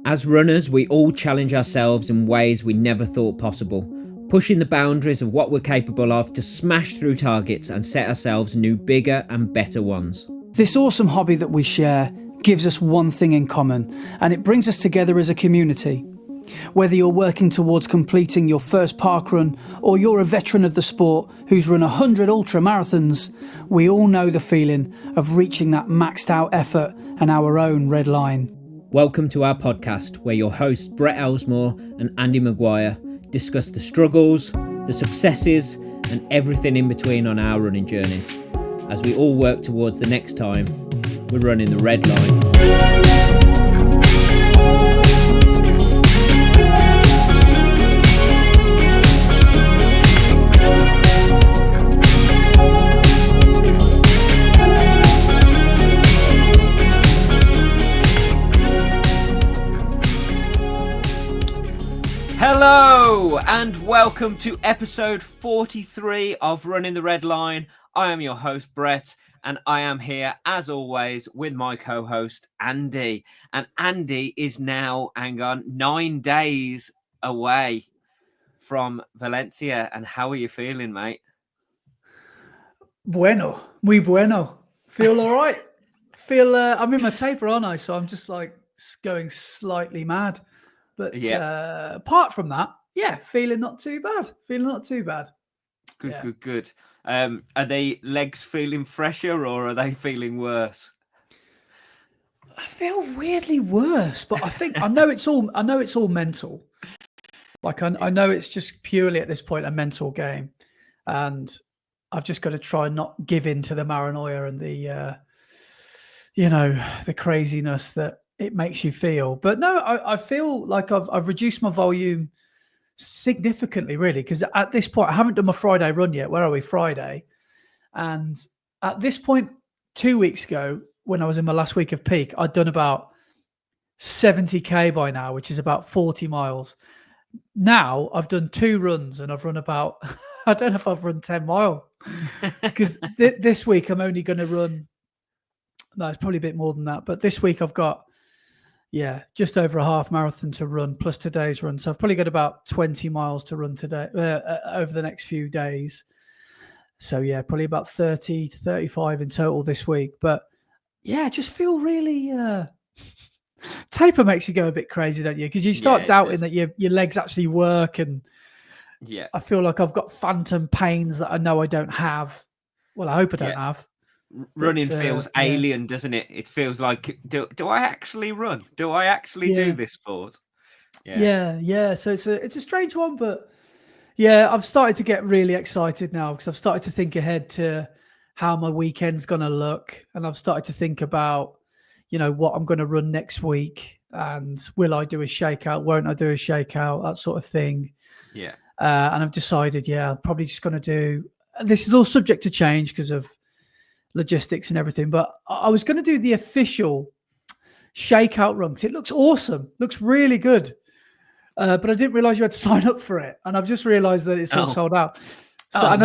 As runners, we all challenge ourselves in ways we never thought possible, pushing the boundaries of what we're capable of to smash through targets and set ourselves new, bigger and better ones. This awesome hobby that we share gives us one thing in common, and it brings us together as a community. Whether you're working towards completing your first parkrun or you're a veteran of the sport who's run 100 ultra marathons, we all know the feeling of reaching that maxed out effort and our own red line. Welcome to our podcast, where your hosts Brett Elesmore and Andy Maguire discuss the struggles, the successes and everything in between on our running journeys, as we all work towards the next time we're running the red line. Hello and welcome to episode 43 of Running the Red Line. I am your host Brett, and I am here as always with my co-host Andy. And Andy is now, 9 days away from Valencia. And how are you feeling, mate? Bueno, muy bueno. Feel all right. I'm in my taper, aren't I? So I'm just like going slightly mad. But apart from that, feeling not too bad. Good. Are they legs feeling fresher or are they feeling worse? I feel weirdly worse, but I know it's all mental. Like I know it's just purely at this point a mental game, and I've just got to try and not give in to the paranoia and the the craziness that it makes you feel. But no, I feel like I've reduced my volume significantly, really, because at this point I haven't done my Friday run yet. Where are we? Friday. And at this point 2 weeks ago, when I was in my last week of peak, I'd done about 70k by now, which is about 40 miles. Now I've done 2 runs and I've run about I don't know if I've run 10 miles because this week I'm only going to run, no, it's probably a bit more than that, but this week I've got just over a half marathon to run plus today's run. So I've probably got about 20 miles to run today over the next few days. So probably about 30 to 35 in total this week. But I just feel really taper makes you go a bit crazy, don't you? Because you start doubting that your legs actually work, and I feel like I've got phantom pains that I know I don't have. Well, I hope I don't have. Running feels alien, doesn't it? It feels like, do I actually run? Do I actually do this sport? So it's a strange one, but I've started to get really excited now because I've started to think ahead to how my weekend's going to look, and I've started to think about what I'm going to run next week, and will I do a shakeout? Won't I do a shakeout? That sort of thing. And I've decided, I'm probably just going to do. This is all subject to change because of logistics and everything, but I was going to do the official shakeout run because it looks awesome, looks really good, but I didn't realize you had to sign up for it, and I've just realized that it's all sold out. So I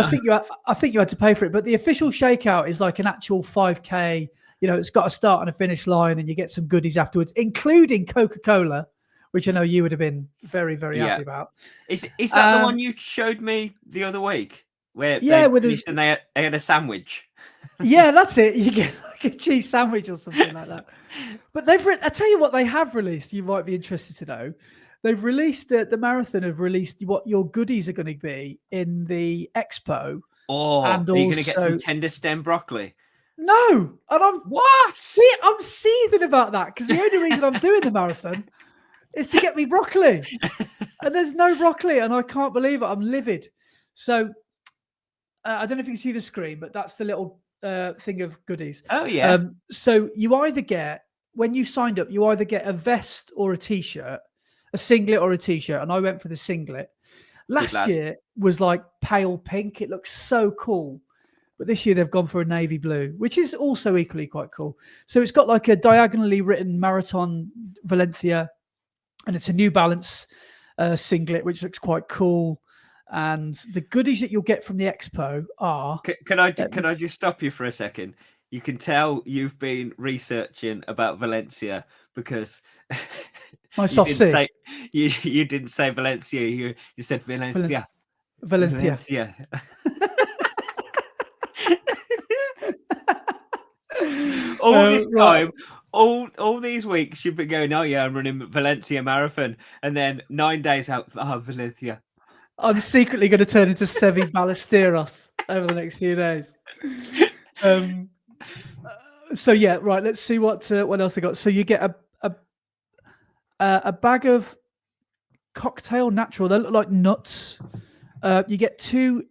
think you had to pay for it, but the official shakeout is like an actual 5k. It's got a start and a finish line, and you get some goodies afterwards, including Coca-Cola, which I know you would have been very, very happy about. Is that the one you showed me the other week where they had a sandwich? That's it. You get like a cheese sandwich or something like that. But I tell you what they have released. You might be interested to know. They've released the marathon have released what your goodies are going to be in the expo. Oh, and are you going to get some tender stem broccoli? No, and I'm seething about that because the only reason I'm doing the marathon is to get me broccoli, and there's no broccoli, and I can't believe it. I'm livid. So I don't know if you can see the screen, but that's the little thing of goodies. Oh yeah. So you either get, when you signed up, you either get a vest or a t-shirt, a singlet or a t-shirt, and I went for the singlet. Last year was like pale pink. It looks so cool. But this year they've gone for a navy blue, which is also equally quite cool. So it's got like a diagonally written Marathon Valencia, and it's a New Balance singlet, which looks quite cool. And the goodies that you'll get from the expo are... Can I just stop you for a second? You can tell you've been researching about Valencia because My soft C. You didn't say Valencia. You said Valencia. Valencia. All this Right. time, all these weeks, you've been going, oh yeah, I'm running Valencia Marathon, and then 9 days out, Valencia. I'm secretly going to turn into Sevi Ballesteros over the next few days. So yeah, right. Let's see what else they got. So you get a bag of cocktail natural. They look like nuts. You get 2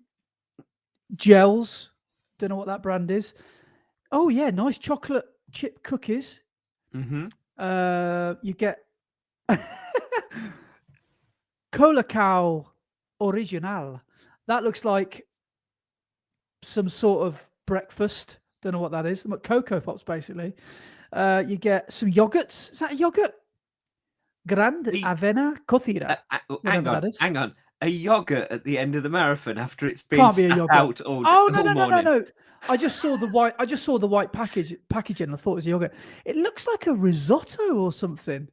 gels. Don't know what that brand is. Oh yeah, nice chocolate chip cookies. Mm-hmm. You get Colacao Original. That looks like some sort of breakfast. Don't know what that is. Cocoa Pops, basically. You get some yogurts. Is that a yogurt? Grande Avena Cocida. Hang on. A yogurt at the end of the marathon after it's been Can't be a sat yogurt. out all morning. No. I just saw the white packaging and I thought it was a yogurt. It looks like a risotto or something.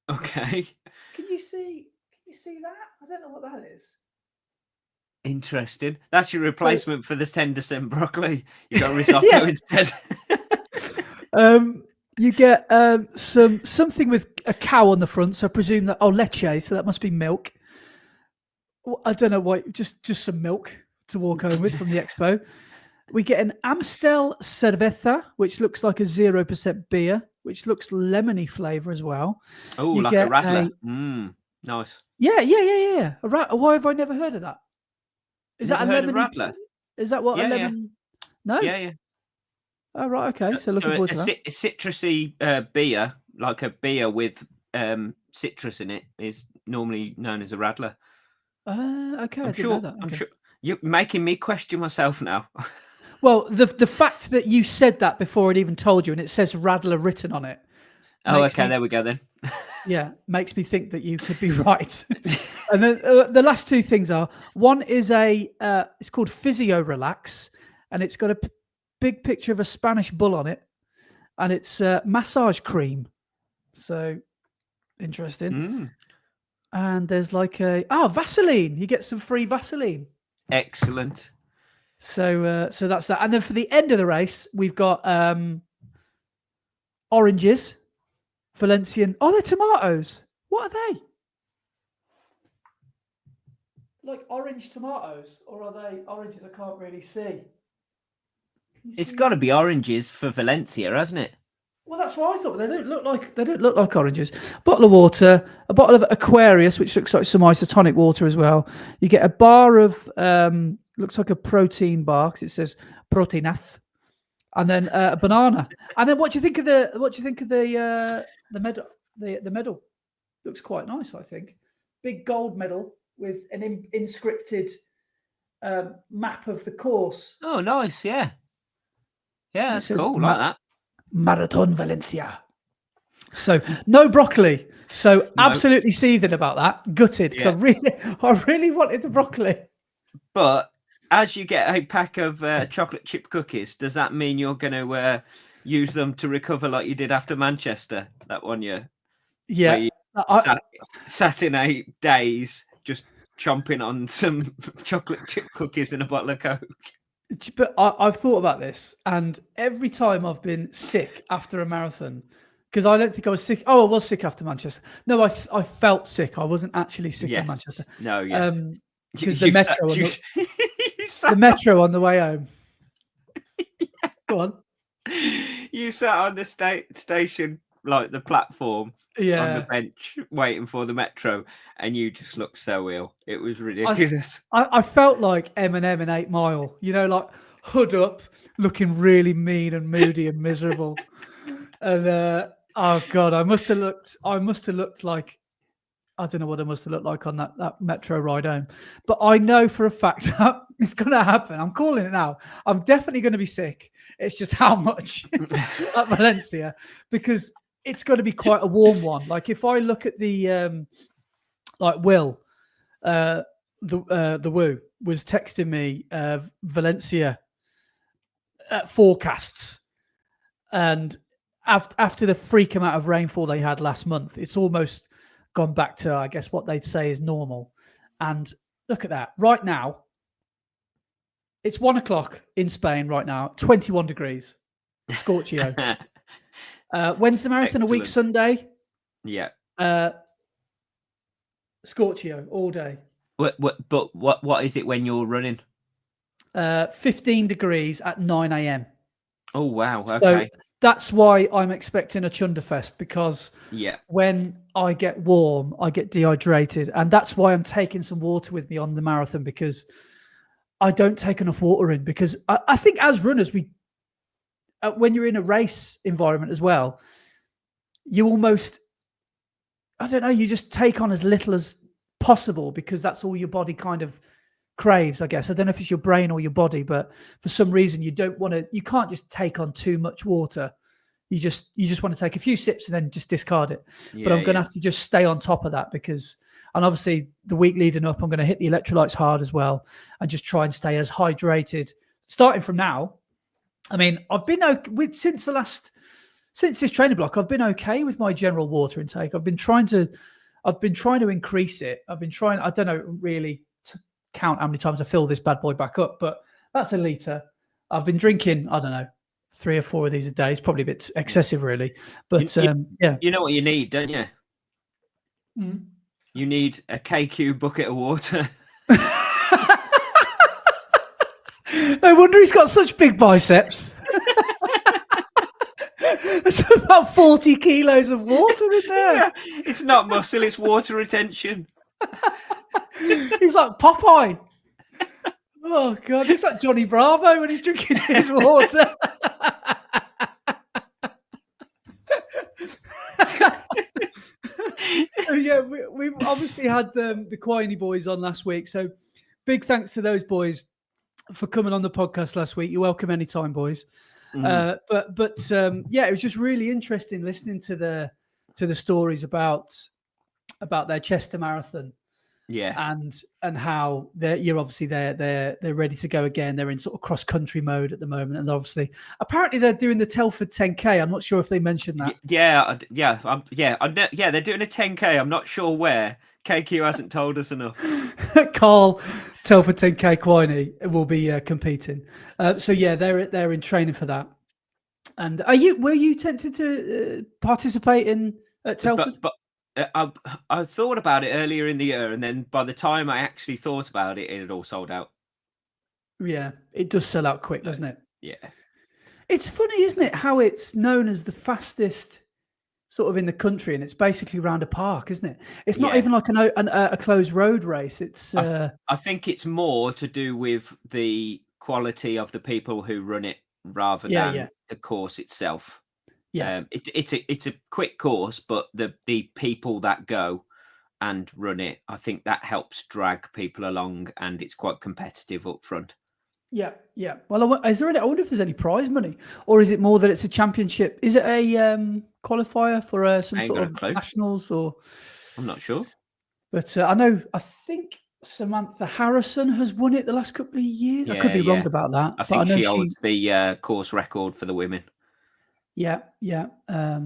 Okay. Can you see that? I don't know what that is. Interesting. That's your replacement for the Tenderson broccoli. You got risotto instead. You get something with a cow on the front, so I presume that leche, so that must be milk. I don't know why, just some milk to walk home with from the expo. We get an Amstel Cerveza, which looks like a 0% beer, which looks lemony flavour as well. Oh, like a Radler. Nice. Yeah. Why have I never heard of that? Is that a lemon Radler? Is that what a lemon? Yeah. No. Yeah. Oh right, okay. So looking forward to that. A citrusy beer, like a beer with citrus in it, is normally known as a Radler. Okay. I'm sure. You're making me question myself now. Well, the fact that you said that before it even told you, and it says Radler written on it. Oh, okay. There we go then. Yeah, makes me think that you could be right. And then the last 2 things are, one is it's called Physio Relax, and it's got a big picture of a Spanish bull on it, and it's massage cream. So interesting. And there's like Vaseline. You get some free Vaseline. Excellent. So that's that. And then for the end of the race, we've got oranges, Valencian. Oh, they're tomatoes. What are they? Like orange tomatoes, or are they oranges? I can't really see. It's got to be oranges for Valencia, hasn't it? Well, that's what I thought. They don't look like oranges. Bottle of water, a bottle of Aquarius, which looks like some isotonic water as well. You get a bar of looks like a protein bar because it says Proteinaf, and then a banana. And then what do you think of the medal? The medal looks quite nice, I think. Big gold medal with an inscripted map of the course. Oh, nice! Yeah, that's cool. Like that. Marathon Valencia. So no broccoli. So absolutely seething about that. Gutted because I really wanted the broccoli. But as you get a pack of chocolate chip cookies, does that mean you're going to use them to recover like you did after Manchester that one year? Yeah. You sat in 8 days just chomping on some chocolate chip cookies and a bottle of Coke. But I've thought about this, and every time I've been sick after a marathon, because I don't think I was sick. Oh, I was sick after Manchester. No, I felt sick. I wasn't actually sick in Manchester. No, yeah. Because the metro on the way home. Go on. You sat on the station, like the platform, on the bench, waiting for the metro, and you just looked so ill. It was ridiculous. I felt like Eminem in 8 Mile, like hood up, looking really mean and moody and miserable. And oh god, I must have looked like, I don't know what I must have looked like on that metro ride home. But I know for a fact it's going to happen. I'm calling it now. I'm definitely going to be sick. It's just how much at Valencia, because it's going to be quite a warm one. Like if I look at the Will, the Woo was texting me Valencia forecasts, and after the freak amount of rainfall they had last month, it's almost gone back to, I guess, what they'd say is normal. And look at that. Right now, it's 1 o'clock in Spain right now, 21 degrees, Scorchio. When's the marathon? Excellent. A week Sunday? Yeah. Scorchio all day. But what is it when you're running? 15 degrees at 9 a.m. Oh, wow. Okay. So that's why I'm expecting a Chunderfest, because when I get warm, I get dehydrated. And that's why I'm taking some water with me on the marathon, because I don't take enough water in. Because I think as runners, when you're in a race environment as well, you almost, I don't know, you just take on as little as possible, because that's all your body kind of craves, I guess. I don't know if it's your brain or your body, but for some reason you can't just take on too much water. You just want to take a few sips and then just discard it. But I'm going to have to just stay on top of that, because, and obviously the week leading up, I'm going to hit the electrolytes hard as well and just try and stay as hydrated starting from now. I mean, I've been since this training block, I've been okay with my general water intake. I've been trying to increase it. I don't know really to count how many times I fill this bad boy back up, but that's a litre. I've been drinking, I don't know, 3 or 4 of these a day. It's probably a bit excessive, really. But you know what you need, don't you? Mm. You need a KQ bucket of water. No wonder he's got such big biceps. There's about 40 kilos of water in there. Yeah, it's not muscle, it's water retention. He's like Popeye. Oh, God. Looks like Johnny Bravo when he's drinking his water. Yeah, we obviously had the Quiney boys on last week. So big thanks to those boys for coming on the podcast last week. You're welcome anytime, boys. But it was just really interesting listening to the stories about their Chester Marathon. Yeah, and how they're ready to go again. They're in sort of cross country mode at the moment, and obviously, apparently, they're doing the Telford 10K. I'm not sure if they mentioned that. They're doing a 10K. I'm not sure where. KQ hasn't told us enough. Carl, Telford 10K Quiney will be competing. They're in training for that. And were you tempted to participate in at Telford? But I thought about it earlier in the year, and then by the time I actually thought about it, it had all sold out. Yeah, it does sell out quick, doesn't it? Yeah. It's funny, isn't it, how it's known as the fastest sort of in the country, and it's basically around a park, isn't it? It's not even like a closed road race. It's I think it's more to do with the quality of the people who run it rather than the course itself. Yeah, it's a quick course, but the people that go and run it, I think that helps drag people along, and it's quite competitive up front. Yeah. Well, I wonder if there's any prize money, or is it more that it's a championship? Is it a qualifier for some sort of nationals, or I'm not sure. But I think Samantha Harrison has won it the last couple of years. Yeah, I could be wrong about that. I think she holds the course record for the women. Yeah. But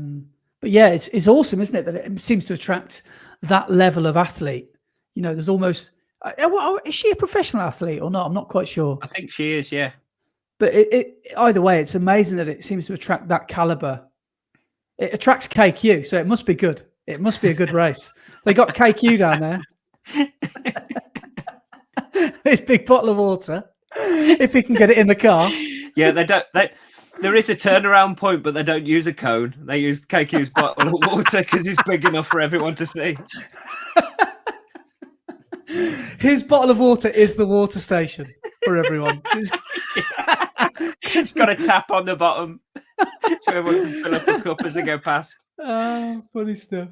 yeah, it's awesome, isn't it, that it seems to attract that level of athlete? You know, there's almost. Is she a professional athlete or not? I'm not quite sure. I think she is, yeah. But either way, it's amazing that it seems to attract that caliber. It attracts KQ, so it must be good. It must be a good race. They got KQ down there. His big bottle of water, if he can get it in the car. Yeah, they don't. There is a turnaround point, but they don't use a cone. They use KQ's bottle of water because it's big enough for everyone to see. His bottle of water is the water station for everyone. It's got a tap on the bottom so everyone can fill up a cup as they go past. Oh, funny stuff.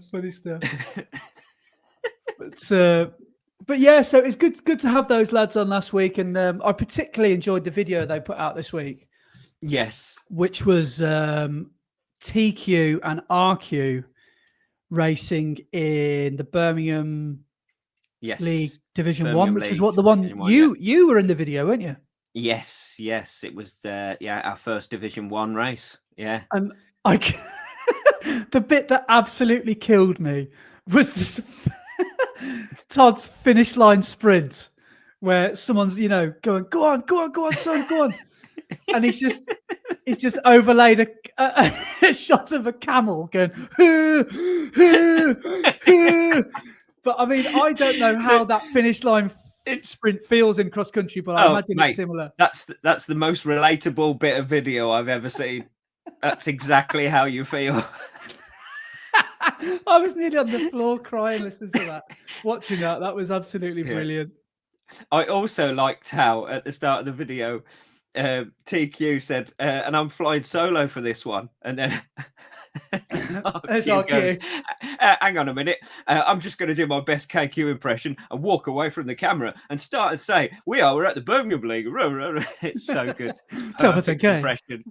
But yeah, so it's good to have those lads on last week, and I particularly enjoyed the video they put out this week. Yes, which was TQ and RQ racing in the Birmingham League Division Birmingham 1, which League, is what the one you were in the video, weren't you? Yes, it was our first Division 1 race. Yeah, and the bit that absolutely killed me was this Todd's finish line sprint, where someone's going, go on, son, go on, and he's just overlaid a shot of a camel going. But I mean, I don't know how that finish line sprint feels in cross country, but I imagine it's similar. That's the most relatable bit of video I've ever seen. That's exactly how you feel. I was nearly on the floor crying listening to that, watching that. That was absolutely brilliant. I also liked how at the start of the video, TQ said, and I'm flying solo for this one. And then RQ goes, hang on a minute. I'm just going to do my best KQ impression and walk away from the camera and start and say, we're at the Birmingham League. It's so good. It's impression.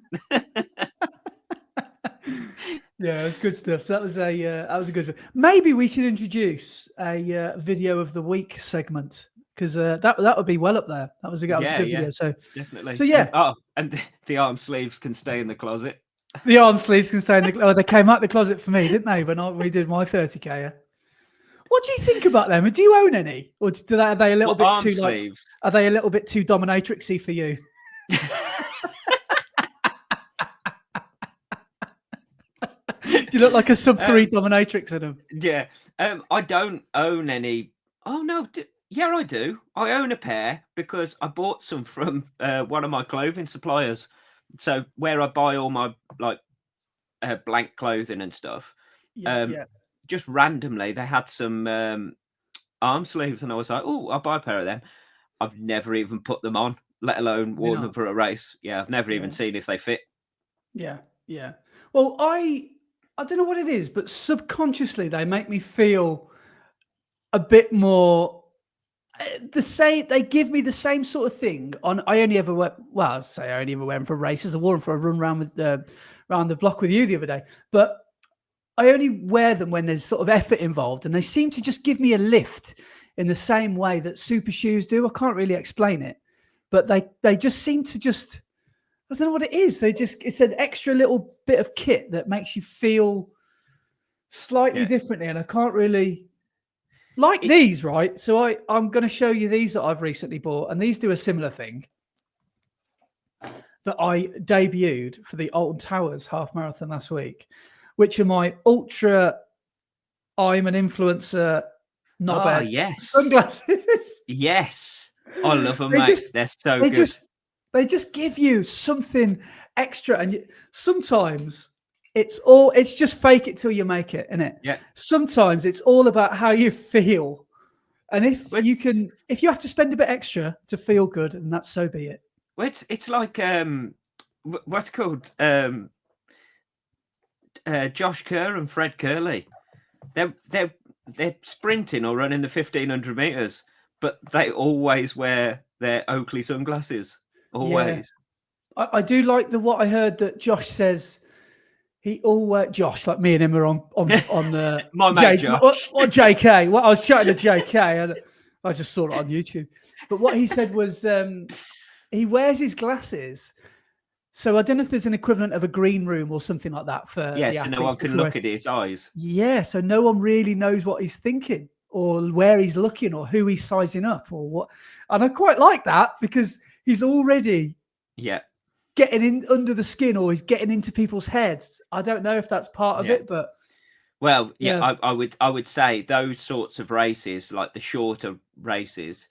Yeah, it's good stuff. So that was a good. Maybe we should introduce a video of the week segment, because that would be well up there. That was a good video. So definitely. So yeah. And the arm sleeves can stay in the closet. The arm sleeves can stay in the. Oh, they came out the closet for me, didn't they? When we did my 30K. What do you think about them? Do you own any, or are they a little bit too sleeves? Are they a little bit too dominatrixy for you? Do you look like a sub-3 dominatrix in them? Yeah. I don't own any. Oh, no. Yeah, I do. I own a pair because I bought some from one of my clothing suppliers. So where I buy all my blank clothing and stuff. Just randomly, they had some arm sleeves and I was like, oh, I'll buy a pair of them. I've never even put them on, let alone worn them for a race. Yeah, I've never even seen if they fit. Yeah. Well, I don't know what it is, but subconsciously they make me feel a bit more the same. They give me the same sort of thing on. I only ever wear. Well, I'll say I only ever wear them for races. I wore them for a run around the block with you the other day. But I only wear them when there's sort of effort involved, and they seem to just give me a lift in the same way that super shoes do. I can't really explain it, but they just seem to just. I don't know what it is. It's an extra little bit of kit that makes you feel slightly differently. And I can't really like these, right? So I'm going to show you these that I've recently bought. And these do a similar thing that I debuted for the Alton Towers half marathon last week, which are my ultra, I'm an influencer, knobhead sunglasses. Yes. I love them, mate. They're so good. They just give you something extra, and sometimes it's just fake it till you make it, isn't it? Yeah. Sometimes it's all about how you feel, and if you have to spend a bit extra to feel good, and that's so be it. Well, it's like what's called Josh Kerr and Fred Curley. They're sprinting or running the 1500 meters, but they always wear their Oakley sunglasses. Always. Yeah. I do like what I heard that Josh says. Josh, like me and him are on my mate Josh. Or JK. Well, I was chatting to JK and I just saw it on YouTube. But what he said was he wears his glasses. So I don't know if there's an equivalent of a green room or something like that for the athletes. So no one can look at his eyes. Yeah, so no one really knows what he's thinking or where he's looking or who he's sizing up or what. And I quite like that because he's already getting in under the skin, or he's getting into people's heads. I don't know if that's part of it, but I would say those sorts of races, like the shorter races,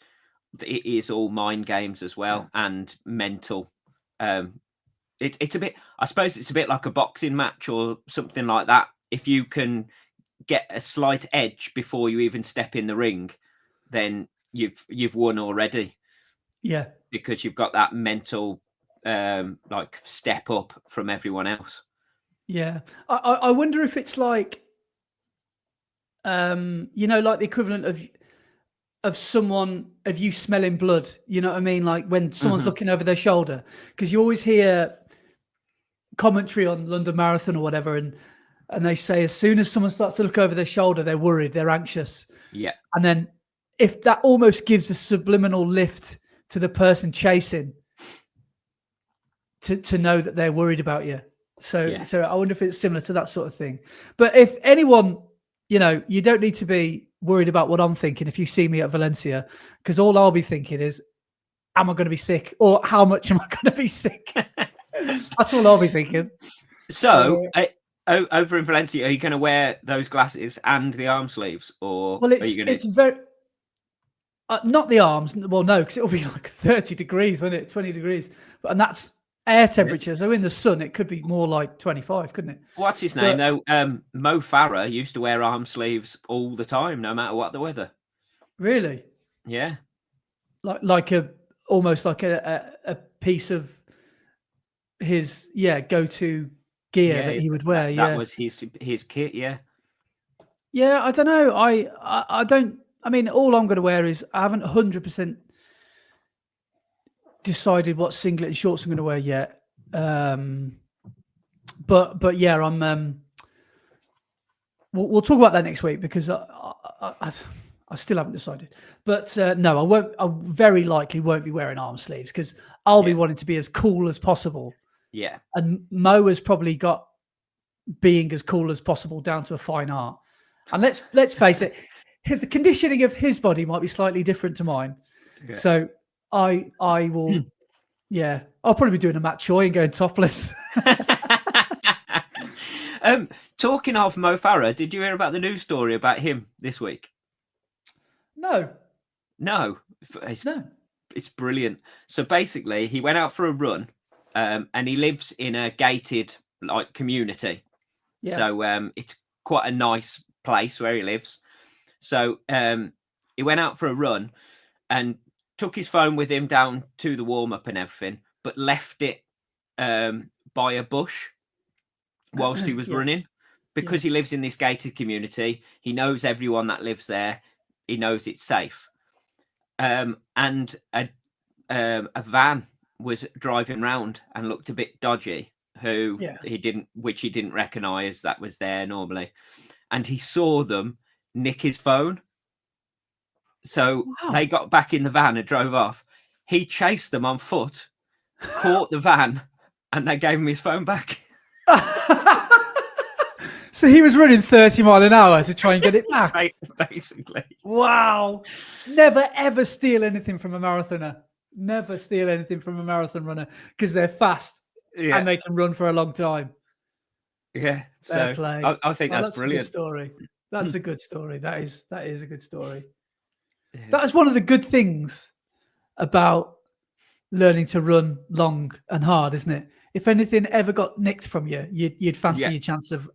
it is all mind games as well and mental. It's a bit. I suppose it's a bit like a boxing match or something like that. If you can get a slight edge before you even step in the ring, then you've won already. Yeah. Because you've got that mental step up from everyone else. Yeah. I wonder if it's like like the equivalent of you smelling blood, you know what I mean? Like when someone's looking over their shoulder, because you always hear commentary on London Marathon or whatever, and they say as soon as someone starts to look over their shoulder, they're worried, they're anxious. Yeah. And then if that almost gives a subliminal lift to the person chasing to know that they're worried about you. So I wonder if it's similar to that sort of thing. But if anyone you don't need to be worried about what I'm thinking if you see me at Valencia, because all I'll be thinking is, am I going to be sick, or how much am I going to be sick? That's all I'll be thinking. So, over in Valencia, are you going to wear those glasses and the arm sleeves, or well, are you going to? It's very not the arms. Well, no, because it'll be like 30 degrees, won't it? 20 degrees, and that's air temperature. So in the sun, it could be more like 25, couldn't it? What's his name though? Mo Farah used to wear arm sleeves all the time, no matter what the weather. Really? Yeah. Like almost like a piece of his go-to gear that he would wear. That was his kit. Yeah. Yeah, I don't know. I don't. I mean, all I'm going to wear is, I haven't 100% decided what singlet and shorts I'm going to wear yet. But yeah, I'm. We'll talk about that next week, because I still haven't decided. But no, I won't. I very likely won't be wearing arm sleeves, because I'll be wanting to be as cool as possible. Yeah. And Mo has probably got being as cool as possible down to a fine art. And let's face it, the conditioning of his body might be slightly different to mine. Yeah. So I will, I'll probably be doing a Matt Choi and going topless. Talking of Mo Farah, did you hear about the news story about him this week? No. It's brilliant. So basically, he went out for a run, and he lives in a gated community. Yeah. So it's quite a nice place where he lives. So he went out for a run and took his phone with him down to the warm-up and everything, but left it by a bush whilst he was running, because he lives in this gated community. He knows everyone that lives there. He knows it's safe. And a van was driving round and looked a bit dodgy, he didn't recognise that was there normally. And he saw them nick his phone. So they got back in the van and drove off. He chased them on foot, caught the van, and they gave him his phone back. So he was running 30 miles an hour to try and get it back. Basically. Wow. Never, ever steal anything from a marathoner. Never steal anything from a marathon runner, because they're fast and they can run for a long time. Yeah. Fair So play. I think that's brilliant. A good story. That's a good story. That is a good story. Yeah. That is one of the good things about learning to run long and hard, isn't it? If anything ever got nicked from you, you'd fancy your chance of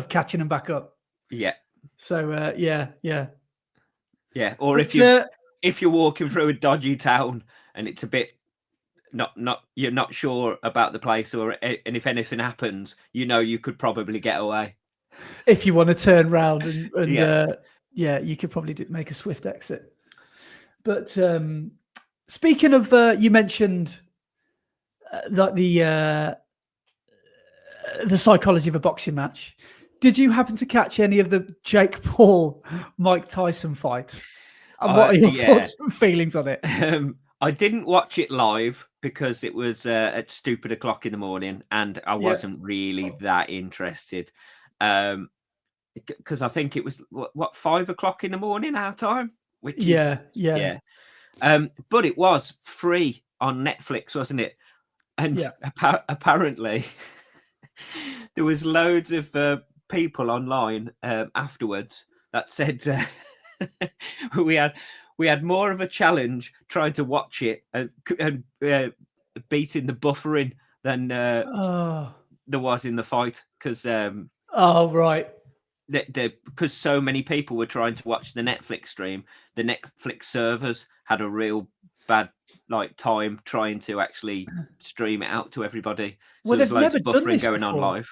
catching them back up. Yeah. So yeah. Or if you're walking through a dodgy town and it's a bit you're not sure about the place, and if anything happens, you could probably get away. If you want to turn round and you could probably make a swift exit. But speaking of, you mentioned like the psychology of a boxing match. Did you happen to catch any of the Jake Paul Mike Tyson fight? And what are your thoughts and feelings on it? I didn't watch it live because it was at stupid o'clock in the morning, and I wasn't really that interested. Because I think it was 5 o'clock in the morning our time, which is but it was free on Netflix, wasn't it? And apparently there was loads of people online afterwards that said we had more of a challenge trying to watch it and beating the buffering than there was in the fight, because because so many people were trying to watch the Netflix stream. The Netflix servers had a real bad time trying to actually stream it out to everybody. So there's loads of buffering going on live.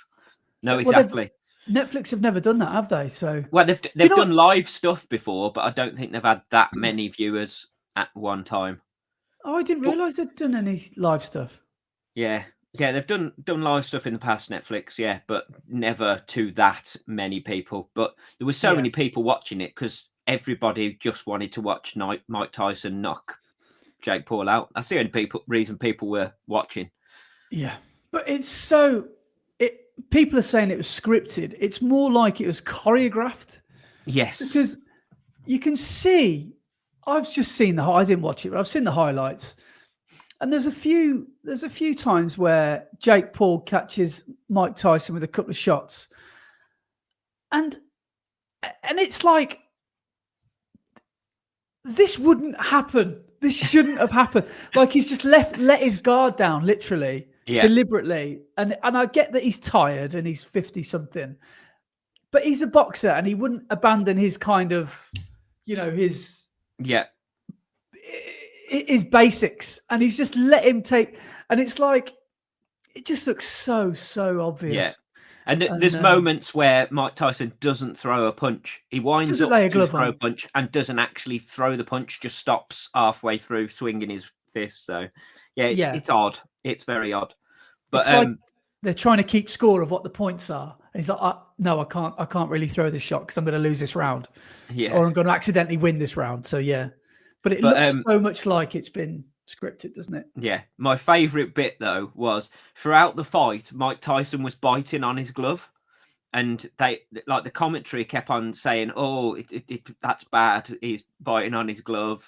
No, exactly. Netflix have never done that, have they? So they've done live stuff before, but I don't think they've had that many viewers at one time. Oh, I didn't realise they'd done any live stuff. Yeah, they've done live stuff in the past, Netflix, but never to that many people. But there were so many people watching it because everybody just wanted to watch Mike Tyson knock Jake Paul out. That's the only reason people were watching. Yeah, but people are saying it was scripted. It's more like it was choreographed. Yes. Because you can see, I've just seen I didn't watch it, but I've seen the highlights. And there's a few times where Jake Paul catches Mike Tyson with a couple of shots. And it's like, this wouldn't happen. This shouldn't have happened. Like, he's just let his guard down, literally, deliberately. And I get that he's tired and he's 50 something, but he's a boxer and he wouldn't abandon his kind of, his basics. And he's just let him take, and it's like, it just looks so obvious. Yeah. And there's moments where Mike Tyson doesn't throw a punch. He winds up to throw a punch and doesn't actually throw the punch, just stops halfway through swinging his fist. So, it's odd. It's very odd. But it's like they're trying to keep score of what the points are. And he's like, no, I can't really throw this shot because I'm going to lose this round. Or I'm going to accidentally win this round. So, yeah. But it looks so much like it's been scripted, doesn't it? Yeah. My favourite bit, though, was throughout the fight, Mike Tyson was biting on his glove. And the commentary kept on saying, "Oh, that's bad. He's biting on his glove.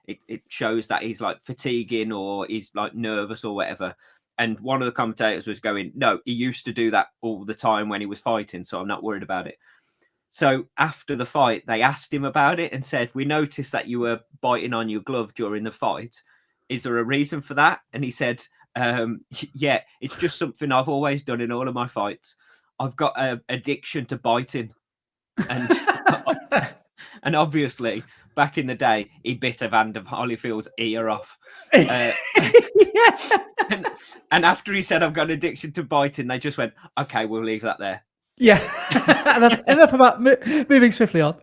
It shows that he's like fatiguing or he's like nervous or whatever." And one of the commentators was going, "No, he used to do that all the time when he was fighting, so I'm not worried about it." So after the fight, they asked him about it and said, "We noticed that you were biting on your glove during the fight. Is there a reason for that?" And he said, "Yeah, it's just something I've always done in all of my fights. I've got an addiction to biting." And and obviously, back in the day, he bit Evander Holyfield's ear off. And after he said, "I've got an addiction to biting," they just went, "Okay, we'll leave that there." Yeah, that's enough about moving swiftly on.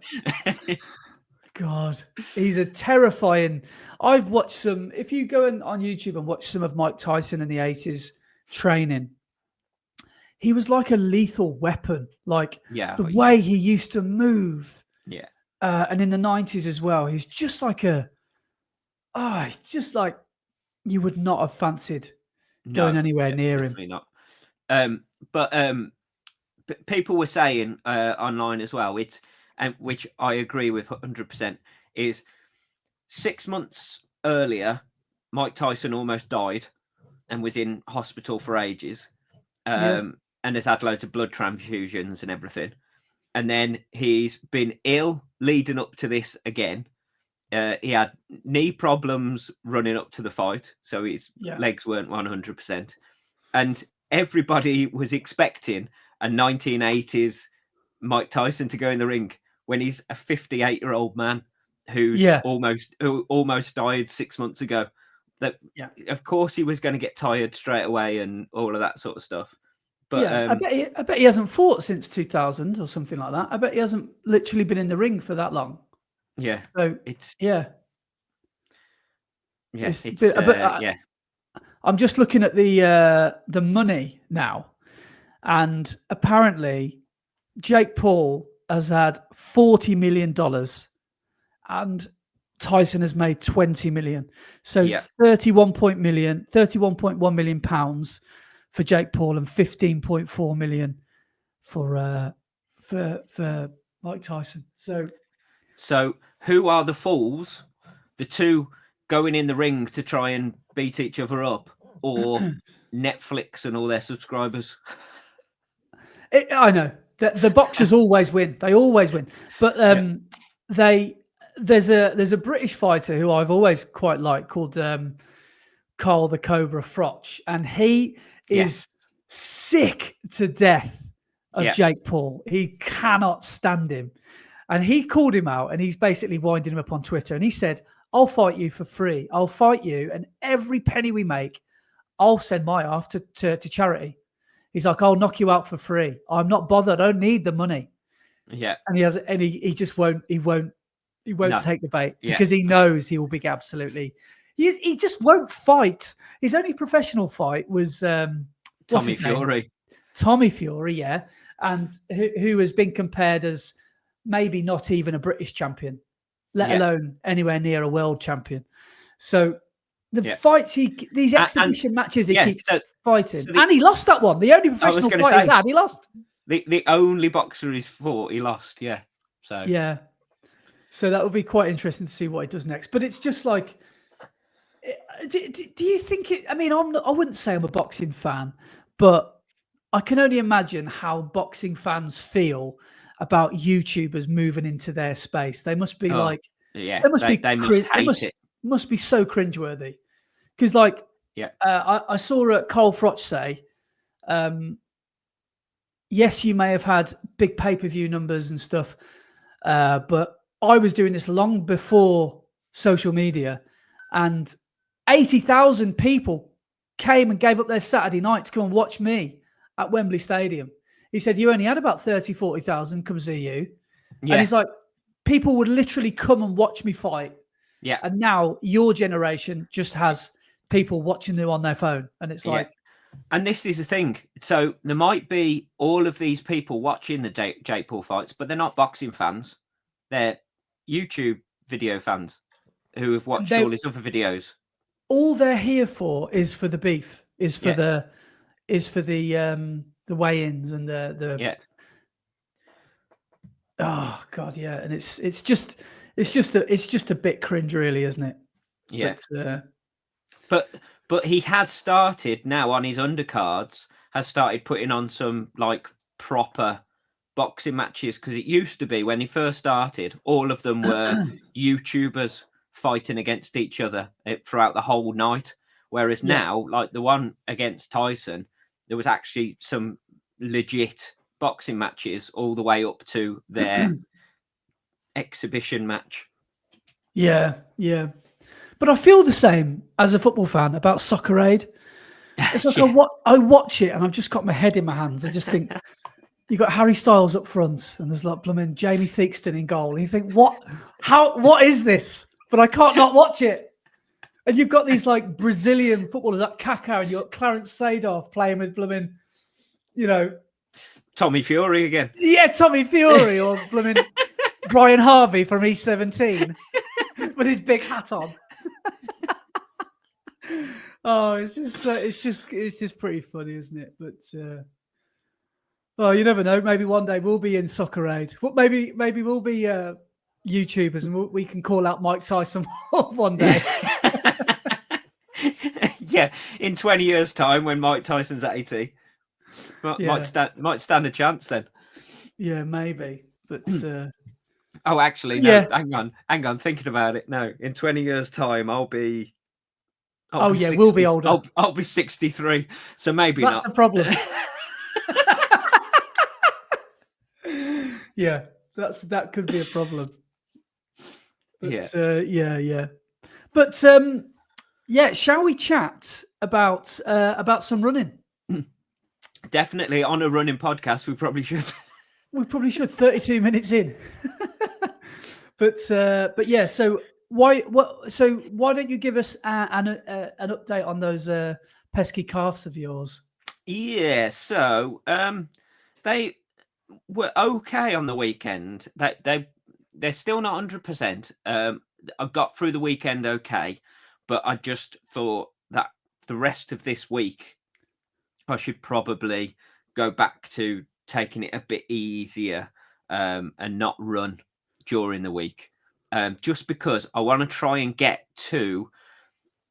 God, he's a terrifying. I've watched some. If you go on YouTube and watch some of Mike Tyson in the 80s training, he was like a lethal weapon. Like the way he used to move. Yeah. And in the 90s as well, he's just like it's just like you would not have fancied going anywhere near him. Not. But people were saying online as well, which I agree with 100%, is 6 months earlier, Mike Tyson almost died and was in hospital for ages, and has had loads of blood transfusions and everything. And then he's been ill leading up to this again. He had knee problems running up to the fight, so his legs weren't 100%. And everybody was expecting a 1980s Mike Tyson to go in the ring when he's a 58-year-old man who's almost died 6 months ago. That of course he was going to get tired straight away and all of that sort of stuff. But I bet he hasn't fought since 2000 or something like that. I bet he hasn't literally been in the ring for that long. Yeah. So it's I'm just looking at the money now, and apparently Jake Paul has had $40 million and Tyson has made 20 million. So 31.1 million pounds for Jake Paul and 15.4 million for Mike Tyson. So who are the fools? The two going in the ring to try and beat each other up, or Netflix and all their subscribers? I know the boxers always win. They always win. But there's a British fighter who I've always quite liked called Carl the Cobra Froch, and he is sick to death of Jake Paul. He cannot stand him. And he called him out, and he's basically winding him up on Twitter. And he said, "I'll fight you for free. I'll fight you, and every penny we make, I'll send my half to charity." He's like, "I'll knock you out for free. I'm not bothered. I don't need the money." Yeah. And he just won't take the bait because he knows he will be absolutely. He just won't fight. His only professional fight was Tommy Fury. Tommy Fury, yeah, and who has been compared as maybe not even a British champion, let alone anywhere near a world champion. So the fights these exhibition matches he keeps fighting, and he lost that one. The only professional fight he's had, he lost. The only boxer he's fought, he lost. Yeah. So yeah. So that would be quite interesting to see what he does next. But it's just like, do you think it? I mean, I wouldn't say I'm a boxing fan, but I can only imagine how boxing fans feel about YouTubers moving into their space. They must be like, yeah, they must be they must hate it. Must be so cringeworthy. Because like, Yeah, I saw Cole Frotch say, yes, you may have had big pay-per-view numbers and stuff, but I was doing this long before social media, and 80,000 people came and gave up their Saturday night to come and watch me at Wembley Stadium. He said, you only had about 30, 40,000 come see you. yeah. And he's like, people would literally come and watch me fight. Yeah. And now your generation just has people watching them on their phone. And it's like... And this is the thing. So there might be all of these people watching the Jake Paul fights, but they're not boxing fans. They're YouTube video fans who have watched all his other videos. All they're here for is for the beef, is for the weigh-ins and the Oh God, yeah, and it's just a bit cringe, really, isn't it? Yeah. But he has started now on his undercards. Has started putting on some like proper boxing matches, because it used to be when he first started, all of them were YouTubers fighting against each other throughout the whole night. Whereas now, like the one against Tyson, there was actually some legit boxing matches all the way up to their exhibition match. Yeah. But I feel the same as a football fan about Soccer Aid. It's like I watch it and I've just got my head in my hands. I just think you got Harry Styles up front and there's like blooming Jamie Theakston in goal. And you think, what is this? But I can't not watch it. And you've got these like Brazilian footballers like Kaká, and you've got Clarence Seedorf playing with blooming, Tommy Fury again. Yeah, Tommy Fury or blooming Brian Harvey from E17 with his big hat on. Oh, it's just pretty funny, isn't it? But you never know. Maybe one day we'll be in Soccer Aid. Well, maybe we'll be YouTubers and we can call out Mike Tyson one day. Yeah, in 20 years' time when Mike Tyson's 80, might stand a chance then. Yeah, maybe. But oh, actually, no. Hang on. Thinking about it, no. In 20 years' time, I'll be. We'll be older. I'll be 63, so maybe that's not. a problem. Yeah, that could be a problem. But, yeah. But shall we chat about some running? Definitely on a running podcast. We probably should. We probably should. 32 minutes in. But yeah. So why don't you give us an update on those pesky calves of yours? Yeah. So they were okay on the weekend. They're still not 100%. I got through the weekend okay, but I just thought that the rest of this week I should probably go back to taking it a bit easier and not run during the week, just because I want to try and get to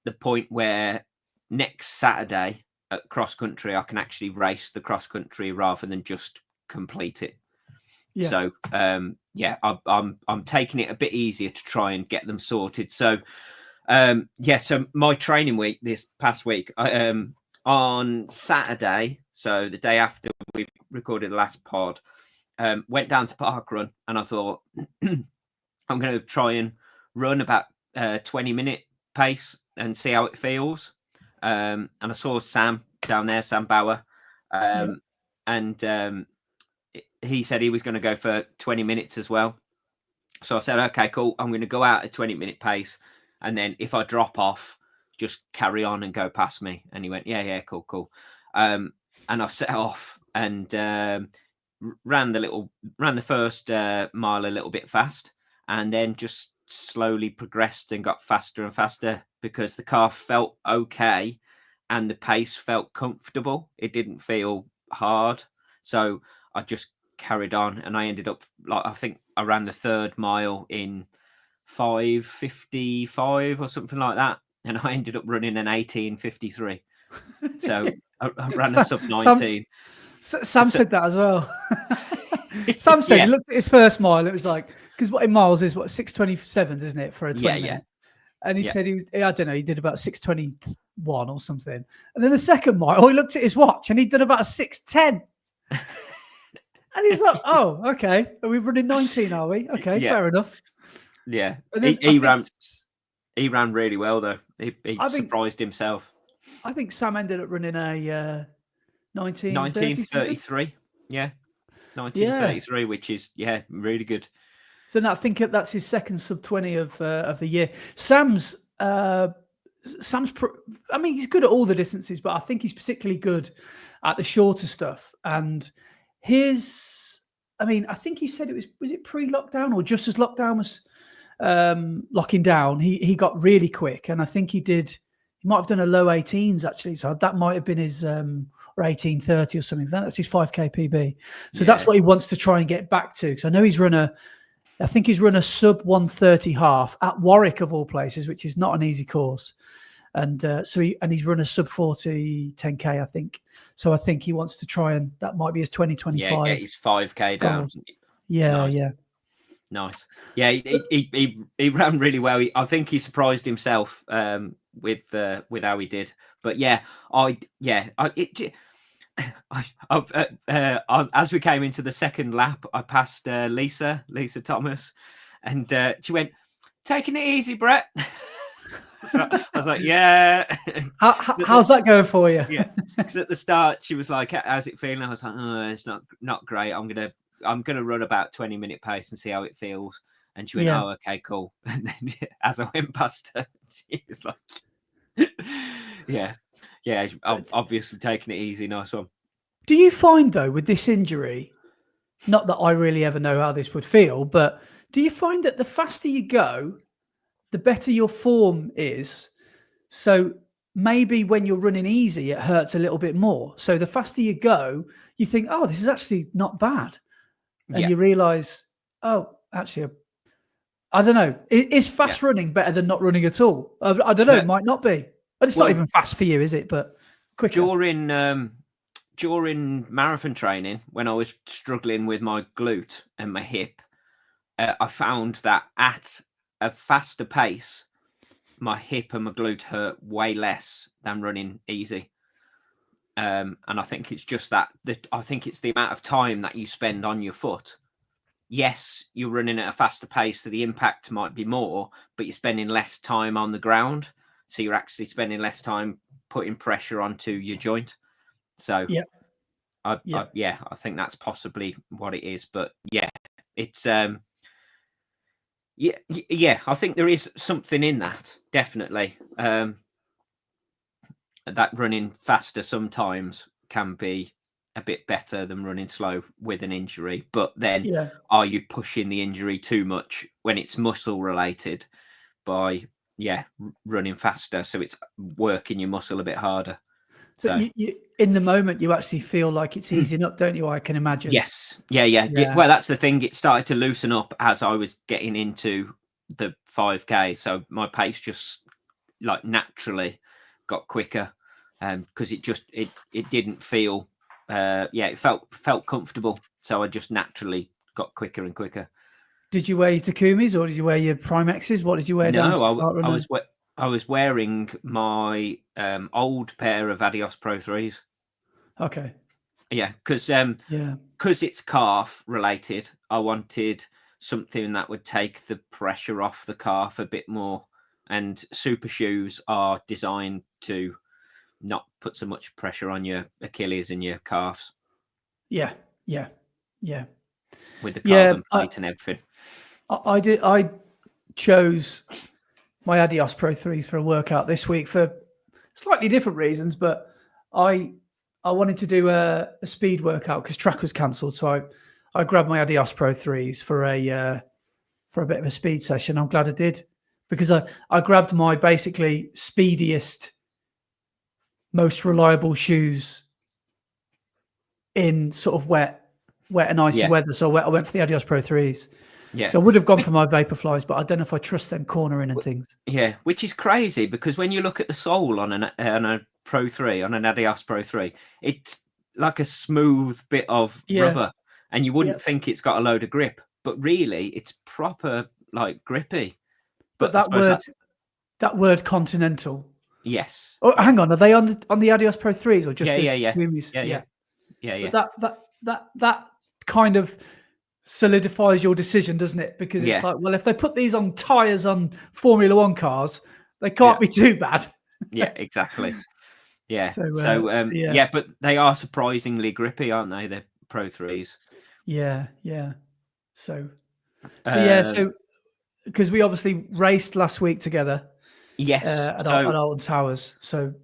the point where next Saturday at cross country I can actually race the cross country rather than just complete it. Yeah. So I'm taking it a bit easier to try and get them sorted. So so my training week this past week, on Saturday, so the day after we recorded the last pod, went down to Parkrun, and I thought I'm going to try and run about 20-minute pace and see how it feels. And I saw Sam down there, Sam Bauer, and he said he was going to go for 20 minutes as well. So I said, okay, cool. I'm going to go out at 20-minute pace, and then if I drop off, just carry on and go past me. And he went, yeah, cool. And I set off and ran the first mile a little bit fast, and then just slowly progressed and got faster and faster because the calf felt okay and the pace felt comfortable. It didn't feel hard. So I just carried on, and I ended up, like, I think I ran the 3rd mile in 5:55 or something like that, and I ended up running an 18:53. So I ran a sub 19. Sam said that as well. Sam said Yeah. he looked at his first mile. It was like, because what in miles is what 6:27, isn't it, for a 20 minute? And he said I don't know, he did about 6:21 or something. And then the second mile, he looked at his watch and he'd done about a 6:10. And he's like, "Oh, okay. Are we running 19? Are we? Okay, fair enough." Yeah, And then he ran really well though. He surprised himself. I think Sam ended up running a 19:33. Yeah, 19:33, which is really good. So now I think that's his second sub 20 of the year. Sam's I mean, he's good at all the distances, but I think he's particularly good at the shorter stuff. And I think he said was it pre-lockdown or just as lockdown was locking down, he got really quick, and I think he might have done a low 18s actually, so that might have been his or 18:30 or something. That's his 5k PB. So that's what he wants to try and get back to, because I know he's run a sub 130 half at Warwick of all places, which is not an easy course. And he's run a sub 40 10k, I think. So I think he wants to try, and that might be his 2025. Yeah, get his 5k down. Yeah, nice. Yeah, he ran really well. I think he surprised himself with how he did. But as we came into the second lap, I passed Lisa Thomas, and she went, "Taking it easy, Brett." So I was like, "Yeah." How's that going for you? Yeah, because at the start she was like, "How's it feeling?" I was like, "Oh, it's not great. I'm gonna run about 20-minute pace and see how it feels." And she went, "Oh, okay, cool." And then as I went past her, she was like, "Yeah, I'm obviously taking it easy. Nice one." Do you find though with this injury, not that I really ever know how this would feel, but do you find that the faster you go, the better your form is? So maybe when you're running easy, it hurts a little bit more. So the faster you go, you think, "Oh, this is actually not bad." And you realize, "Oh, actually, I don't know. Is fast running better than not running at all?" I don't know. It might not be. But it's not even fast for you, is it? But quicker. During marathon training, when I was struggling with my glute and my hip, I found that at a faster pace, my hip and my glute hurt way less than running easy. And I think it's just that I think it's the amount of time that you spend on your foot. Yes, you're running at a faster pace, so the impact might be more, but you're spending less time on the ground. So you're actually spending less time putting pressure onto your joint. So I think that's possibly what it is. But it's I think there is something in that, definitely. That running faster sometimes can be a bit better than running slow with an injury. But then are you pushing the injury too much when it's muscle related by running faster? So it's working your muscle a bit harder. So you, in the moment, you actually feel like it's easing up, don't you? I can imagine. Yes. Yeah. Well, that's the thing. It started to loosen up as I was getting into the 5K. So my pace just like naturally got quicker because it didn't feel, it felt comfortable. So I just naturally got quicker and quicker. Did you wear your Takumis or did you wear your Primexes? What did you wear? No, I was wearing my old pair of Adios Pro 3s. Okay. Yeah, because it's calf related. I wanted something that would take the pressure off the calf a bit more. And super shoes are designed to not put so much pressure on your Achilles and your calves. Yeah. With the carbon plate and everything. I chose my Adios Pro 3s for a workout this week for slightly different reasons, but I wanted to do a speed workout because track was cancelled. So I grabbed my Adios Pro 3s for a bit of a speed session. I'm glad I did, because I grabbed my basically speediest, most reliable shoes in sort of wet and icy weather. So I went for the Adios Pro 3s. Yeah. So I would have gone for my Vaporflies, but I don't know if I trust them cornering and things. Yeah, which is crazy because when you look at the sole on a Pro 3, on an Adidas Pro 3, it's like a smooth bit of rubber, and you wouldn't think it's got a load of grip, but really it's proper like grippy. But I that suppose word Continental. yes. Oh, hang on. Are they on the Adios Pro 3s or just Yeah. Pumas? Yeah. But that kind of solidifies your decision, doesn't it? Because it's like, well, if they put these on tires on Formula One cars, they can't be too bad. Yeah, exactly. Yeah. So, yeah, but they are surprisingly grippy, aren't they? They're Pro 3s. Yeah. So because we obviously raced last week together. Yes. At Alton Towers. So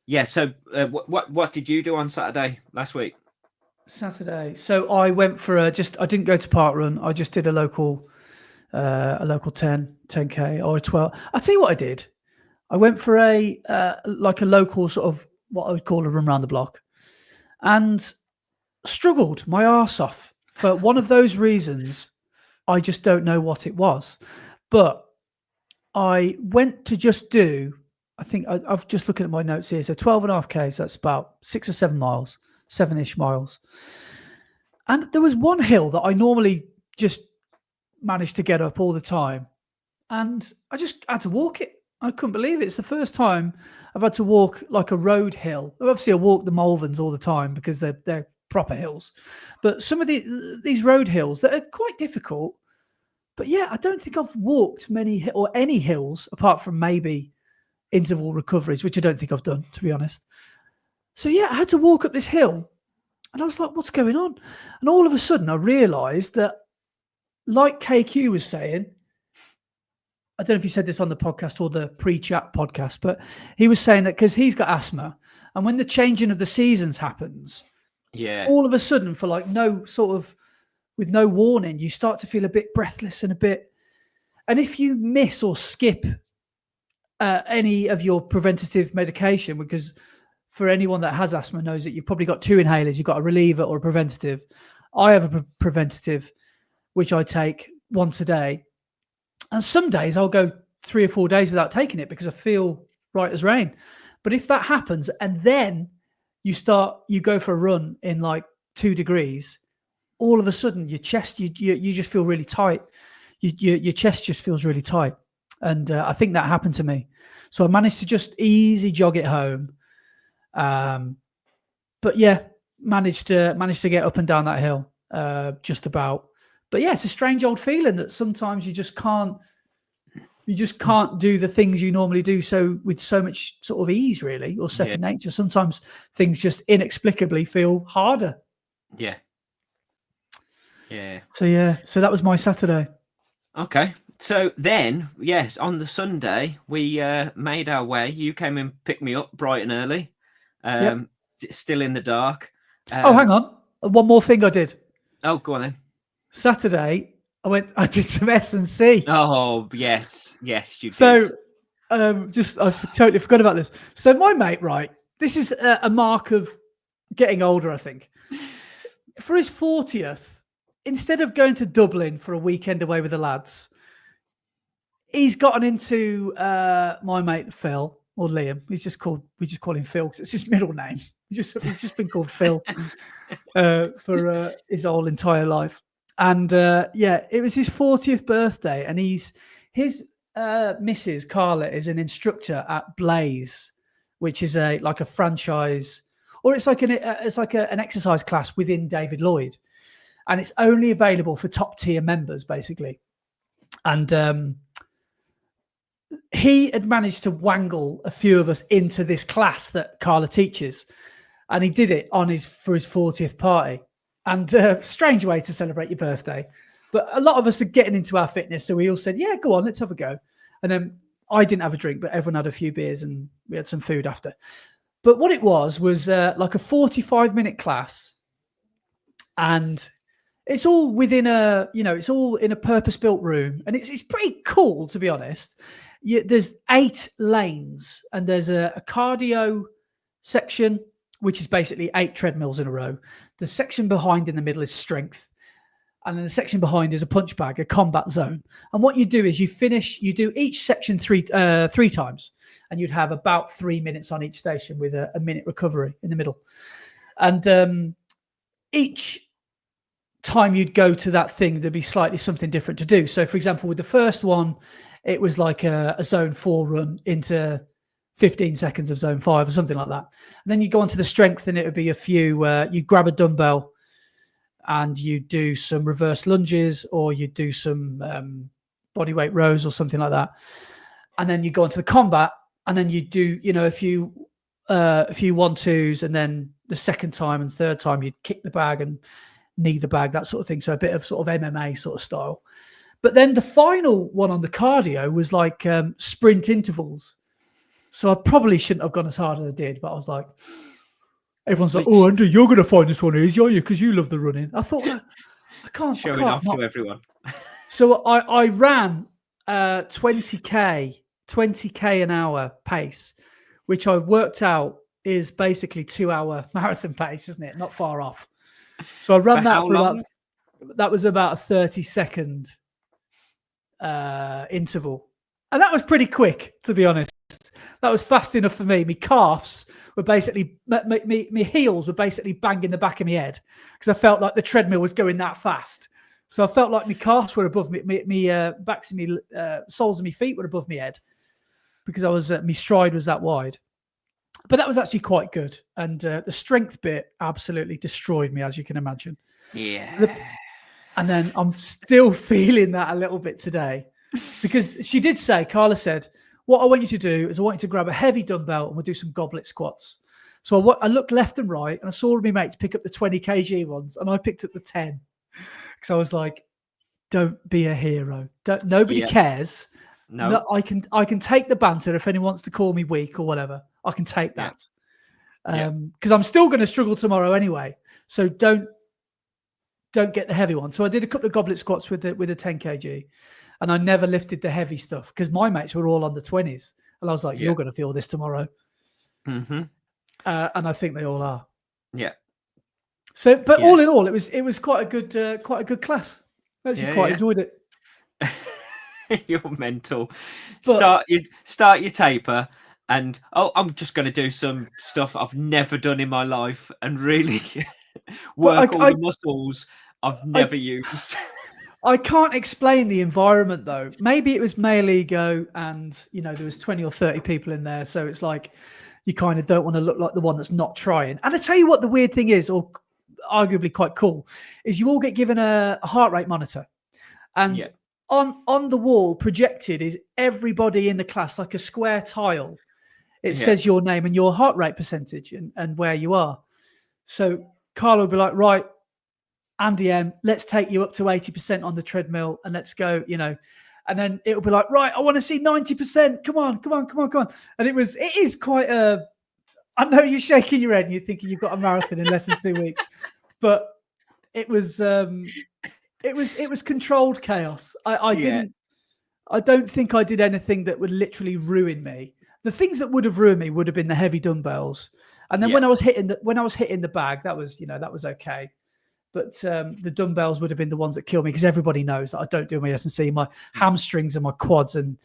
yeah. So what did you do on Saturday last week? Saturday. So I went for I didn't go to Parkrun. I just did a local 10K or a 12. I'll tell you what I did. I went for a local sort of what I would call a run around the block, and struggled my arse off for one of those reasons. I just don't know what it was, but I went to just do, I think I've just looking at my notes here. So 12.5 Ks, that's about 6 or 7 miles, 7-ish miles. And there was one hill that I normally just managed to get up all the time. And I just had to walk it. I couldn't believe it. It's the first time I've had to walk like a road hill. Obviously, I walk the Malverns all the time because they're proper hills. But some of these road hills that are quite difficult. But yeah, I don't think I've walked many or any hills apart from maybe interval recoveries, which I don't think I've done, to be honest. So yeah, I had to walk up this hill and I was like, what's going on? And all of a sudden I realized that, like KQ was saying, I don't know if he said this on the podcast or the pre-chat podcast, but he was saying that because he's got asthma, and when the changing of the seasons happens, all of a sudden for like with no warning, you start to feel a bit breathless and if you miss or skip any of your preventative medication, because for anyone that has asthma knows that you've probably got 2 inhalers, you've got a reliever or a preventative. I have a preventative, which I take once a day. And some days I'll go 3 or 4 days without taking it because I feel right as rain. But if that happens and then you go for a run in like 2 degrees, all of a sudden your chest, you just feel really tight. Your chest just feels really tight. And I think that happened to me. So I managed to just easy jog it home. But yeah, managed to get up and down that hill just about. But yeah, it's a strange old feeling that sometimes you just can't do the things you normally do with so much sort of ease, really, or second nature. Sometimes things just inexplicably feel harder. Yeah. So that was my Saturday. Okay. So then, yes, on the Sunday, we made our way. You came and picked me up bright and early, still in the dark. Hang on. One more thing I did. Oh, go on then. Saturday, I did some S&C. Oh, yes, you did. So, I totally forgot about this. So my mate, right, this is a mark of getting older, I think. For his 40th, instead of going to Dublin for a weekend away with the lads, he's gotten into my mate Phil, or Liam. We just call him Phil because it's his middle name. He's just been called Phil for his whole entire life. And it was his 40th birthday, and his Mrs. Carla is an instructor at Blaze, which is a franchise, or it's like an exercise class within David Lloyd, and it's only available for top tier members, basically. And he had managed to wangle a few of us into this class that Carla teaches, and he did it for his 40th party. And strange way to celebrate your birthday. But a lot of us are getting into our fitness. So we all said, yeah, go on, let's have a go. And then I didn't have a drink, but everyone had a few beers and we had some food after. But what it was like a 45-minute class. And it's all within it's all in a purpose-built room. And it's pretty cool, to be honest. There's 8 lanes and there's a cardio section, which is basically 8 treadmills in a row. The section behind in the middle is strength. and then the section behind is a punch bag, a combat zone. And what you do is you do each section three times, and you'd have about 3 minutes on each station with a minute recovery in the middle. And each time you'd go to that thing, there'd be slightly something different to do. So, for example, with the first one, it was like a zone 4 run into 15 seconds of zone 5 or something like that. And then you go on to the strength, and it would be a few, you grab a dumbbell and you do some reverse lunges, or you do some body weight rows or something like that. And then you go on to the combat, and then you do, a few 1-2s, and then the second time and third time you'd kick the bag and knee the bag, that sort of thing. So a bit of sort of MMA sort of style. But then the final one on the cardio was like sprint intervals. So I probably shouldn't have gone as hard as I did, but I was like, everyone's like, "Oh, Andrew, you're going to find this one easy, are you? Because you love the running." I thought, I can't. Showing off to everyone. So I ran 20k an hour pace, which I worked out is basically 2-hour marathon pace, isn't it? Not far off. So I ran that for that was about a 30-second interval. And that was pretty quick, to be honest. That was fast enough for me. My calves were basically, my heels were basically banging the back of my head because I felt like the treadmill was going that fast. So I felt like my calves were above me, backs of me, soles of my feet were above my head because I was, my stride was that wide. But that was actually quite good. And the strength bit absolutely destroyed me, as you can imagine. Yeah. And then I'm still feeling that a little bit today because she did say, Carla said, what I want you to do is I want you to grab a heavy dumbbell and we'll do some goblet squats. So I looked left and right and I saw my mates pick up the 20 kg ones and I picked up the 10 because I was like, don't be a hero. Nobody cares. No, I can take the banter if anyone wants to call me weak or whatever. I can take that because I'm still going to struggle tomorrow anyway. So don't get the heavy one. So I did a couple of goblet squats with the 10 kg. And I never lifted the heavy stuff because my mates were all on the 20s. And I was like, you're going to feel this tomorrow. Mm-hmm. And I think they all are. Yeah. So, but all in all, it was quite a good class. I actually quite enjoyed it. You're mental. Start your taper and, I'm just going to do some stuff I've never done in my life and really work all the muscles I've never used. I can't explain the environment though. Maybe it was male ego and, there was 20 or 30 people in there. So it's like, you kind of don't want to look like the one that's not trying. And I tell you what, the weird thing is, or arguably quite cool, is you all get given a heart rate monitor. And on the wall projected is everybody in the class, like a square tile. It says your name and your heart rate percentage and where you are. So Carla will be like, right, Andy M, let's take you up to 80% on the treadmill and let's go, and then it'll be like, right, I want to see 90%. Come on. And it is quite I know you're shaking your head and you're thinking you've got a marathon in less than 2 weeks, but it was controlled chaos. I don't think I did anything that would literally ruin me. The things that would have ruined me would have been the heavy dumbbells. And then when I was hitting the bag, that was okay. But the dumbbells would have been the ones that killed me because everybody knows that I don't do my S&C. My hamstrings and my quads and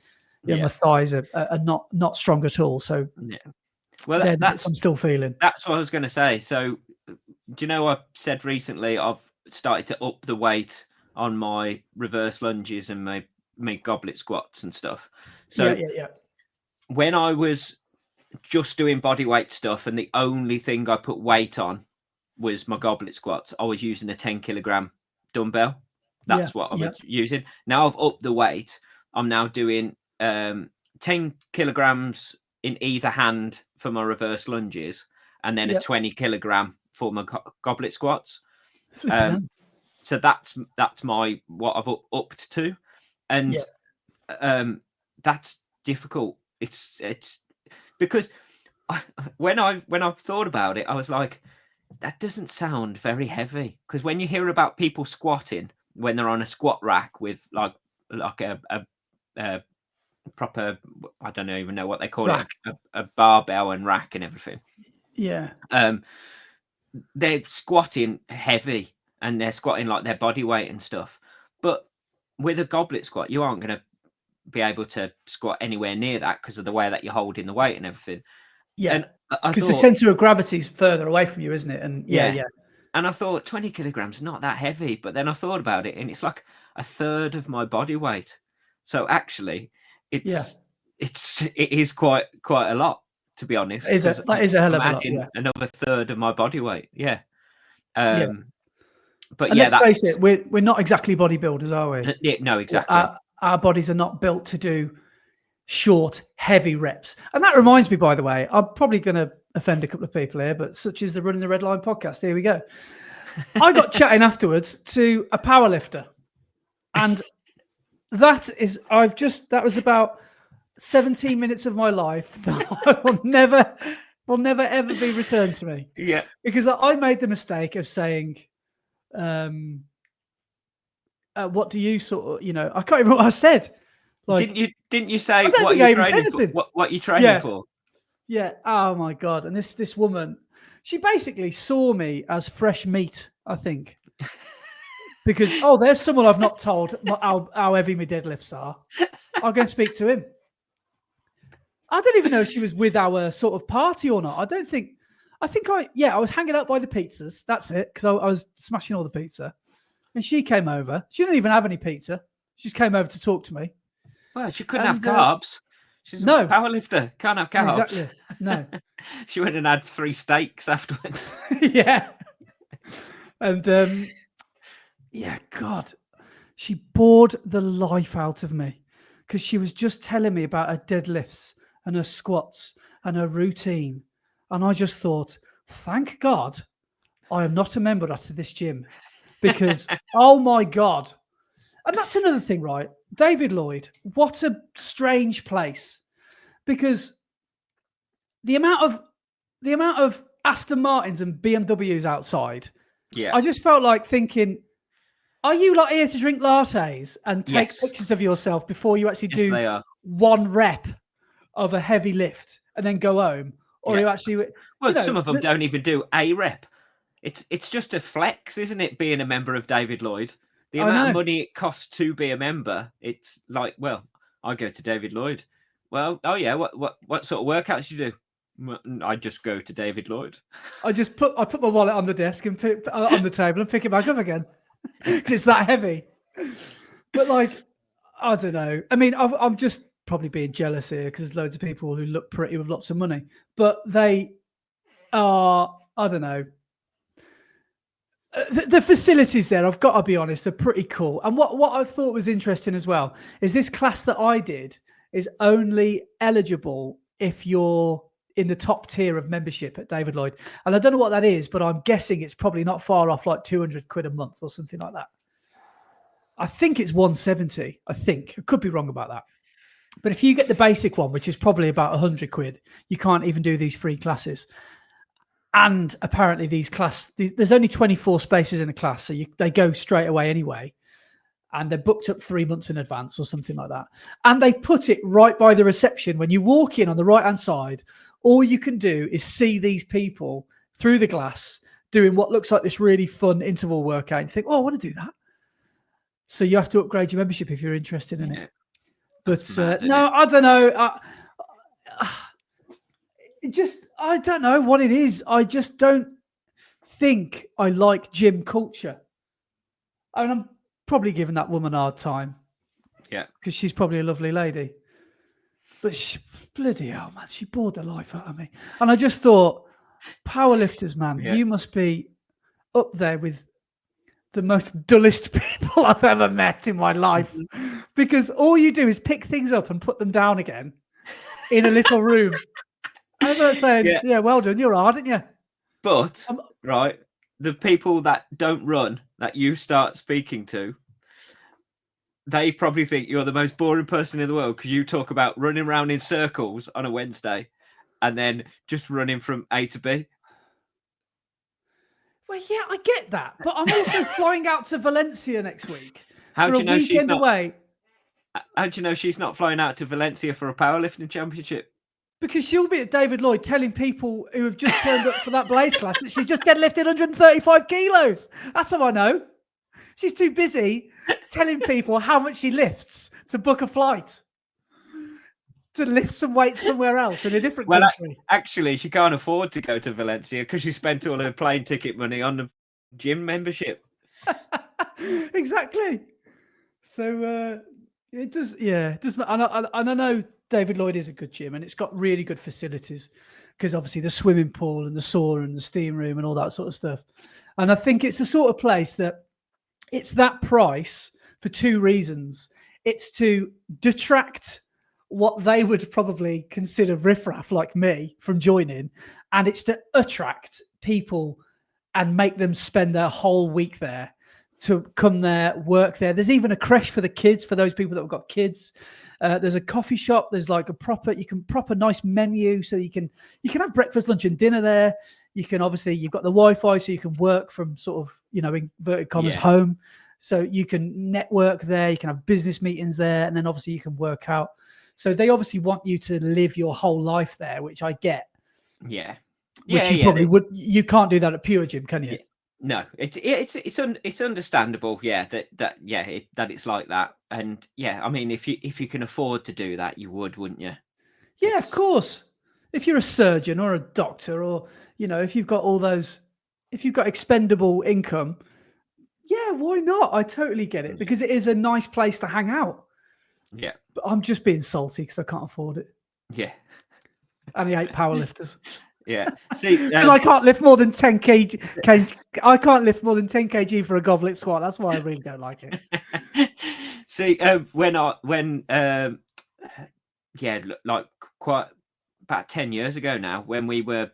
my thighs are not strong at all. So well, that's I'm still feeling. That's what I was going to say. So do you know I said recently I've started to up the weight on my reverse lunges and my goblet squats and stuff. So when I was just doing body weight stuff and the only thing I put weight on was my goblet squats, I was using a 10 kilogram dumbbell. That's what I was using. Now I've upped the weight. I'm now doing 10 kilograms in either hand for my reverse lunges and then a 20 kilogram for my goblet squats. So that's what I've upped to. And that's difficult. It's because when I've thought about it, I was like, that doesn't sound very heavy. Because when you hear about people squatting when they're on a squat rack with like a proper, I don't even know what they call it, a barbell and rack and everything. Yeah. They're squatting heavy, and they're squatting like their body weight and stuff. But with a goblet squat, you aren't going to be able to squat anywhere near that because of the way that you're holding the weight and everything. Yeah, and because the center of gravity is further away from you, isn't it? And yeah. And I thought 20 kilograms not that heavy, but then I thought about it, and it's like a third of my body weight. So actually, it is quite a lot, to be honest. That is a hell of a lot. Yeah. Another third of my body weight. Yeah. But and let's face it, we're not exactly bodybuilders, are we? Yeah, no, exactly. Our bodies are not built to do short, heavy reps. And that reminds me, by the way, I'm probably going to offend a couple of people here, but such is the Running the Red Line podcast. Here we go. I got chatting afterwards to a power lifter, and that was about 17 minutes of my life that will never ever be returned to me. Yeah, because I made the mistake of saying, what do you sort of, I can't remember what I said. Like, didn't you say what you're training for? What you training for? Yeah. Oh my God. And this woman, she basically saw me as fresh meat, I think. Because there's someone I've not told how heavy my deadlifts are. I'll go and speak to him. I don't even know if she was with our sort of party or not. I was hanging out by the pizzas. That's it. Because I was smashing all the pizza. And she came over. She didn't even have any pizza. She just came over to talk to me. Well, she couldn't have carbs. She's a powerlifter. Can't have carbs. Exactly. No. She went and had 3 steaks afterwards. Yeah. And God, she bored the life out of me because she was just telling me about her deadlifts and her squats and her routine. And I just thought, thank God I am not a member at this gym because, oh my God. And that's another thing, right? David Lloyd, what a strange place, because the amount of Aston Martins and BMWs outside, I just felt like thinking, are you like here to drink lattes and take pictures of yourself before you actually do one rep of a heavy lift and then go home? Or you actually... Well, some of them don't even do a rep. It's just a flex, isn't it, being a member of David Lloyd? The amount of money it costs to be a member, it's like, well, I go to David Lloyd. Well, what sort of workouts you do? I just go to David Lloyd. I put my wallet on the desk and on the table and pick it back up again because it's that heavy. But like, I don't know. I mean, I'm just probably being jealous here because there's loads of people who look pretty with lots of money, but they are, I don't know. The facilities there, I've got to be honest, are pretty cool. And what I thought was interesting as well is this class that I did is only eligible if you're in the top tier of membership at David Lloyd. And I don't know what that is, but I'm guessing it's probably not far off like 200 quid a month or something like that. I think it's 170. I could be wrong about that. But if you get the basic one, which is probably about 100 quid, you can't even do these free classes. And apparently there's only 24 spaces in a class, so they go straight away anyway. And they're booked up 3 months in advance or something like that. And they put it right by the reception. When you walk in on the right-hand side, all you can do is see these people through the glass doing what looks like this really fun interval workout. And you think, I want to do that. So you have to upgrade your membership if you're interested in it. But no, I don't know. I don't know what it is. I just don't think I like gym culture. And I'm probably giving that woman a hard time. Yeah. Because she's probably a lovely lady. But bloody hell, man, she bored the life out of me. And I just thought, powerlifters, man, you must be up there with the most dullest people I've ever met in my life. Because all you do is pick things up and put them down again in a little room. I was like saying, well done, you're hard, aren't you? But, right, the people that don't run, that you start speaking to, they probably think you're the most boring person in the world because you talk about running around in circles on a Wednesday and then just running from A to B. Well, yeah, I get that. But I'm also flying out to Valencia next week. How do you know she's not? How do you know she's not flying out to Valencia for a powerlifting championship? Because she'll be at David Lloyd telling people who have just turned up for that Blaze class that she's just deadlifted 135 kilos. That's how I know. She's too busy telling people how much she lifts to book a flight to lift some weights somewhere else in a different country. Actually, she can't afford to go to Valencia because she spent all her plane ticket money on the gym membership. Exactly. So it does, it does. And I know David Lloyd is a good gym, and it's got really good facilities because obviously the swimming pool and the sauna and the steam room and all that sort of stuff. And I think it's the sort of place that it's that price for two reasons. It's to detract what they would probably consider riffraff like me from joining, and it's to attract people and make them spend their whole week there, to come there, work there. There's even a creche for the kids, for those people that have got kids. There's a coffee shop. There's like a proper nice menu, so you can have breakfast, lunch, and dinner there. You can obviously, you've got the Wi-Fi, so you can work from sort of, inverted commas, home. So you can network there. You can have business meetings there, and then obviously you can work out. So they obviously want you to live your whole life there, which I get. Yeah. Which you probably would. You can't do that at Pure Gym, can you? Yeah. No, it's understandable, that it's like that, and I mean, if you can afford to do that, you would, wouldn't you? Yeah, of course. If you're a surgeon or a doctor, or if you've got if you've got expendable income, yeah, why not? I totally get it, because it is a nice place to hang out. Yeah, but I'm just being salty because I can't afford it. Yeah, and he hate powerlifters. Yeah, see, I can't lift more than 10 kg. I can't lift more than 10 kg for a goblet squat. That's why I really don't like it. See, like quite about 10 years ago now, when we were,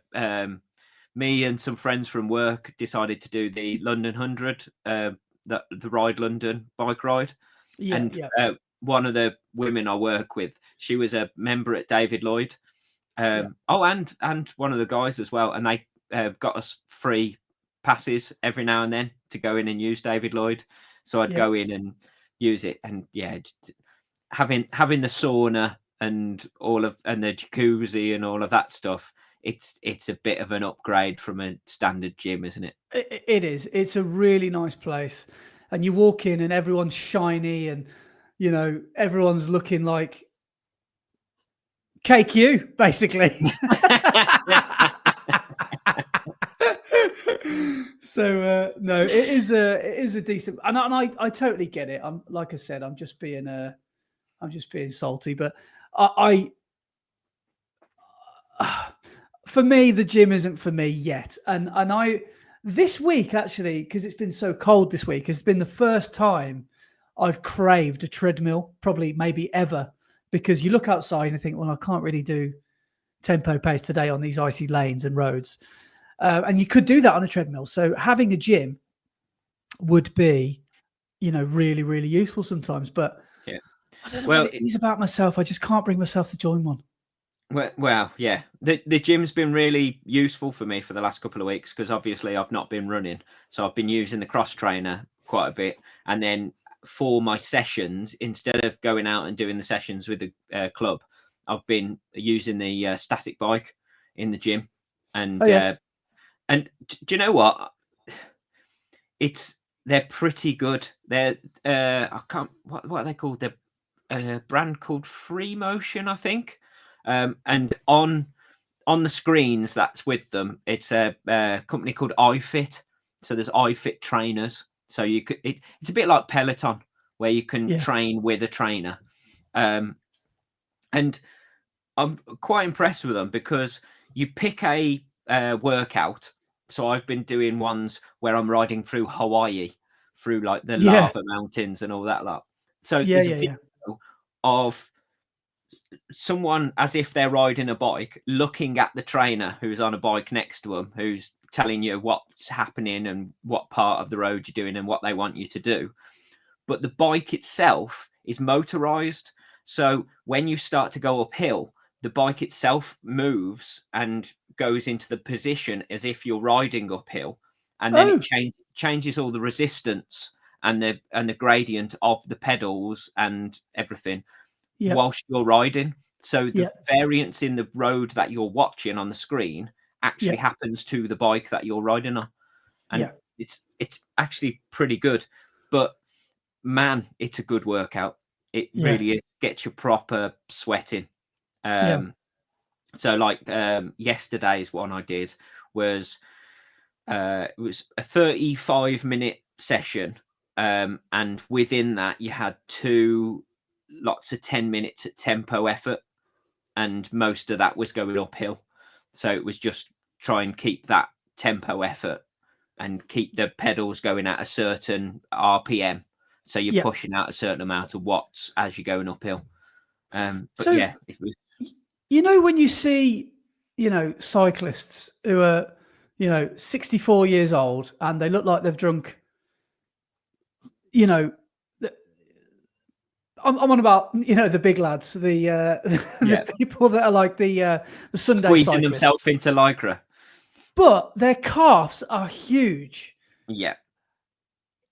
me and some friends from work decided to do the London 100, the Ride London bike ride, one of the women I work with, she was a member at David Lloyd. And one of the guys as well, and they got us free passes every now and then to go in and use David Lloyd. So I'd go in and use it, and having the sauna and the jacuzzi and all of that stuff, it's a bit of an upgrade from a standard gym, isn't it? It is. It's a really nice place, and you walk in and everyone's shiny, and everyone's looking like KQ, basically. So no, it is a decent, and I totally get it. I'm, like I said, I'm just being salty, but I for me, the gym isn't for me yet, and I this week, actually, because it's been so cold this week, has been the first time I've craved a treadmill, probably maybe ever. Because you look outside and think, well, I can't really do tempo pace today on these icy lanes and roads. And you could do that on a treadmill. So having a gym would be, really, really useful sometimes. But I don't know what it is about myself. I just can't bring myself to join one. Well, yeah. The gym's been really useful for me for the last couple of weeks, because obviously I've not been running. So I've been using the cross trainer quite a bit. And then for my sessions, instead of going out and doing the sessions with the club, I've been using the static bike in the gym, and and do you know what? They're pretty good. They're what are they called? They're a brand called Free Motion, I think. And on the screens that's with them, it's a company called iFit. So there's iFit trainers. So you could, it's a bit like Peloton, where you can train with a trainer. And I'm quite impressed with them, because you pick a workout. So I've been doing ones where I'm riding through Hawaii, through like the lava mountains and all that lot. So there's a video of someone as if they're riding a bike, looking at the trainer who's on a bike next to them, who's telling you what's happening and what part of the road you're doing and what they want you to do. But the bike itself is motorized. So when you start to go uphill, the bike itself moves and goes into the position as if you're riding uphill. And then it changes all the resistance and the gradient of the pedals and everything whilst you're riding. So the variance in the road that you're watching on the screen actually happens to the bike that you're riding on. And it's actually pretty good. But man, it's a good workout. It really is. Gets you proper sweating. So like yesterday's one I did was it was a 35-minute session. And within that you had 2 lots of 10 minutes at tempo effort, and most of that was going uphill. So it was just try and keep that tempo effort and keep the pedals going at a certain RPM. So you're pushing out a certain amount of watts as you're going uphill. But so, it was... when you see, cyclists who are, 64 years old and they look like they've drunk, I'm on about, the big lads, the people that are like the Sunday squeezing cyclists. themselves into Lycra. But their calves are huge. Yeah.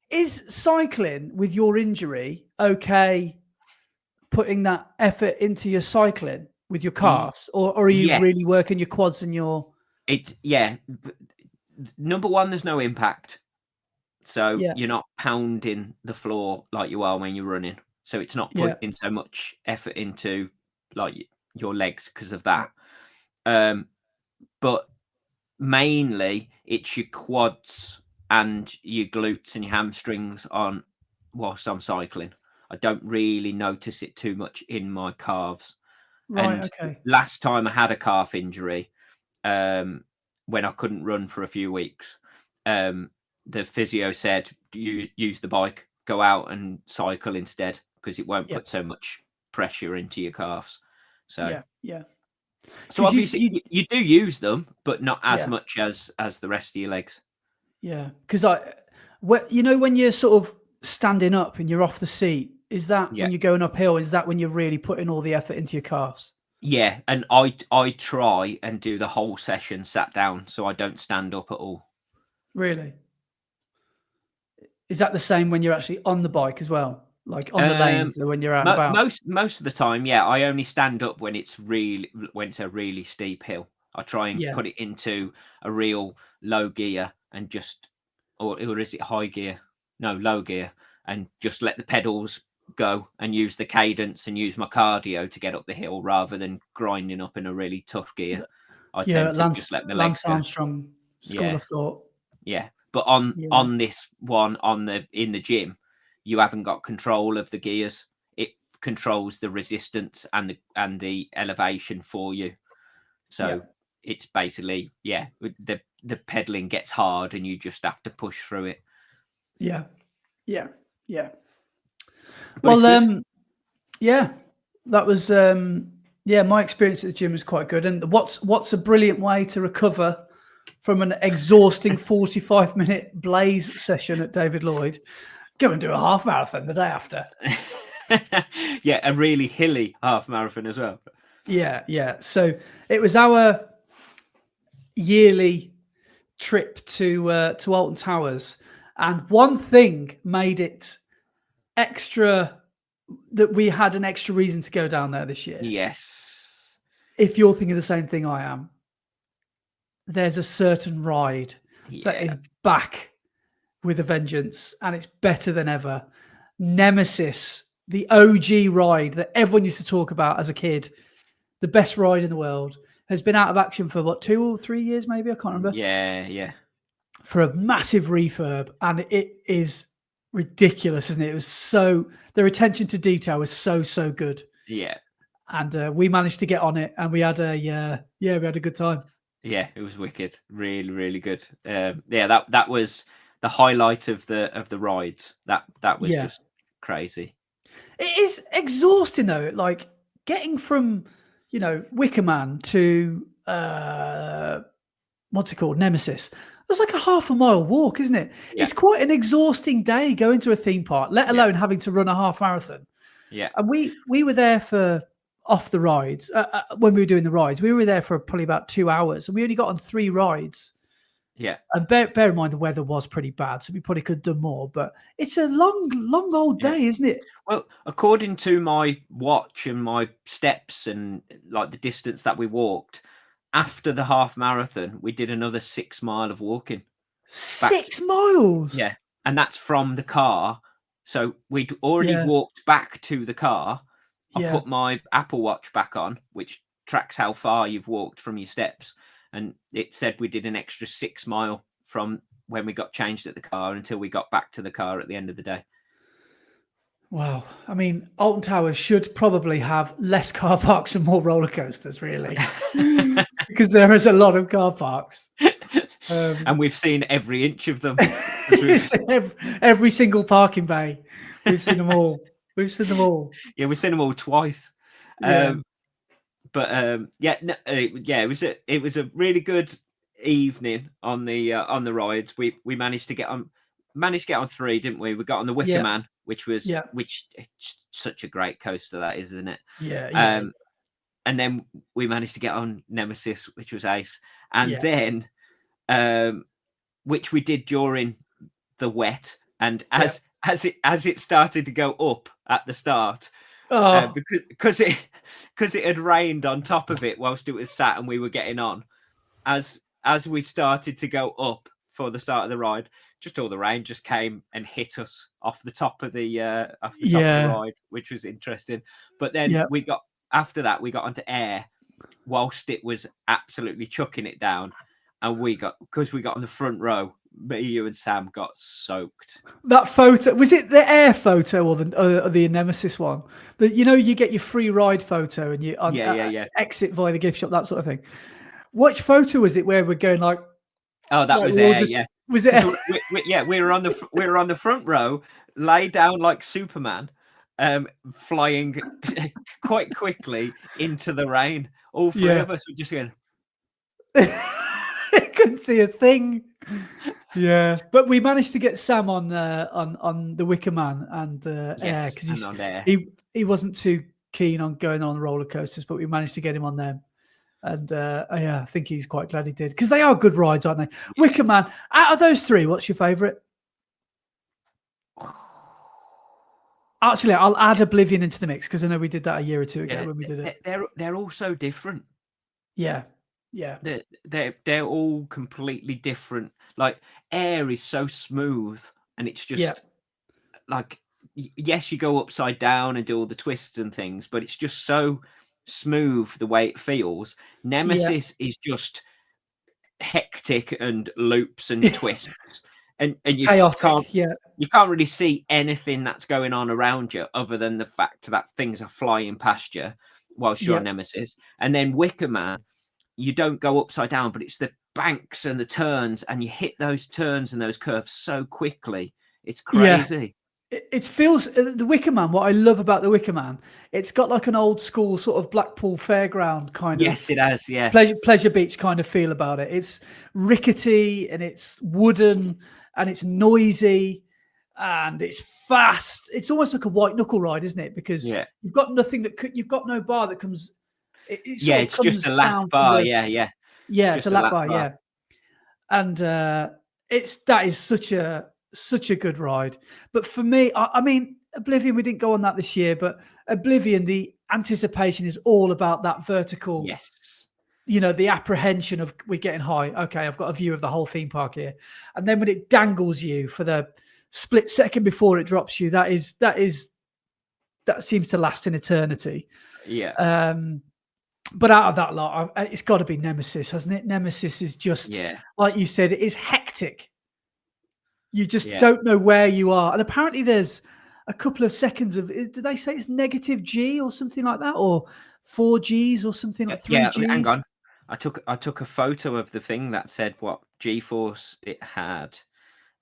Is cycling with your injury okay, putting that effort into your cycling with your calves? Or are you really working your quads and your... Number one, there's no impact. So you're not pounding the floor like you are when you're running. So it's not putting so much effort into like your legs because of that. But mainly it's your quads and your glutes and your hamstrings on whilst I'm cycling. I don't really notice it too much in my calves. Right, and last time I had a calf injury, when I couldn't run for a few weeks, the physio said, you use the bike, go out and cycle instead, because it won't put so much pressure into your calves. So so obviously you do use them, but not as much as the rest of your legs. Yeah, because when you're sort of standing up and you're off the seat, is that when you're going uphill? Is that when you're really putting all the effort into your calves? Yeah, and I try and do the whole session sat down, so I don't stand up at all. Really? Is that the same when you're actually on the bike as well, like on the lanes, or when you're out and about? Most of the time, I only stand up when it's a really steep hill. I try and put it into a real low gear and just, or is it high gear? No, low gear, and just let the pedals go and use the cadence and use my cardio to get up the hill rather than grinding up in a really tough gear. I tend to just let my legs go. Lance Armstrong school of thought. Yeah, but on this one in the gym, you haven't got control of the gears. It controls the resistance and the elevation for you. So it's basically the pedaling gets hard and you just have to push through it. Yeah. But that was my experience at the gym was quite good. And what's a brilliant way to recover from an exhausting 45-minute blaze session at David Lloyd? Go and do a half marathon the day after. A really hilly half marathon as well. Yeah. So it was our yearly trip to Alton Towers, and one thing made it extra, that we had an extra reason to go down there this year. Yes. If you're thinking the same thing I am, there's a certain ride that is back with a vengeance, and it's better than ever. Nemesis, the OG ride that everyone used to talk about as a kid, the best ride in the world, has been out of action for 2 or 3 years, maybe, I can't remember. Yeah. For a massive refurb, and it is ridiculous, isn't it? It was so, their attention to detail was so good. Yeah. And we managed to get on it, and we had a good time. Yeah, it was wicked. Really, really good. That was the highlight of the rides. That was just crazy. It is exhausting though, like getting from Wickerman to what's it called, Nemesis. It's like a half a mile walk, isn't it? Yeah. It's quite an exhausting day going to a theme park, let alone having to run a half marathon. Yeah. And we were there for off the rides. When we were doing the rides, we were there for probably about 2 hours, and we only got on 3 rides Yeah. And bear in mind the weather was pretty bad, so we probably could have done more. But it's a long old day, isn't it? Well, according to my watch and my steps and like the distance that we walked, after the half marathon, we did another 6 mile of walking. 6 miles. Yeah, and that's from the car. So we'd already walked back to the car. I put my Apple Watch back on, which tracks how far you've walked from your steps, and it said we did an extra 6 mile from when we got changed at the car until we got back to the car at the end of the day. Wow. I mean, Alton Towers should probably have less car parks and more roller coasters, really, because there is a lot of car parks. And we've seen every inch of them. every single parking bay. We've seen them all. We've seen them all. Yeah, we've seen them all twice. Yeah. It was a really good evening on the rides. We managed to get on 3, didn't we? We got on the Wicker Man, which it's such a great coaster that is, isn't it? Yeah. And then we managed to get on Nemesis, which was ace. And then which we did during the wet, and as it started to go up at the start, because it had rained on top of it whilst it was sat and we were getting on, as we started to go up for the start of the ride, just all the rain just came and hit us off the top of the of the ride, which was interesting. But then we got onto air whilst it was absolutely chucking it down, and because we got on the front row, me, you, and Sam got soaked. That photo, was it the air photo or the Nemesis one? That, you know, you get your free ride photo and you exit via the gift shop, that sort of thing. Which photo was it where we're going like? Oh, that was air. Was it? We were on the front row, lay down like Superman, flying quite quickly into the rain. All three of us were just going. I couldn't see a thing. Yeah, but we managed to get Sam on the Wicker Man and air, because he wasn't too keen on going on roller coasters, but we managed to get him on them. And I think he's quite glad he did, because they are good rides, aren't they? Yeah. Wicker Man. Out of those three, what's your favourite? Actually, I'll add Oblivion into the mix, because I know we did that a year or two ago when we did it. They're all so different. Yeah. They're all completely different. Like air is so smooth, and it's just like, yes, you go upside down and do all the twists and things, but it's just so smooth the way it feels. Nemesis is just hectic and loops and twists, and you chaotic. You can't really see anything that's going on around you other than the fact that things are flying past you whilst you're on Nemesis. And then Wicker Man, you don't go upside down, but it's the banks and the turns, and you hit those turns and those curves so quickly. It's crazy. It feels, the Wicker Man, what I love about the Wicker Man, it's got like an old school sort of Blackpool fairground kind of. Yes, it has, yeah. Pleasure Beach kind of feel about it. It's rickety and it's wooden and it's noisy and it's fast. It's almost like a white knuckle ride, isn't it? Because you've got nothing you've got no bar that comes. It's just a lap bar. Yeah, it's a lap bar. And that is such a good ride. But for me, I mean, Oblivion, we didn't go on that this year, but Oblivion, the anticipation is all about that vertical. Yes. You know, the apprehension of we're getting high. Okay, I've got a view of the whole theme park here. And then when it dangles you for the split second before it drops you, that seems to last an eternity. Yeah. But out of that lot, it's got to be Nemesis, hasn't it? Nemesis is just, like you said, it is hectic. You just don't know where you are. And apparently there's a couple of seconds of, did they say it's negative G or something like that? Or 4 Gs or something like 3 Gs? Hang on. I took a photo of the thing that said what G-force it had.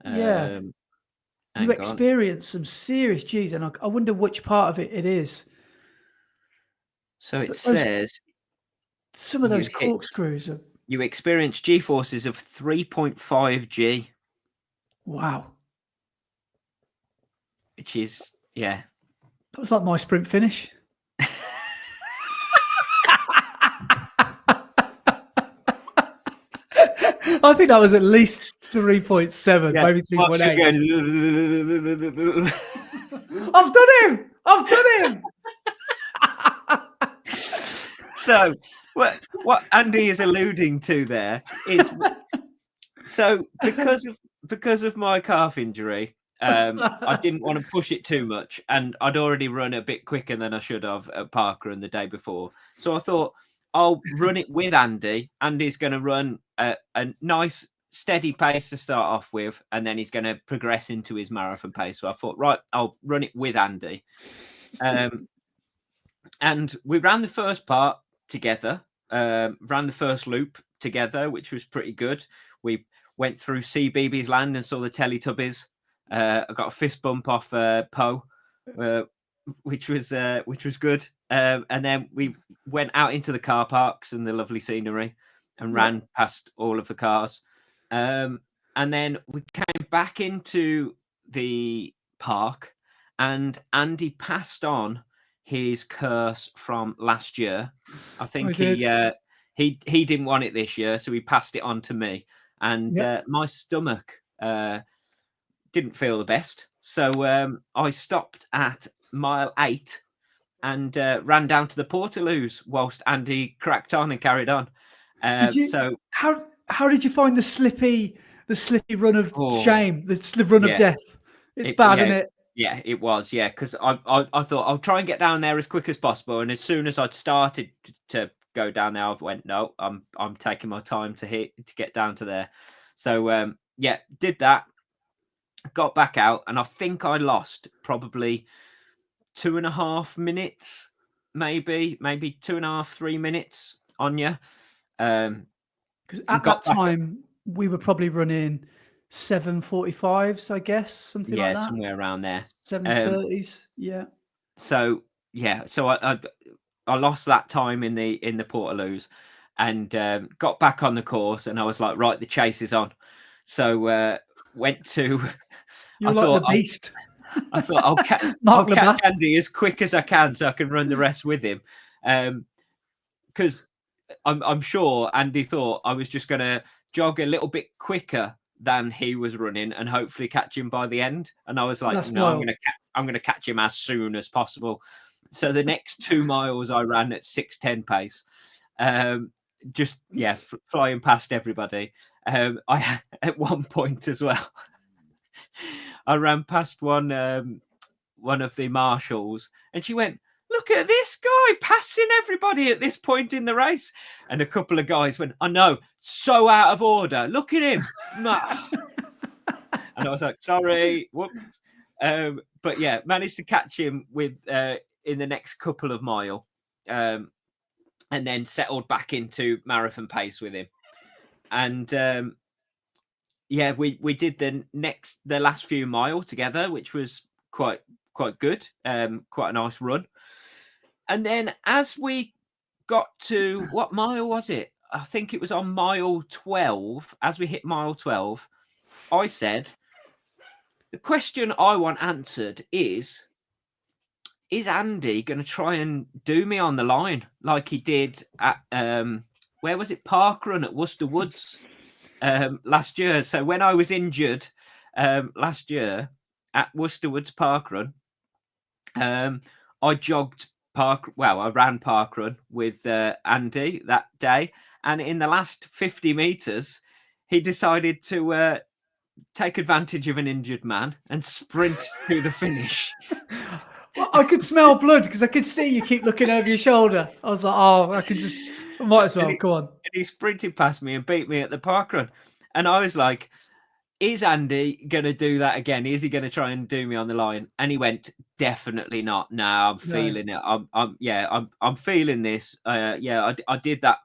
You experience some serious Gs, and I wonder which part of it is. So it says some of those corkscrews are... You experience G-forces of 3.5 G. Wow. Which is, that was like my sprint finish. I think that was at least 3.7, Yeah, maybe whilst you're 3.8. going, I've done him. I've done him. So what Andy is alluding to there is, so because of my calf injury, I didn't want to push it too much, and I'd already run a bit quicker than I should have at Parkrun the day before. So I thought I'll run it with Andy. Andy's going to run a nice steady pace to start off with, and then he's going to progress into his marathon pace. So I thought, right, I'll run it with Andy. And we ran the first part together, ran the first loop together, which was pretty good. We went through CBeebies Land and saw the Teletubbies. I got a fist bump off Poe, which was good. And then we went out into the car parks and the lovely scenery, and ran past all of the cars. And then we came back into the park, and Andy passed on his curse from last year. I think he didn't want it this year, so he passed it on to me. And my stomach didn't feel the best, so I stopped at mile 8 and ran down to the Portaloos whilst Andy cracked on and carried on. So how did you find the slippy run of shame, the run of death? It's bad, isn't it? Yeah, it was. Yeah, because I thought I'll try and get down there as quick as possible, and as soon as I'd started to go down there, I went, no, I'm taking my time to get down to there. So did that, got back out, and I think I lost probably 2.5 minutes, maybe 2.5, 3 minutes on you. Because at that time we were probably running 7:45s, I guess, something like that. Yeah, somewhere around there. 7:30s, yeah. So I lost that time in the Portaloos, and got back on the course, and I was like, right, the chase is on. So went to. You're like the beast. I thought I'll catch Andy as quick as I can so I can run the rest with him, because I'm sure Andy thought I was just going to jog a little bit quicker than he was running and hopefully catch him by the end. And I was like, I'm going to catch him as soon as possible. So the next 2 miles I ran at 6:10 pace, flying past everybody. I at one point as well, I ran past one of the marshals, and she went, "Look at this guy passing everybody at this point in the race." And a couple of guys went, "I know, so out of order. Look at him." And I was like, "Sorry, whoops." But yeah, managed to catch him with in the next couple of mile, and then settled back into marathon pace with him. And we did the last few mile together, which was quite good, quite a nice run. And then as we got to, what mile was it? I think it was on mile 12. As we hit mile 12, I said, the question I want answered is Andy going to try and do me on the line like he did at, where was it? Parkrun at Worcester Woods last year. So when I was injured last year at Worcester Woods Parkrun, I jogged I ran Parkrun with Andy that day, and in the last 50 meters, he decided to take advantage of an injured man and sprint to the finish. Well, I could smell blood because I could see you keep looking over your shoulder. I was like, oh, I might as well. Go on. And he sprinted past me and beat me at the Parkrun, and I was like, is Andy going to do that again? Is he going to try and do me on the line? And he went, definitely not. No, I'm feeling it. I'm feeling this. I did that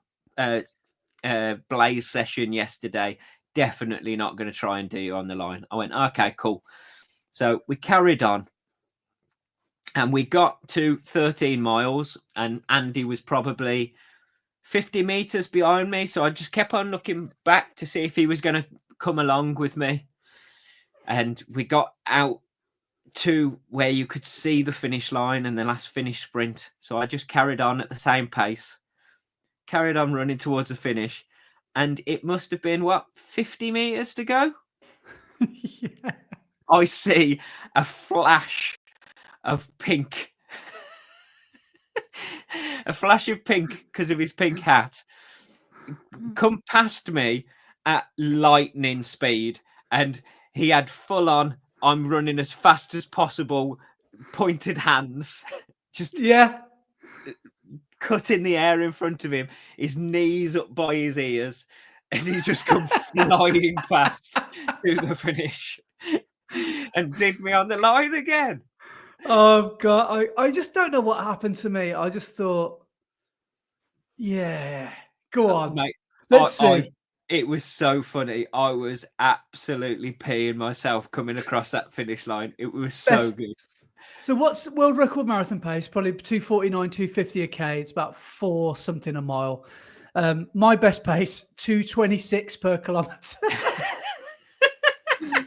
Blaze session yesterday. Definitely not going to try and do you on the line. I went, okay, cool. So we carried on, and we got to 13 miles, and Andy was probably 50 meters behind me. So I just kept on looking back to see if he was going to come along with me, and we got out to where you could see the finish line and the last finish sprint. So I just carried on at the same pace, carried on running towards the finish, and it must have been 50 meters to go. Yeah. I see a flash of pink. A flash of pink because of his pink hat come past me at lightning speed, and he had full on, I'm running as fast as possible, pointed hands, just cut in the air in front of him, his knees up by his ears, and he just come flying past to the finish and did me on the line again. Oh God, I just don't know what happened to me. I just thought, yeah, go on, mate. Let's see. It was so funny. I was absolutely peeing myself coming across that finish line. It was so good. So what's world record marathon pace? Probably 2:49, 2:50 a K. It's about 4 something a mile. My best pace, 2:26 per kilometre.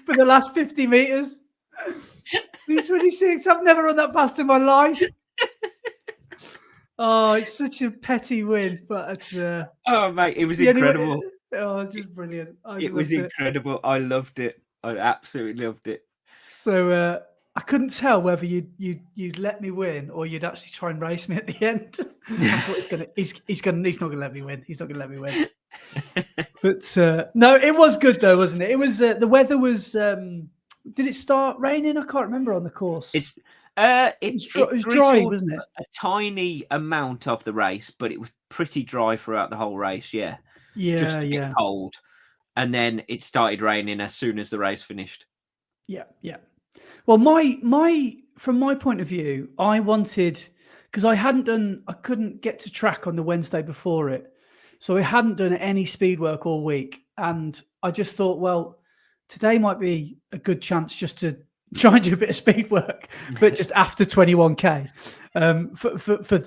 For the last 50 meters. 2:26. I've never run that fast in my life. Oh, it's such a petty win, but it's oh mate, it was incredible. Oh, it's just brilliant. It was incredible. I loved it. I absolutely loved it. So I couldn't tell whether you'd let me win or you'd actually try and race me at the end. I thought he's not gonna let me win. He's not gonna let me win. But no, it was good though, wasn't it? It was the weather was. Did it start raining? I can't remember on the course. It was dry, wasn't it? A tiny amount of the race, but it was pretty dry throughout the whole race. Yeah, just a bit cold, and then it started raining as soon as the race finished. Yeah. Well, from my point of view, I wanted, because I couldn't get to track on the Wednesday before it, so I hadn't done any speed work all week, and I just thought, well, today might be a good chance just to try and do a bit of speed work, but just after 21K for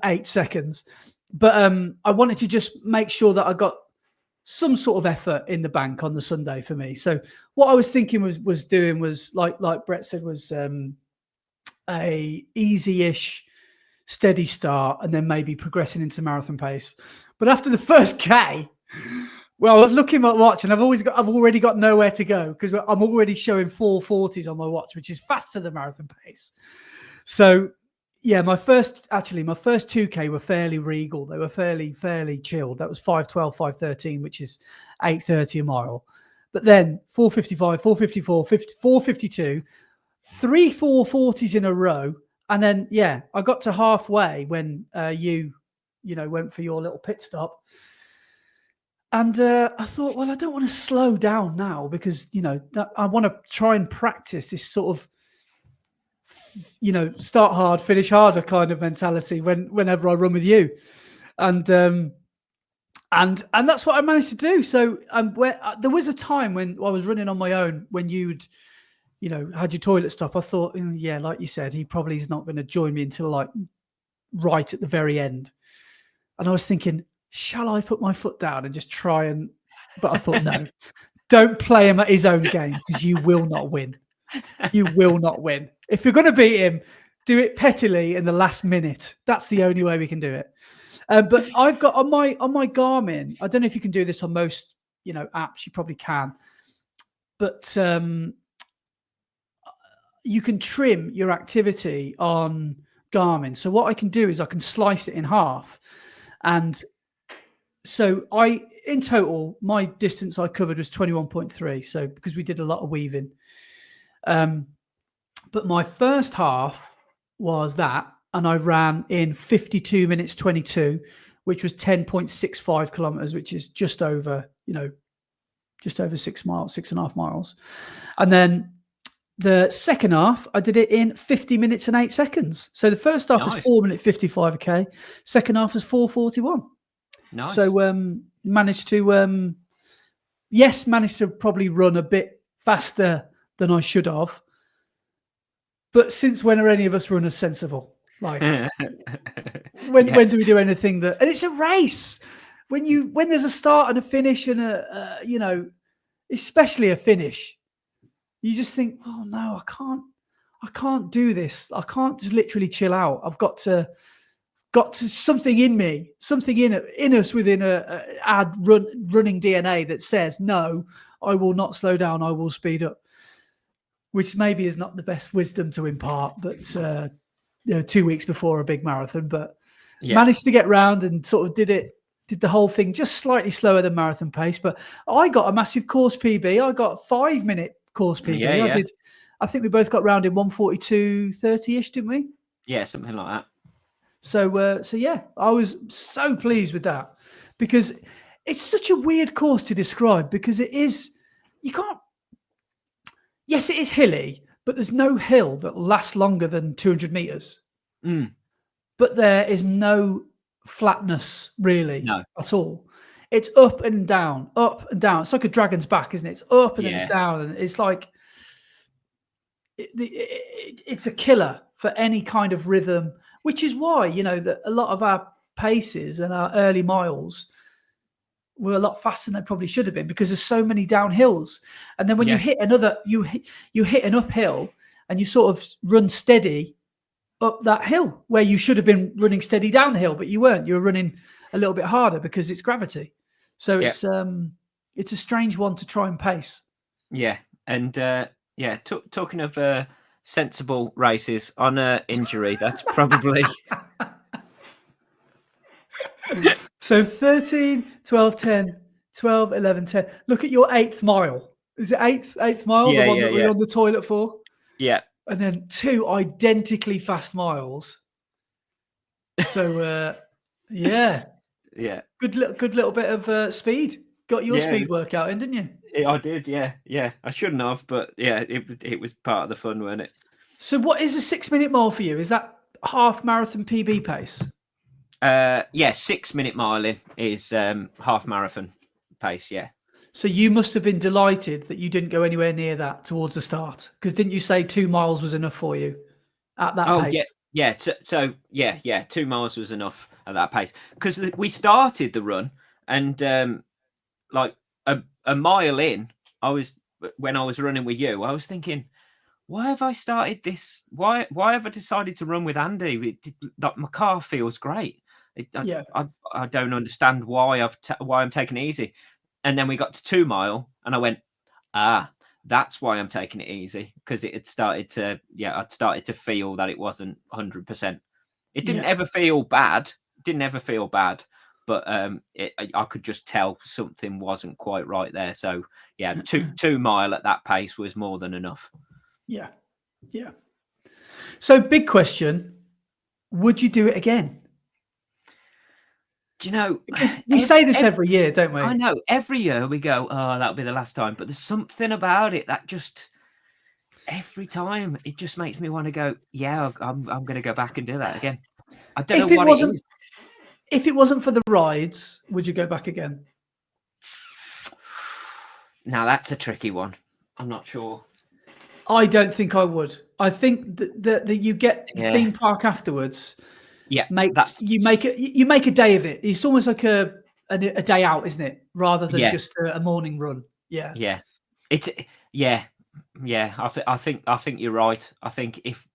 8 seconds. But I wanted to just make sure that I got some sort of effort in the bank on the Sunday for me. So what I was thinking was doing was like Brett said, was a easy-ish, steady start, and then maybe progressing into marathon pace. But after the first K, well, I was looking at my watch, and I've already got nowhere to go because I'm already showing 4:40s on my watch, which is faster than marathon pace. So, yeah, my first 2K were fairly regal. They were fairly chilled. That was 5:12, 5:13, which is 8:30 a mile. But then 4:55, 4:54, 4:52, 3 4:40s in a row, and then I got to halfway when you went for your little pit stop. And I thought, well, I don't want to slow down now because, I want to try and practice this sort of, start hard, finish harder kind of mentality whenever I run with you. And that's what I managed to do. So there was a time when I was running on my own, when you'd, had your toilet stop. I thought, like you said, he probably is not going to join me until like right at the very end. And I was thinking, shall I put my foot down and just try and... But I thought, no, don't play him at his own game because you will not win. You will not win. If you're going to beat him, do it pettily in the last minute. That's the only way we can do it. But I've got on my Garmin, I don't know if you can do this on most, apps, you probably can. But you can trim your activity on Garmin. So what I can do is I can slice it in half. And so in total, my distance I covered was 21.3. So because we did a lot of weaving. But my first half was that, and I ran in 52 minutes 22, which was 10.65 kilometers, which is just over 6 miles, 6.5 miles. And then the second half, I did it in 50 minutes and 8 seconds. So the first half was 4 minute 55 a K. Second half was 4:41. Nice. So managed to probably run a bit faster than I should have. But since when are any of us runners sensible? Like when do we do anything that? And it's a race. When there's a start and a finish and especially a finish, you just think, oh no, I can't do this. I can't just literally chill out. I've got to got to something in me, something in us within our running DNA that says, no, I will not slow down, I will speed up, which maybe is not the best wisdom to impart, but 2 weeks before a big marathon, but managed to get round and sort of did the whole thing just slightly slower than marathon pace. But I got a massive course PB. I got 5-minute course PB. I think we both got round in 1:42:30-ish, didn't we? Yeah, something like that. So yeah, I was so pleased with that, because it's such a weird course to describe, because it is, yes, it is hilly, but there's no hill that lasts longer than 200 meters. But there is no flatness really at all. It's up and down, up and down. It's like a dragon's back, isn't it? It's up and then it's down, and it's like it's a killer for any kind of rhythm, which is why, that a lot of our paces and our early miles were a lot faster than they probably should have been, because there's so many downhills. And then when you hit you hit an uphill and you sort of run steady up that hill where you should have been running steady down the hill, but you weren't. You were running a little bit harder because it's gravity. So it's a strange one to try and pace. Yeah. And talking of sensible races on injury, that's probably So 13, 12, 10, 12, 11, 10. Look at your 8th mile. Is it 8th mile? The one that we're on the toilet for? Yeah. And then 2 identically fast miles. So, yeah. Yeah. Good little bit of speed. Got your speed workout in, didn't you? I did, yeah. Yeah. I shouldn't have, but yeah, it was part of the fun, wasn't it? So what is a 6-minute mile for you? Is that half marathon PB pace? 6-minute miling is half marathon pace, yeah. So you must have been delighted that you didn't go anywhere near that towards the start, because didn't you say 2 miles was enough for you at that pace? Yeah. So 2 miles was enough at that pace, because we started the run, and like a mile in, when I was running with you, I was thinking, why have I started this? Why have I decided to run with Andy? My car feels great. I don't understand why I'm taking it easy. And then we got to 2 mile, and I went, that's why I'm taking it easy, because it had started to, I'd started to feel that it wasn't 100%. It didn't ever feel bad. But I could just tell something wasn't quite right there. So yeah, 2 mile at that pace was more than enough. Yeah. So big question, would you do it again? Do you know, because we say this every year, don't we? I know. Every year we go, that'll be the last time. But there's something about it that just, every time, it just makes me want to go, I'm going to go back and do that again. I don't know what it is. If it wasn't for the rides, would you go back again? Now, that's a tricky one. I'm not sure. I don't think I would. I think that you get theme park afterwards. Yeah, you make a day of it. It's almost like a day out, isn't it? Rather than just a morning run. Yeah. I think you're right. I think if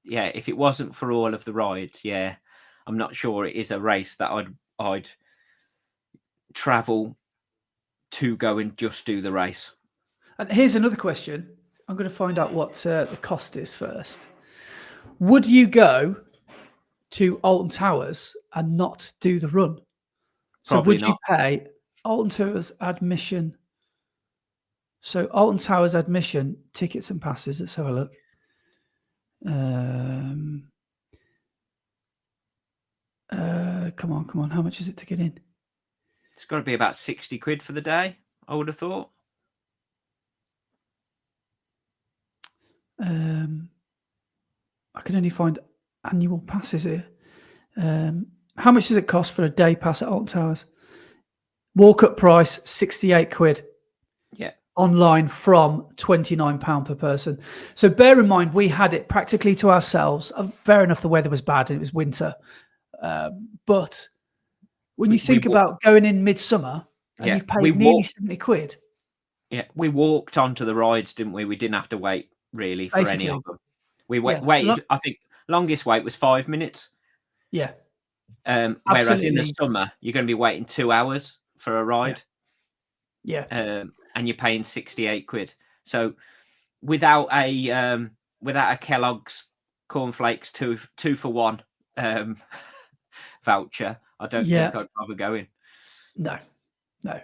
it wasn't for all of the rides, I'm not sure it is a race that I'd travel to go and just do the race. And here's another question. I'm going to find out what the cost is first. Would you to Alton Towers and not do the run? So Probably would not. You pay Alton Towers admission? So Alton Towers admission, tickets and passes. Let's have a look. Come on. How much is it to get in? It's got to be about 60 quid for the day, I would have thought. I can only find annual passes here. How much does it cost for a day pass at Alton Towers? Walk-up price, 68 quid. Yeah. Online from £29 per person. So bear in mind, we had it practically to ourselves. Fair enough, the weather was bad and it was winter. But when you think about going in midsummer and you've paid nearly 70 quid. Yeah, we walked onto the rides, didn't we? We didn't have to wait really for any of them. We waited. I think longest wait was 5 minutes. Yeah. Whereas in the summer, you're going to be waiting 2 hours for a ride. Yeah. And you're paying 68 quid. So without a Kellogg's cornflakes two for one voucher, I don't think I'd bother going. No,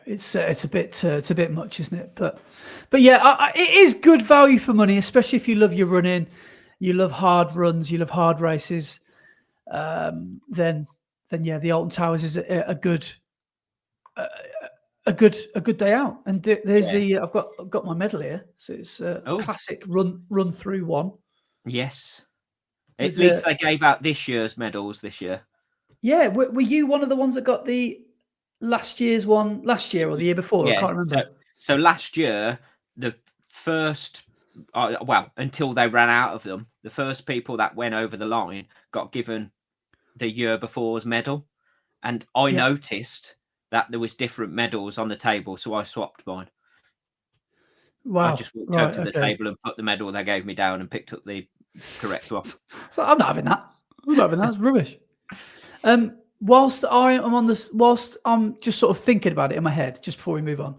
it's a bit much, isn't it? But yeah, it is good value for money, especially if you love your running, you love hard runs, you love hard races. Then yeah, the Alton Towers is a good day out. And there's I've got my medal here, so it's a classic run through one. Yes, at least they gave out this year's medals this year. Yeah, were you one of the ones that got the last year or the year before? Yeah, I can't remember. So last year, the first, until they ran out of them, the first people that went over the line got given the year before's medal. And I noticed that there was different medals on the table, so I swapped mine. Wow. I just walked over to the table and put the medal they gave me down and picked up the correct one. So I'm not having that. It's rubbish. Whilst I'm just sort of thinking about it in my head, just before we move on,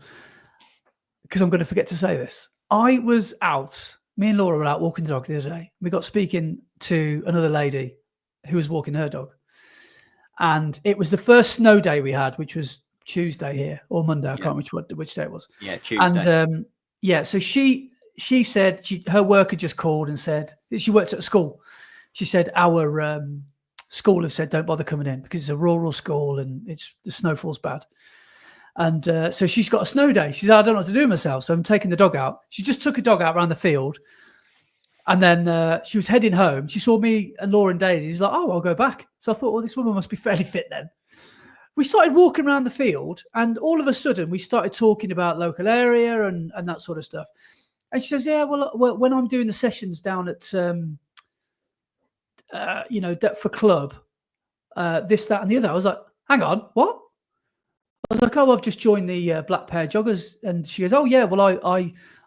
because I'm going to forget to say this. I was out, me and Laura were out walking the dog the other day. We got speaking to another lady who was walking her dog. And it was the first snow day we had, which was Tuesday here, or Monday. I can't remember which day it was. Yeah, Tuesday. And so she said her worker just called and said, she worked at a school. She said, our school have said don't bother coming in because it's a rural school and the snowfall's bad. And so she's got a snow day. She said, I don't know what to do with myself, so I'm taking the dog out. She just took a dog out around the field. And then she was heading home. She saw me and Laura and Daisy. She's like, oh, I'll go back. So I thought, well, this woman must be fairly fit then. We started walking around the field, and all of a sudden we started talking about local area and that sort of stuff. And she says, yeah, well, when I'm doing the sessions down at, Deptford Club, this, that, and the other, I was like, hang on, what? I was like, oh, I've just joined the Black Pair Joggers. And she goes, oh, yeah, well,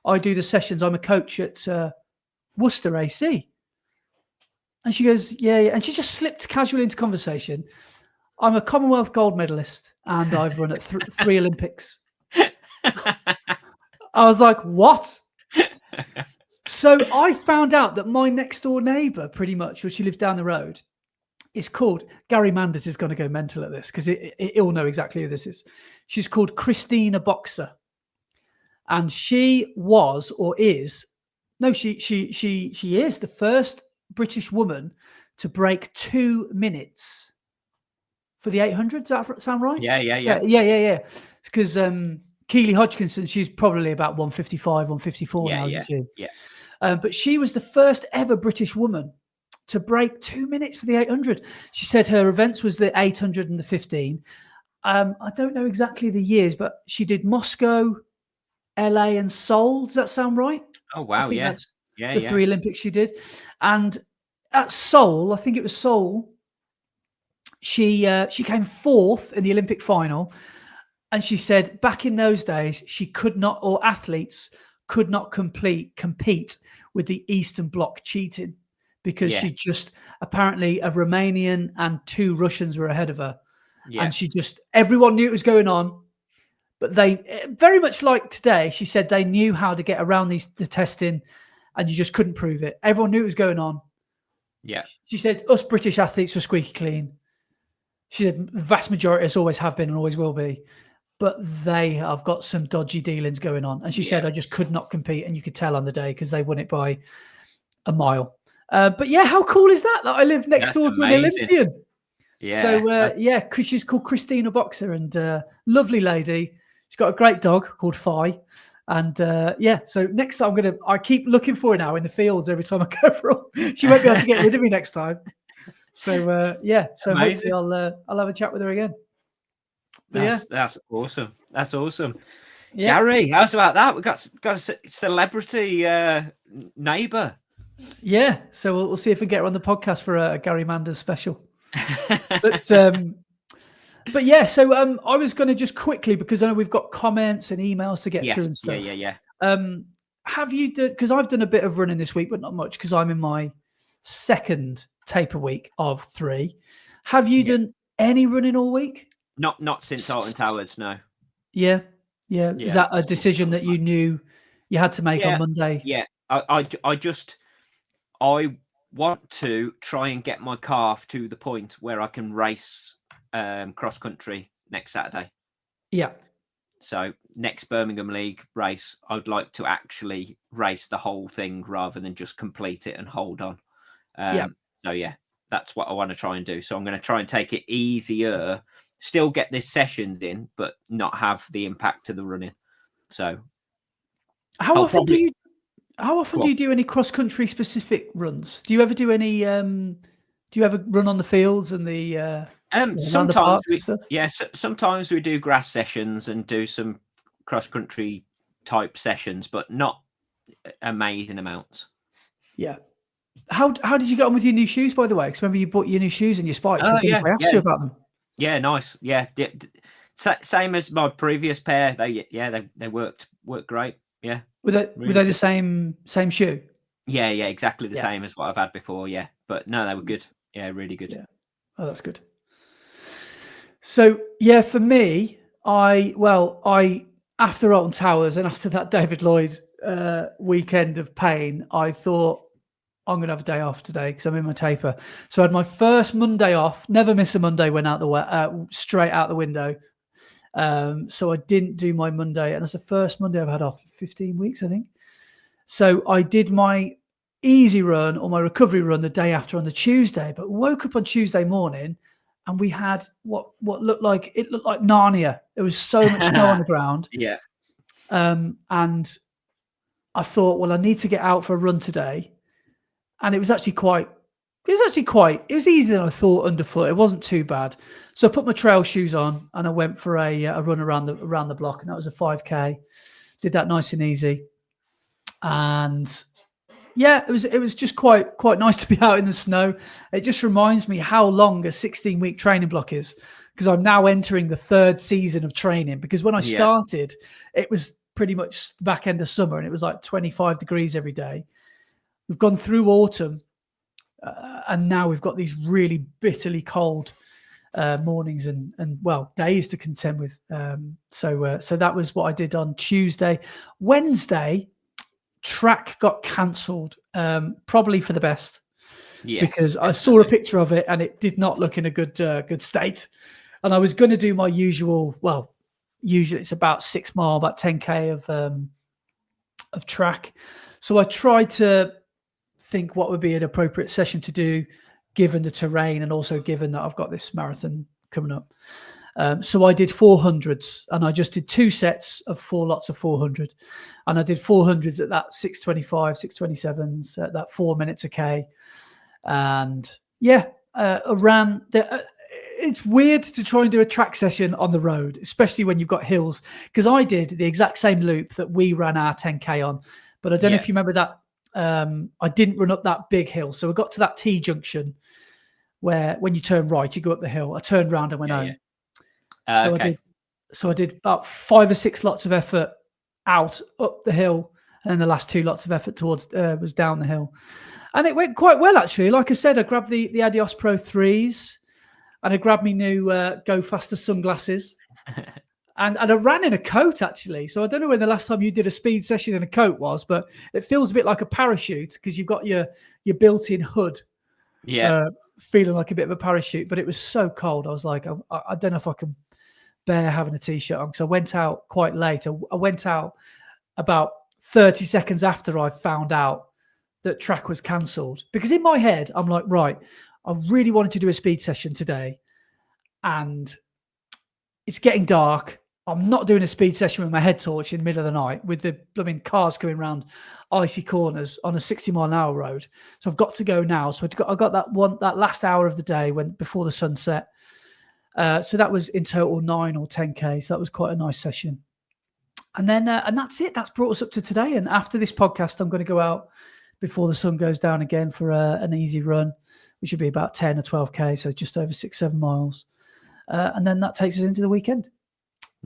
I do the sessions. I'm a coach at Worcester AC. And she goes, yeah. And she just slipped casually into conversation. I'm a Commonwealth gold medalist and I've run at 3 Olympics. I was like, what? So I found out that my next door neighbour, pretty much, or she lives down the road, is called, Gary Manders is going to go mental at this because he'll know exactly who this is. She's called Christina Boxer. And she was, or is, no, she is the first British woman to break 2 minutes for the 800. Does that sound right? Yeah. Because Keely Hodgkinson, she's probably about 155, 154 now, isn't she? Yeah. But she was the first ever British woman to break 2 minutes for the 800. She said her events was the 800 and the 15. I don't know exactly the years, but she did Moscow, LA, and Seoul. Does that sound right? Oh wow! That's the 3 Olympics she did. And at Seoul, I think it was Seoul, she came 4th in the Olympic final. And she said back in those days, she could not, or athletes could not compete with the Eastern Bloc cheating because she just, apparently a Romanian and 2 Russians were ahead of her. Yeah. And everyone knew it was going on. But they, very much like today, she said they knew how to get around the testing and you just couldn't prove it. Everyone knew it was going on. Yeah. She said us British athletes were squeaky clean. She said the vast majority of us always have been and always will be. But they have got some dodgy dealings going on. And she said, I just could not compete. And you could tell on the day because they won it by a mile. But yeah, how cool is that I live next door to an Olympian? Yeah. So, she's called Christina Boxer and lovely lady. She's got a great dog called Fi. And so next time I keep looking for her now in the fields every time I go for her. She won't be able to get rid of me next time. So, so hopefully I'll have a chat with her again. That's awesome. That's awesome. Yeah. Gary, how's about that? We've got a celebrity neighbour. Yeah, so we'll see if we get her on the podcast for a Gary Manders special. But yeah, so I was going to just quickly, because I know we've got comments and emails to get through and stuff. Yeah. Have you done? Because I've done a bit of running this week, but not much because I'm in my second taper week of 3. Have you done any running all week? Not since Alton Towers, no. Yeah. Is that a decision that you knew you had to make on Monday? Yeah. I want to try and get my calf to the point where I can race cross country next Saturday. Yeah. So next Birmingham League race, I'd like to actually race the whole thing rather than just complete it and hold on. So yeah, that's what I want to try and do. So I'm going to try and take it easier, still get this sessions in, but not have the impact of the running. So how often do you do any cross country specific runs? Do you ever do any? Do you ever run on the fields and the? Sometimes sometimes we do grass sessions and do some cross country type sessions, but not amazing amounts. Yeah. How did you get on with your new shoes, by the way? Because remember you bought your new shoes and your spikes. I asked you about them. Yeah, nice. Yeah, same as my previous pair. They worked great. Yeah. Were they the same shoe? Yeah, exactly the same as what I've had before. Yeah, but no, they were good. Yeah, really good. Yeah. Oh, that's good. So yeah, for me, I after Alton Towers and after that David Lloyd weekend of pain, I thought I'm going to have a day off today because I'm in my taper. So I had my first Monday off. Never miss a Monday. Went out straight out the window. So I didn't do my Monday, and that's the first Monday I've had off in 15 weeks, I think. So I did my easy run or my recovery run the day after on the Tuesday, but woke up on Tuesday morning and we had what looked like Narnia. There was so much snow on the ground. Yeah. And I thought, well, I need to get out for a run today. And it was easier than I thought underfoot. It wasn't too bad. So I put my trail shoes on and I went for a run around the block, and that was a 5K. Did that nice and easy. And yeah, it was just quite nice to be out in the snow. It just reminds me how long a 16-week training block is, because I'm now entering the third season of training. Because when I started, it was pretty much the back end of summer and it was like 25 degrees every day. We've gone through autumn and now we've got these really bitterly cold mornings and days to contend with. So that was what I did on Tuesday. Wednesday, track got cancelled, probably for the best. Yes. Because I saw a picture of it and it did not look in a good state. And I was going to do my usually it's about 6 mile, about 10K of track. So I tried to think what would be an appropriate session to do given the terrain and also given that I've got this marathon coming up. So I did 400s and I just did 2 sets of 4 lots of 400. And I did 400s at that 6:25, 6:27s, at that 4 minutes a K. And around the... it's weird to try and do a track session on the road, especially when you've got hills, because I did the exact same loop that we ran our 10K on. But I don't know if you remember that. I didn't run up that big hill. So I got to that T junction where when you turn right, you go up the hill. I turned around and went home. So I did about 5 or 6 lots of effort out up the hill, and then the last 2 lots of effort towards was down the hill. And it went quite well, actually. Like I said, I grabbed the Adios Pro 3s and I grabbed me new Go Faster sunglasses. And I ran in a coat, actually. So I don't know when the last time you did a speed session in a coat was, but it feels a bit like a parachute because you've got your built-in hood. Yeah. Feeling like a bit of a parachute. But it was so cold. I was like, I don't know if I can bear having a T-shirt on. So I went out quite late. I went out about 30 seconds after I found out that track was cancelled. Because in my head, I'm like, right, I really wanted to do a speed session today. And it's getting dark. I'm not doing a speed session with my head torch in the middle of the night with the blooming cars coming around icy corners on a 60-mile-an-hour road. So I've got to go now. So I got that last hour of the day before the sunset. So that was in total 9 or 10K. So that was quite a nice session. And then and that's it. That's brought us up to today. And after this podcast, I'm going to go out before the sun goes down again for an easy run, which would be about 10 or 12K. So just over 6-7 miles. And then that takes us into the weekend.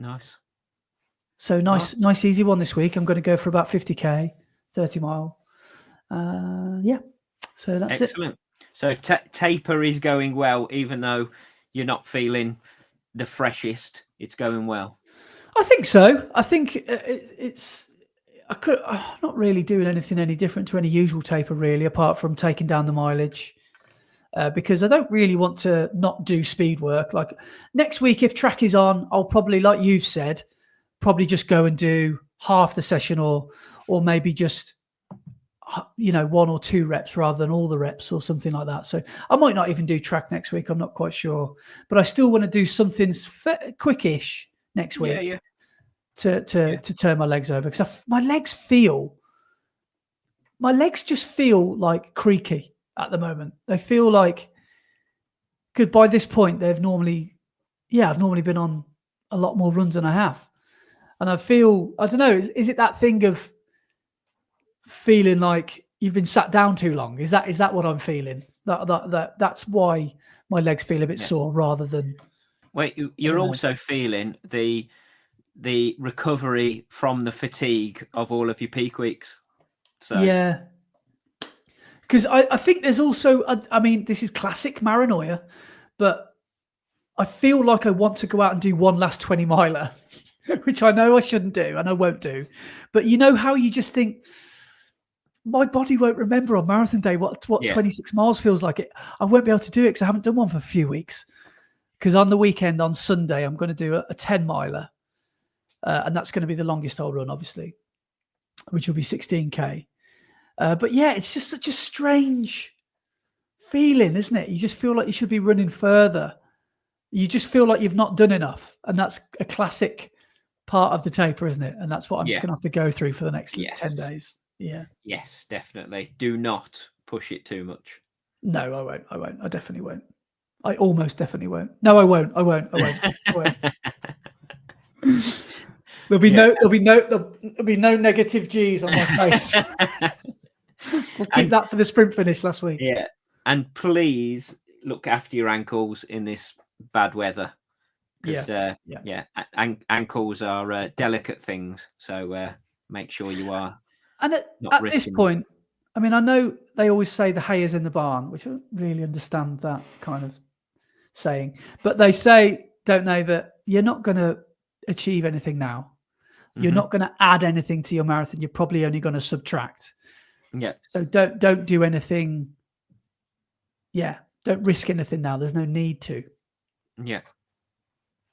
Nice. So nice easy one this week. I'm going to go for about 50K, 30 mile. So that's excellent. So taper is going well, even though you're not feeling the freshest. It's going well. I think so. I think I'm not really doing anything any different to any usual taper, really, apart from taking down the mileage. Because I don't really want to not do speed work. Like next week, if track is on, I'll probably, like you've said, probably just go and do half the session, or maybe just 1 or 2 reps rather than all the reps or something like that. So I might not even do track next week. I'm not quite sure, but I still want to do something quickish next week to turn my legs over, because my legs just feel like creaky at the moment. They feel like, because by this point I've normally been on a lot more runs than I have, and I don't know, is it that thing of feeling like you've been sat down too long? Is that what I'm feeling? That's why my legs feel a bit sore, rather than. Well, you're also feeling the recovery from the fatigue of all of your peak weeks. So yeah, because I think there's also, I mean, this is classic paranoia, but I feel like I want to go out and do one last 20 miler, which I know I shouldn't do and I won't do. But you know how you just think, my body won't remember on marathon day what 26 miles feels like. I won't be able to do it because I haven't done one for a few weeks. Because on the weekend, on Sunday, I'm going to do a 10 miler. And that's going to be the longest I'll run, obviously, which will be 16K. But yeah, it's just such a strange feeling, isn't it? You just feel like you should be running further. You just feel like you've not done enough. And that's a classic part of the taper, isn't it? And that's what I'm just going to have to go through for the next 10 days. Yeah. Yes, definitely. Do not push it too much. No, I won't. I definitely won't. I almost definitely won't. No, I won't. I won't. There'll be no negative G's on my face. We'll keep that for the sprint finish last week. Yeah. And please look after your ankles in this bad weather. Ankles are delicate things. So make sure you are. And at this point, I mean, I know they always say the hay is in the barn, which I don't really understand that kind of saying. But they say, don't they, that you're not going to achieve anything now. You're not going to add anything to your marathon. You're probably only going to subtract. Yeah. So don't do anything. Yeah. Don't risk anything now. There's no need to. Yeah.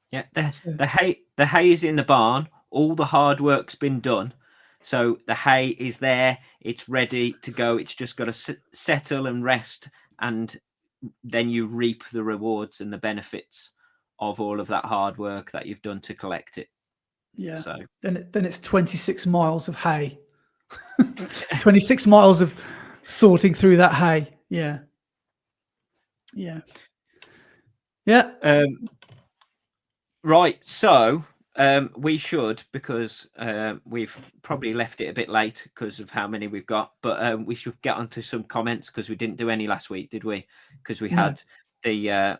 Yeah. The hay is in the barn. All the hard work's been done. So the hay is there. It's ready to go. It's just got to settle and rest. And then you reap the rewards and the benefits of all of that hard work that you've done to collect it. Yeah. So then it's 26 miles of hay. 26 miles of sorting through that hay. Yeah. Yeah. Yeah. Right. So we should, because we've probably left it a bit late because of how many we've got, but we should get onto some comments, because we didn't do any last week, did we? Because we had the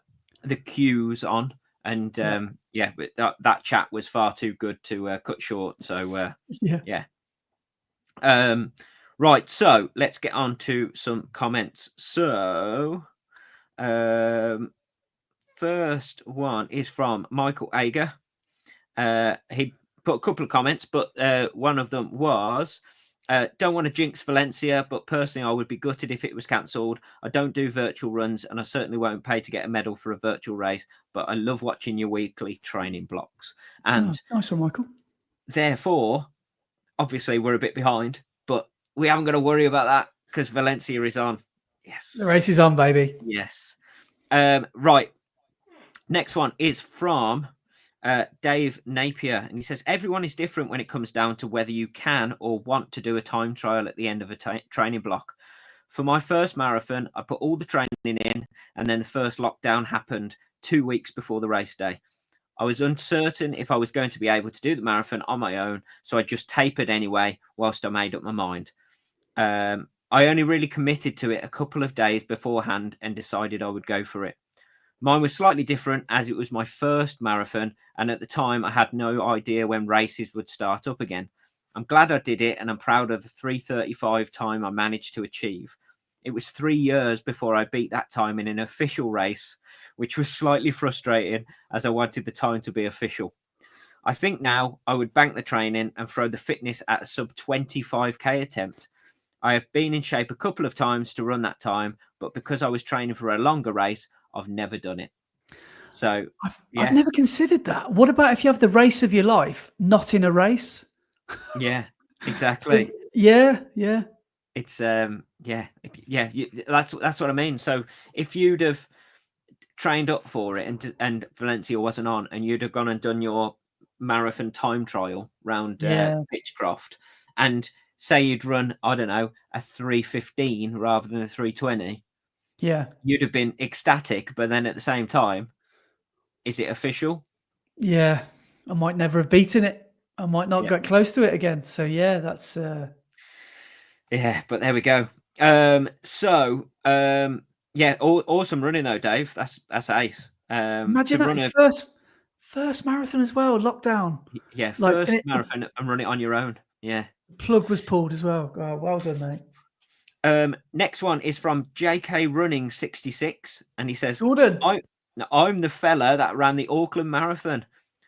queues on. And that chat was far too good to cut short. So right. So let's get on to some comments. So first one is from Michael Ager. He put a couple of comments, but one of them was, don't want to jinx Valencia, but personally I would be gutted if it was cancelled. I don't do virtual runs, and I certainly won't pay to get a medal for a virtual race, but I love watching your weekly training blocks. And nice one, Michael. Therefore, obviously we're a bit behind, but we haven't got to worry about that because Valencia is on. Yes. The race is on, baby. Yes. Right. Next one is from Dave Napier, and he says, everyone is different when it comes down to whether you can or want to do a time trial at the end of a training block. For my first marathon, I put all the training in, and then the first lockdown happened 2 weeks before the race day. I was uncertain if I was going to be able to do the marathon on my own, so I just tapered anyway whilst I made up my mind. I only really committed to it a couple of days beforehand and decided I would go for it. Mine was slightly different as it was my first marathon, and at the time I had no idea when races would start up again. I'm glad I did it, and I'm proud of the 3:35 time I managed to achieve. It was 3 years before I beat that time in an official race, which was slightly frustrating as I wanted the time to be official. I think now I would bank the training and throw the fitness at a sub 25k attempt. I have been in shape a couple of times to run that time, but because I was training for a longer race, I've never done it. So I've never considered that. What about if you have the race of your life, not in a race? Yeah, exactly. So, yeah. It's that's what I mean. So if you'd have trained up for it and Valencia wasn't on, and you'd have gone and done your marathon time trial round Pitchcroft, and say you'd run, I don't know, a 3:15 rather than a 3:20, you'd have been ecstatic. But then at the same time, is it official? Yeah, I might never have beaten it. I might not get close to it again. So yeah, that's yeah. But there we go. Awesome running though, Dave. That's ace. Imagine that first marathon as well, lockdown. Yeah, first marathon and run it on your own. Yeah. Plug was pulled as well. Oh, well done, mate. Next one is from JK Running 66, and he says, Jordan, I'm the fella that ran the Auckland Marathon.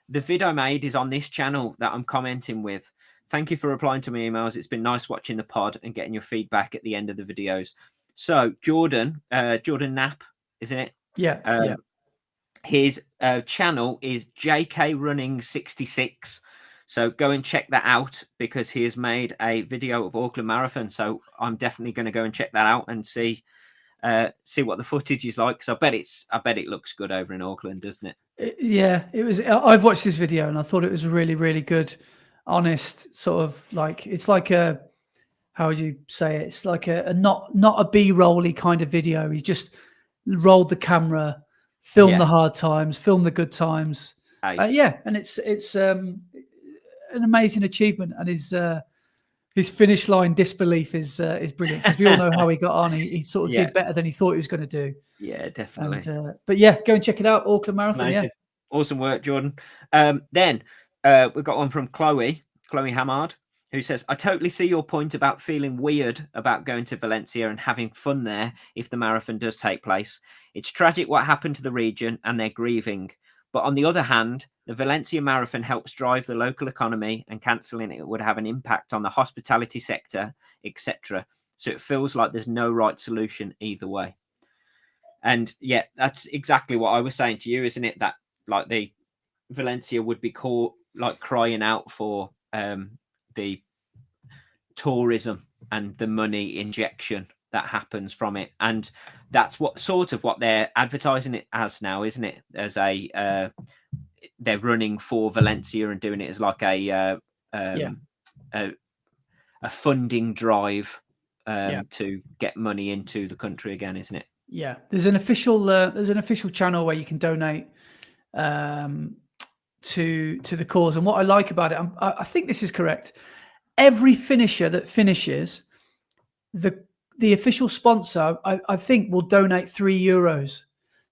The vid I made is on this channel that I'm commenting with. Thank you for replying to my emails. It's been nice watching the pod and getting your feedback at the end of the videos. So Jordan Knapp, isn't it? Yeah. His channel is JK Running 66. So go and check that out, because he has made a video of Auckland Marathon. So I'm definitely going to go and check that out and see what the footage is like. So I bet it looks good over in Auckland, doesn't it? Yeah, it was. I've watched this video and I thought it was really, really good, honest sort of like, it's like a, how would you say it? It's like a not a B-rolly kind of video. He's just rolled the camera, filmed the hard times, filmed the good times. Nice. And it's an amazing achievement, and his finish line disbelief is brilliant, because we all know how he got on. He sort of did better than he thought he was going to do. Yeah, definitely. And, but yeah, go and check it out, Auckland Marathon. Amazing. Yeah, awesome work, Jordan. Then we've got one from Chloe Hamard, who says, I totally see your point about feeling weird about going to Valencia and having fun there if the marathon does take place. It's tragic what happened to the region, and they're grieving. But on the other hand, the Valencia Marathon helps drive the local economy, and cancelling it would have an impact on the hospitality sector, etc. So it feels like there's no right solution either way. And yeah, that's exactly what I was saying to you, isn't it? That like the Valencia would be crying out for the tourism and the money injection that happens from it. And that's what they're advertising it as now, isn't it? As they're running for Valencia and doing it as like a funding drive to get money into the country again, isn't it? Yeah, there's an official channel where you can donate to the cause. And what I like about it, I think this is correct. Every finisher that finishes, the official sponsor, I think, will donate €3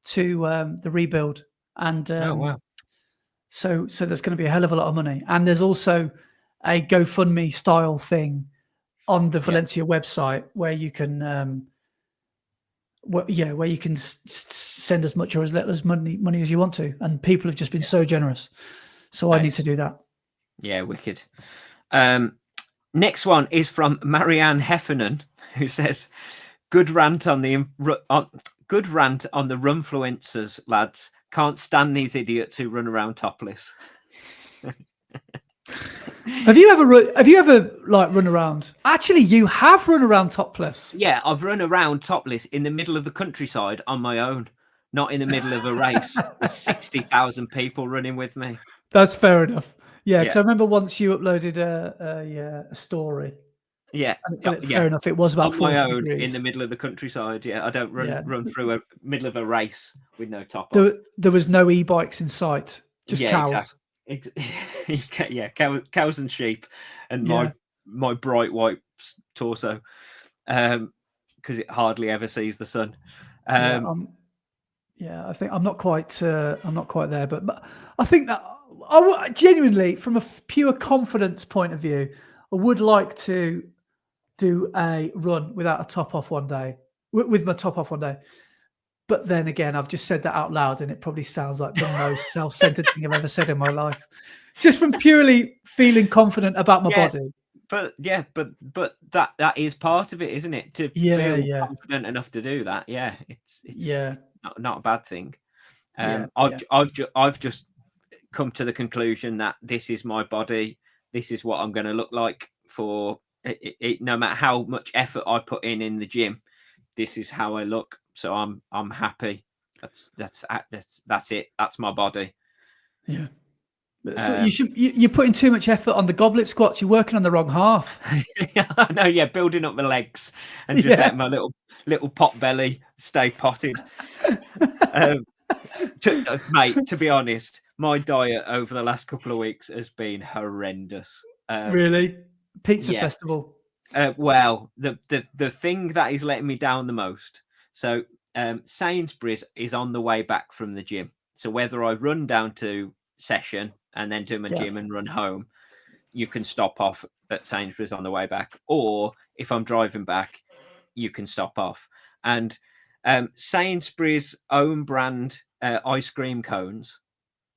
to the rebuild. And oh wow! So there's going to be a hell of a lot of money. And there's also a GoFundMe style thing on the Valencia website where you can, where you can send as much or as little as money as you want to. And people have just been so generous. So nice. I need to do that. Yeah, wicked. Next one is from Marianne Heffernan, who says, "Good rant on the runfluencers, lads. Can't stand these idiots who run around topless." Have you ever like run around? Actually, you have run around topless. Yeah, I've run around topless in the middle of the countryside on my own, not in the middle of a race with 60,000 people running with me. That's fair enough. Yeah, because I remember once you uploaded a story. Yeah, fair enough. It was about 40 degrees in the middle of the countryside. Yeah, I don't run through a middle of a race with no top on. There was no e-bikes in sight, just cows. Exactly. Cows and sheep, and my bright white torso, because it hardly ever sees the sun. I think I'm not quite there, but I think that I genuinely, from a pure confidence point of view, I would like to do a run without a top off one day, with my top off one day. But then again, I've just said that out loud, and it probably sounds like the most self-centered thing I've ever said in my life. Just from purely feeling confident about my body. But that is part of it, isn't it? To feel confident enough to do that. Yeah, it's not a bad thing. I've just come to the conclusion that this is my body. This is what I'm going to look like for it. No matter how much effort I put in the gym, this is how I look. So I'm happy. That's it. That's my body. Yeah. So you're putting too much effort on the goblet squats. You're working on the wrong half. I know. Yeah, building up my legs and just letting my little pot belly stay potted. Mate, to be honest, my diet over the last couple of weeks has been horrendous. Really? Pizza festival? Well, the thing that is letting me down the most. So Sainsbury's is on the way back from the gym. So whether I run down to session and then do my gym and run home, you can stop off at Sainsbury's on the way back. Or if I'm driving back, you can stop off. And Sainsbury's own brand ice cream cones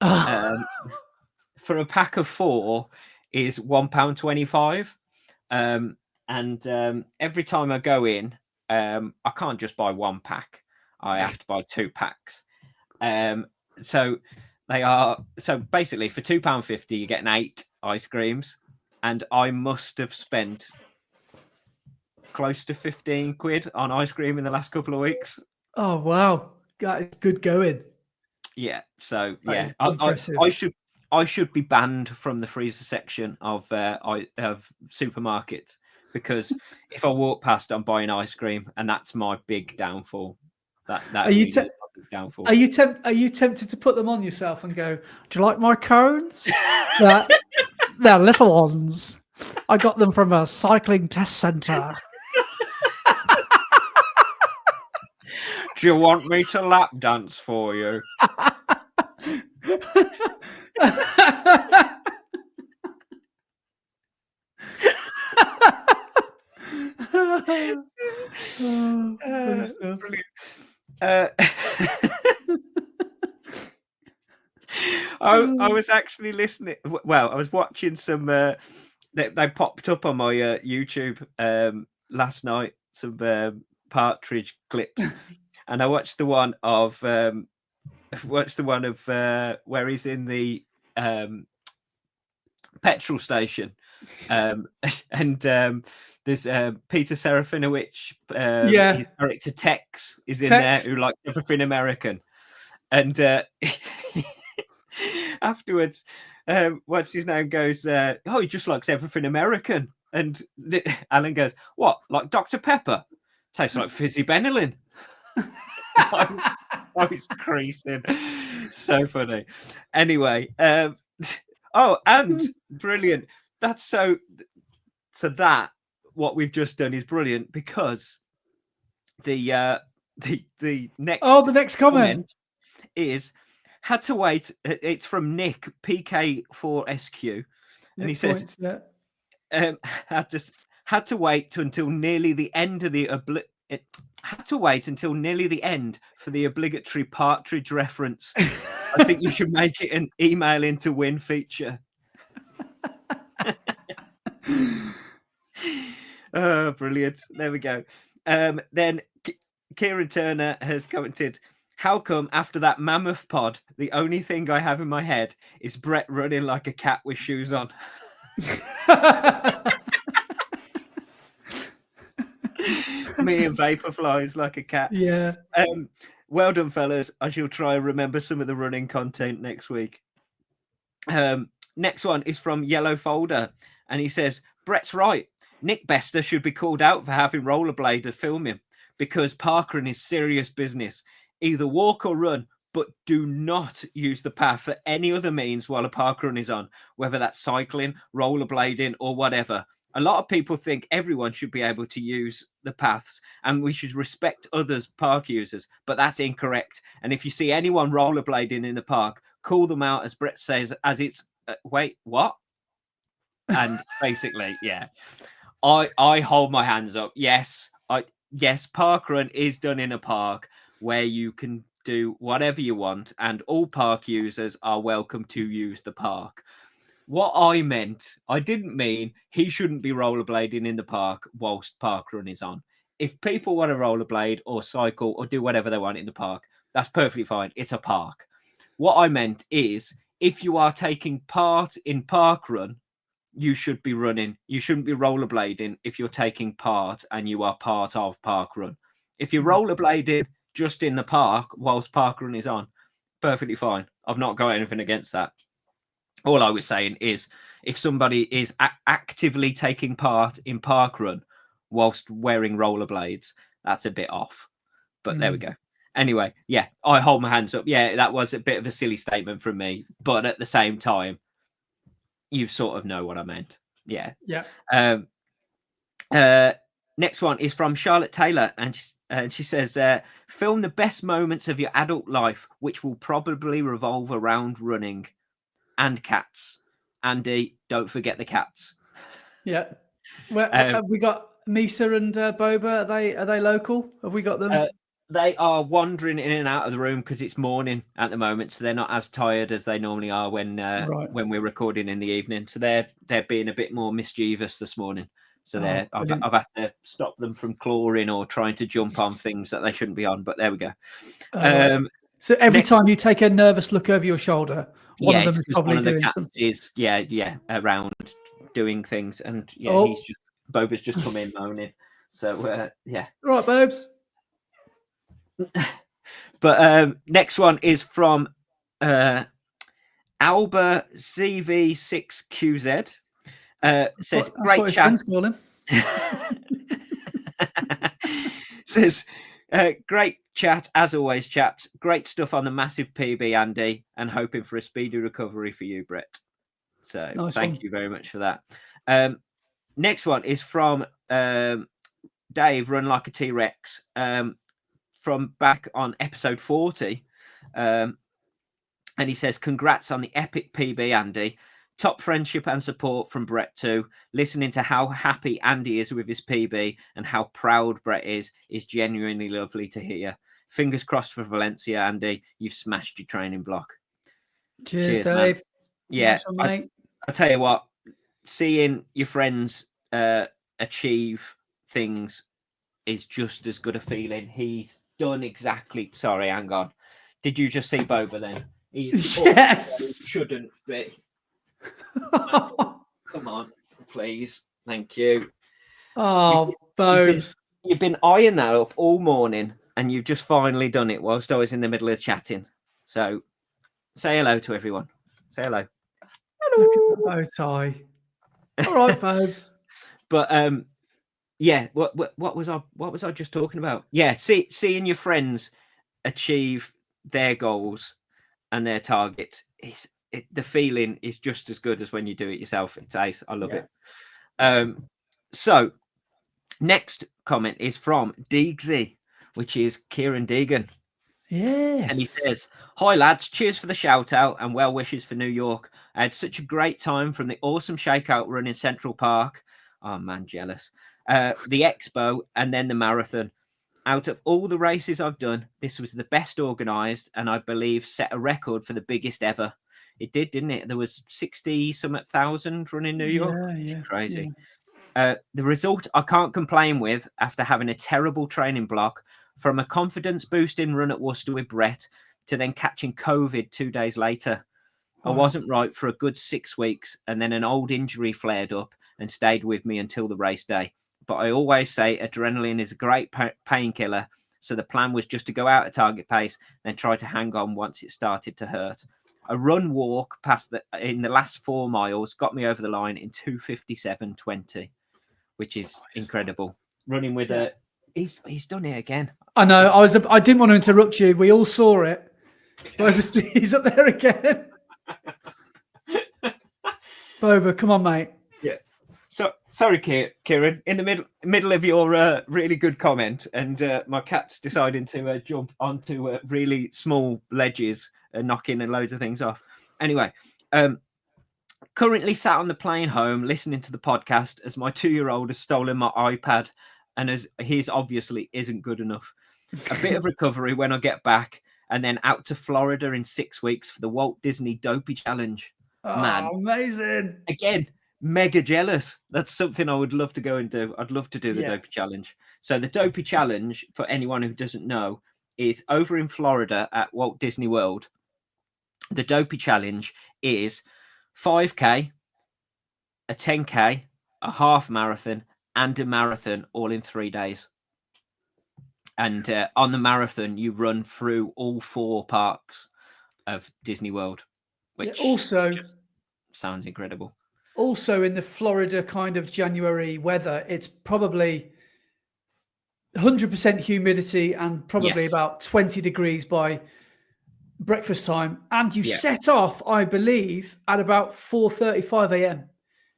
for a pack of 4 is £1.25. And every time I go in, I can't just buy 1 pack. I have to buy 2 packs. So basically for £2.50 you're getting 8 ice creams, and I must have spent close to 15 quid on ice cream in the last couple of weeks. Oh wow, that is good going. Yeah, so I should be banned from the freezer section of supermarkets, because if I walk past, I'm buying ice cream, and that's my big downfall. Are you tempted to put them on yourself and go, "Do you like my cones? They're little ones. I got them from a cycling test centre." Do you want me to lap dance for you? Brilliant. I was actually listening. Well, I was watching some. They popped up on my YouTube last night. Some partridge clips, and I watched the one of where he's in the petrol station, and there's Peter Serafinowicz, his character Tex is in there, who likes everything American, and afterwards, what's his name goes, "Oh, he just likes everything American," and Alan goes, "What, like Dr. Pepper? Tastes like fizzy Benylin." I was creasing. So funny. Anyway, and brilliant. That's so that what we've just done is brilliant, because the next comment is had to wait. It's from Nick PK4SQ, and he said had to wait until nearly the end of the had to wait until nearly the end for the obligatory partridge reference. I think you should make it an email into win feature. Oh, brilliant. There we go. Then Kieran Turner has commented, "How come after that mammoth pod, the only thing I have in my head is Brett running like a cat with shoes on?" Me and Vaporflies like a cat. Yeah. Well done, fellas. I shall try and remember some of the running content next week. Next one is from Yellow Folder, and he says, "Brett's right. Nick Bester should be called out for having rollerbladed film him, because parkrun is serious business. Either walk or run, but do not use the path for any other means while a parkrun is on, whether that's cycling, rollerblading, or whatever. A lot of people think everyone should be able to use the paths and we should respect others park users, but that's incorrect. And if you see anyone rollerblading in the park, call them out, as Brett says, as it's wait, what?" And basically, yeah, I hold my hands up. Yes, parkrun is done in a park, where you can do whatever you want, and all park users are welcome to use the park. What I didn't mean he shouldn't be rollerblading in the park whilst Parkrun is on. If people want to rollerblade or cycle or do whatever they want in the park, that's perfectly fine. It's a park. What I meant is, if you are taking part in Parkrun, you should be running. You shouldn't be rollerblading if you're taking part and you are part of Parkrun. If you're rollerblading just in the park whilst Parkrun is on, perfectly fine. I've not got anything against that. All I was saying is, if somebody is actively taking part in Parkrun whilst wearing rollerblades, that's a bit off. But there we go. Anyway, yeah, I hold my hands up. Yeah, that was a bit of a silly statement from me, but at the same time, you sort of know what I meant. Yeah. Yeah. Next one is from Charlotte Taylor, and she says, film the best moments of your adult life, which will probably revolve around running and cats. Andy, don't forget the cats. Yeah. Well, have we got Misa and Boba? Are they local? Have we got them? They are wandering in and out of the room because it's morning at the moment, so they're not as tired as they normally are when we're recording in the evening. So they're being a bit more mischievous this morning. So I've had to stop them from clawing or trying to jump on things that they shouldn't be on. But there we go. So every time you take a nervous look over your shoulder, one of them is probably doing something. Around doing things, and Boba's just come in moaning. So yeah. Right, Bobes. But next one is from Alba CV6QZ. Says great chat. Says great chat as always, chaps. Great stuff on the massive PB, Andy, and hoping for a speedy recovery for you, Brett. So thank you very much for that. Next one is from Dave, Run Like a T-Rex, from back on episode 40. And he says, congrats on the epic PB, Andy. Top friendship and support from Brett too. Listening to how happy Andy is with his PB and how proud Brett is genuinely lovely to hear. Fingers crossed for Valencia, Andy. You've smashed your training block. Cheers Dave. Man. Yeah, nice one, I tell you what, seeing your friends achieve things is just as good a feeling. He's done exactly. Sorry, hang on. Did you just see Boba then? Yes. Shouldn't be. Come on, please. Thank you. Oh, Bobes. You've been eyeing that up all morning, and you've just finally done it whilst I was in the middle of chatting. So say hello to everyone. Say hello. Hello. Tie. All right, Bobes. But yeah, what was I just talking about? Yeah, seeing your friends achieve their goals and their targets, the feeling is just as good as when you do it yourself. It's ace. I love it. So next comment is from Deegsy, which is Kieran Deegan. Yes. And he says, hi lads, cheers for the shout out and well wishes for New York. I had such a great time from the awesome shakeout run in Central Park. Oh man, jealous. The expo and then the marathon. Out of all the races I've done, this was the best organised and I believe set a record for the biggest ever. It did, didn't it? There was 60-something thousand running New York. Yeah, crazy. Yeah. The result I can't complain with after having a terrible training block, from a confidence-boosting run at Worcester with Brett to then catching COVID 2 days later. Wow. I wasn't right for a good 6 weeks, and then an old injury flared up and stayed with me until the race day. But I always say adrenaline is a great painkiller, so the plan was just to go out at target pace, then try to hang on once it started to hurt. A run walk in the last 4 miles got me over the line in 2:57:20, which is incredible. Running with he's done it again. I know. I didn't want to interrupt you. We all saw it. He's up there again. Boba, come on, mate. Yeah. So sorry, Kieran. In the middle of your really good comment, and my cat's deciding to jump onto really small ledges and knocking loads of things off. Anyway, currently sat on the plane home listening to the podcast as my 2-year-old has stolen my iPad, and as his obviously isn't good enough. a bit of recovery when I get back, and then out to Florida in 6 weeks for the Walt Disney Dopey Challenge. Man, amazing. again, mega jealous. That's something I would love to go and do. I'd love to do the Dopey Challenge. So the Dopey Challenge, for anyone who doesn't know, is over in Florida at Walt Disney World. The Dopey Challenge is 5K, a 10K, a half marathon, and a marathon all in 3 days. And on the marathon, you run through all 4 parks of Disney World, which also sounds incredible. Also, in the Florida kind of January weather, it's probably 100% humidity and probably about 20 degrees by breakfast time. And you set off, I believe, at about 4:35 a.m.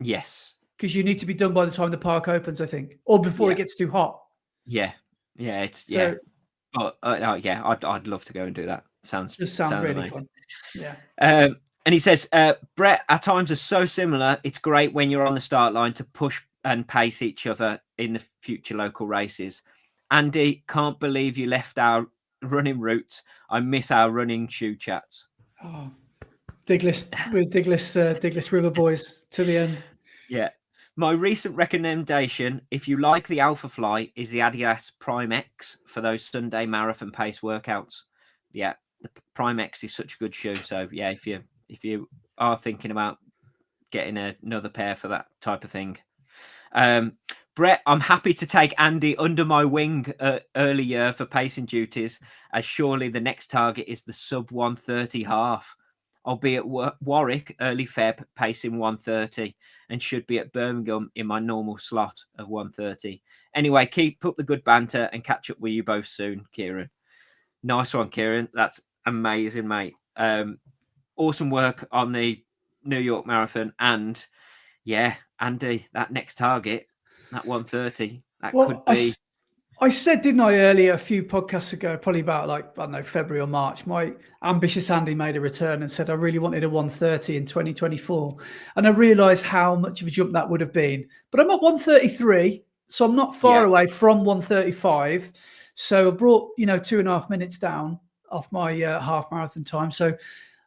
Yes. Because you need to be done by the time the park opens, I think, or before it gets too hot. Yeah. Yeah. But I'd love to go and do that. Sounds really amazing. fun. Yeah. And he says, Brett, our times are so similar. It's great when you're on the start line to push and pace each other in the future local races. Andy, can't believe you left our running routes. I miss our running shoe chats. Oh, Diglis River boys to the end. Yeah. My recent recommendation, if you like the Alpha Fly, is the Adidas Prime X for those Sunday marathon pace workouts. Yeah, the Prime X is such a good shoe. So yeah, if you are thinking about getting another pair for that type of thing. Brett, I'm happy to take Andy under my wing earlier for pacing duties, as surely the next target is the sub 1:30 half. I'll be at Warwick early Feb pacing 1:30 and should be at Birmingham in my normal slot of 1:30. Anyway, keep up the good banter and catch up with you both soon, Kieran. Nice one, Kieran. That's amazing, mate. Awesome work on the New York Marathon. And yeah, Andy, that next target, that 1:30, that could be. I said, didn't I, earlier, a few podcasts ago, probably about I don't know, February or March, my ambitious Andy made a return and said I really wanted a 1:30 in 2024. And I realised how much of a jump that would have been. But I'm at 1:33, so I'm not far away from 1:35. So I brought, 2.5 minutes down off my half marathon time. So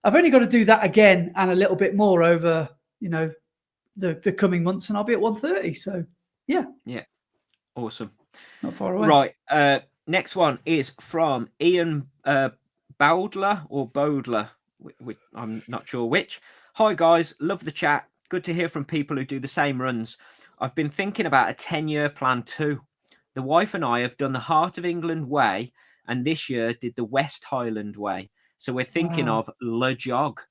I've only got to do that again and a little bit more over, the coming months, and I'll be at 1:30. So yeah. Yeah. Awesome. Not far away. Right. Next one is from Ian Bowdler or Bodler. I'm not sure which. Hi, guys. Love the chat. Good to hear from people who do the same runs. I've been thinking about a 10-year plan too. The wife and I have done the Heart of England Way, and this year did the West Highland Way. So we're thinking of Le Jog,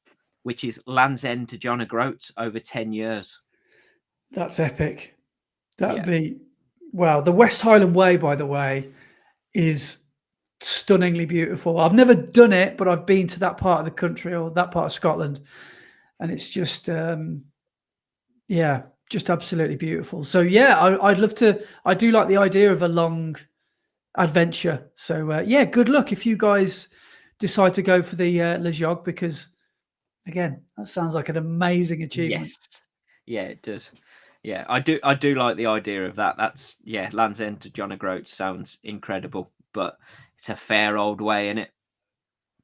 which is Land's End to John O'Groats over 10 years. That's epic. That'd be... Wow, the West Highland Way, by the way, is stunningly beautiful. I've never done it, but I've been to that part of the country or that part of Scotland, and it's just, just absolutely beautiful. So yeah, I'd love to. I do like the idea of a long adventure. So good luck if you guys decide to go for the Le Jog, because again, that sounds like an amazing achievement. Yes, yeah, it does. Yeah, I do like the idea of that. That's Land's End to John O'Groats sounds incredible, but it's a fair old way, isn't it?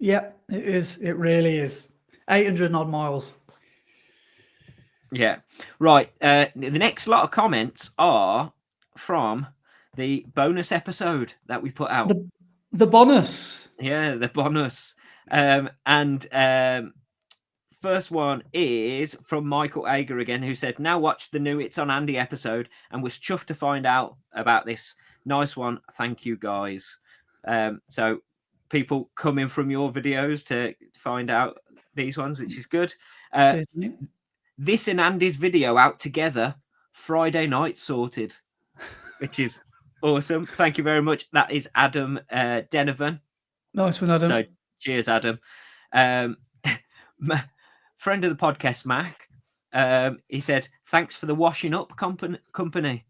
Yeah, it is. It really is. 800 odd miles. Yeah. Right. The next lot of comments are from the bonus episode that we put out. The bonus. Yeah, the bonus. First one is from Michael Ager again, who said, now watch the new It's on Andy episode and was chuffed to find out about this. Nice one. Thank you, guys. So people coming from your videos to find out these ones, which is good. This and Andy's video out together, Friday night sorted, which is awesome. Thank you very much. That is Adam Denovan. Nice one, Adam. So cheers, Adam. Friend of the podcast, Mac, he said, thanks for the washing up company.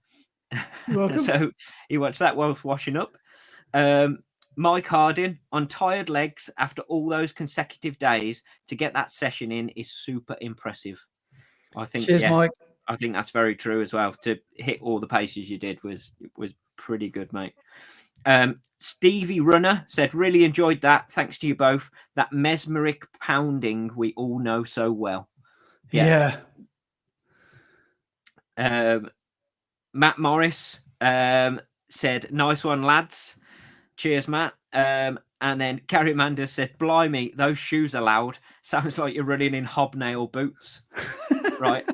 You're welcome. So he watched that whilst washing up. Mike Harding, on tired legs after all those consecutive days, to get that session in is super impressive. I think. Cheers, Mike. I think that's very true as well. To hit all the paces you did was pretty good, mate. Stevie Runner said, really enjoyed that. Thanks to you both. That mesmeric pounding we all know so well. Yeah. Matt Morris said, nice one, lads. Cheers, Matt. And then Gary Manders said, blimey, those shoes are loud. Sounds like you're running in hobnail boots. Right.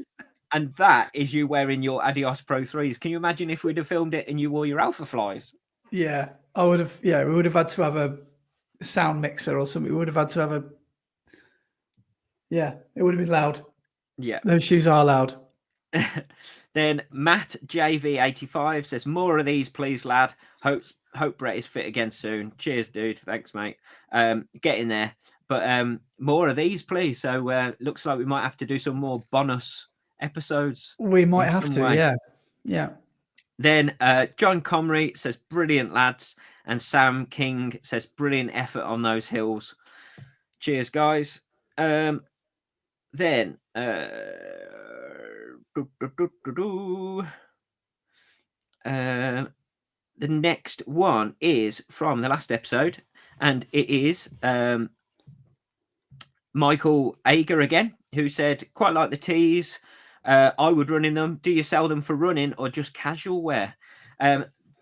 And that is you wearing your Adios Pro 3s. Can you imagine if we'd have filmed it and you wore your Alpha Flies? Yeah, I would have. Yeah, we would have had to have a sound mixer or something. We would have had to have a. Yeah, it would have been loud. Yeah. Those shoes are loud. Then Matt JV85 says, more of these, please, lad. Hope Brett is fit again soon. Cheers, dude. Thanks, mate. Get in there. But more of these, please. So looks like we might have to do some more bonus episodes. We might have to, yeah. Yeah. Then John Comrie says, brilliant, lads. And Sam King says, brilliant effort on those hills. Cheers, guys. Then the next one is from the last episode, and it is Michael Ager again, who said, quite like the tees. I would run in them. Do you sell them for running or just casual wear?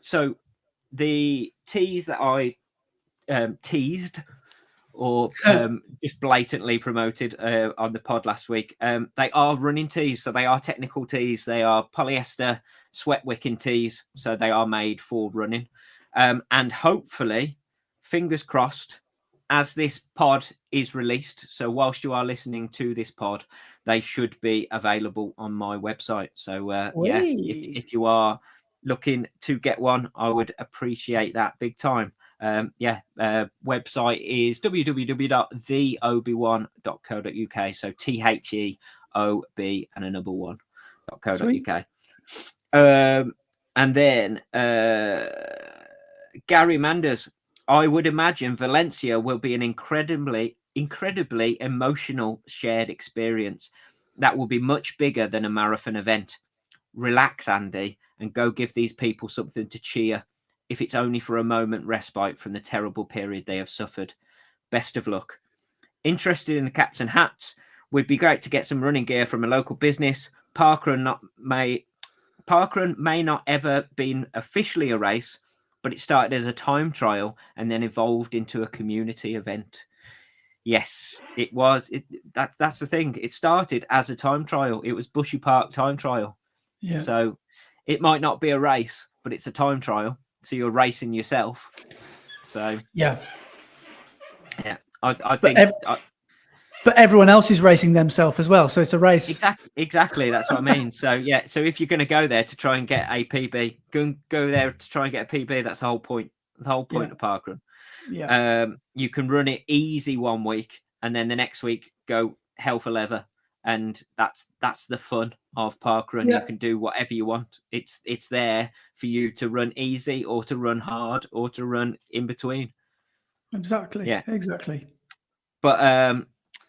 So the tees that I teased or just blatantly promoted on the pod last week, they are running tees. So they are technical tees. They are polyester sweat wicking tees. So they are made for running. And hopefully, fingers crossed, as this pod is released, so whilst you are listening to this pod, they should be available on my website. So yeah, if you are looking to get one, I would appreciate that big time. Website is www.theob1.co.uk. So THEOB and a number 1.co.uk. And then Gary Manders, I would imagine Valencia will be an incredibly emotional shared experience that will be much bigger than a marathon event. Relax, Andy, and go give these people something to cheer, if it's only for a moment respite from the terrible period they have suffered. Best of luck. Interested in the caps and hats? Would be great to get some running gear from a local business. Parkrun may not ever been officially a race, but it started as a time trial and then evolved into a community event. Yes, it was. That's the thing. It started as a time trial. It was Bushy Park time trial. Yeah. So it might not be a race, but it's a time trial. So you're racing yourself. So yeah. I think. But everyone else is racing themselves as well, so it's a race. Exactly. That's what I mean. So yeah. So if you're going to go there to try and get a PB, go there to try and get a PB. That's the whole point. The whole point of Parkrun. Yeah. You can run it easy one week, and then the next week go hell for leather, and that's the fun of Parkrun. Yeah. You can do whatever you want. It's there for you to run easy, or to run hard, or to run in between. Exactly. Yeah. Exactly. But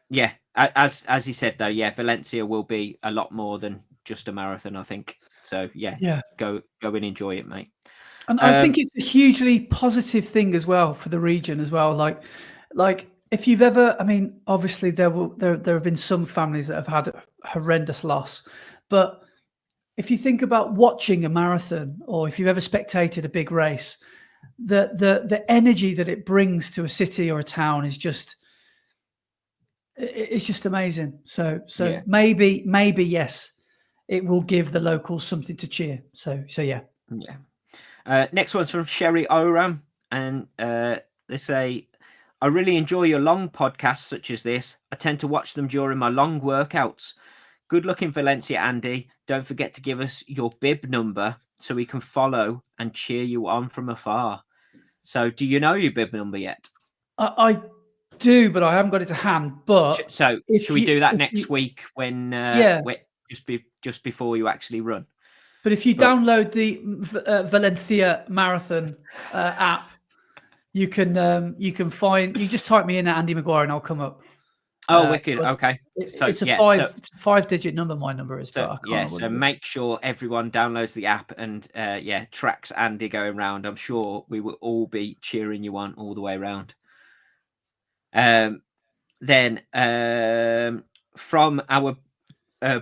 yeah, as you said though, yeah, Valencia will be a lot more than just a marathon, I think. So yeah. Go and enjoy it, mate. And I think it's a hugely positive thing as well for the region as well. Like if you've ever, I mean, obviously there have been some families that have had a horrendous loss, but if you think about watching a marathon, or if you've ever spectated a big race, the energy that it brings to a city or a town is just, it's just amazing. So yeah. maybe yes, it will give the locals something to cheer. So yeah. Next one's from Sherry Oram, and they say, I really enjoy your long podcasts such as this. I tend to watch them during my long workouts. Good luck in Valencia, Andy. Don't forget to give us your bib number so we can follow and cheer you on from afar. So do you know your bib number yet? I do, but I haven't got it to hand. But so should we do that next week when just before you actually run? But if you download the Valencia Marathon app, you can find. You just type me in at Andy Maguire and I'll come up. Oh, wicked. So okay. it's a yeah, it's a 5-digit number. My number is, but I can't remember what so it is. make sure everyone downloads the app and tracks Andy going round. I'm sure we will all be cheering you on all the way around. Then from our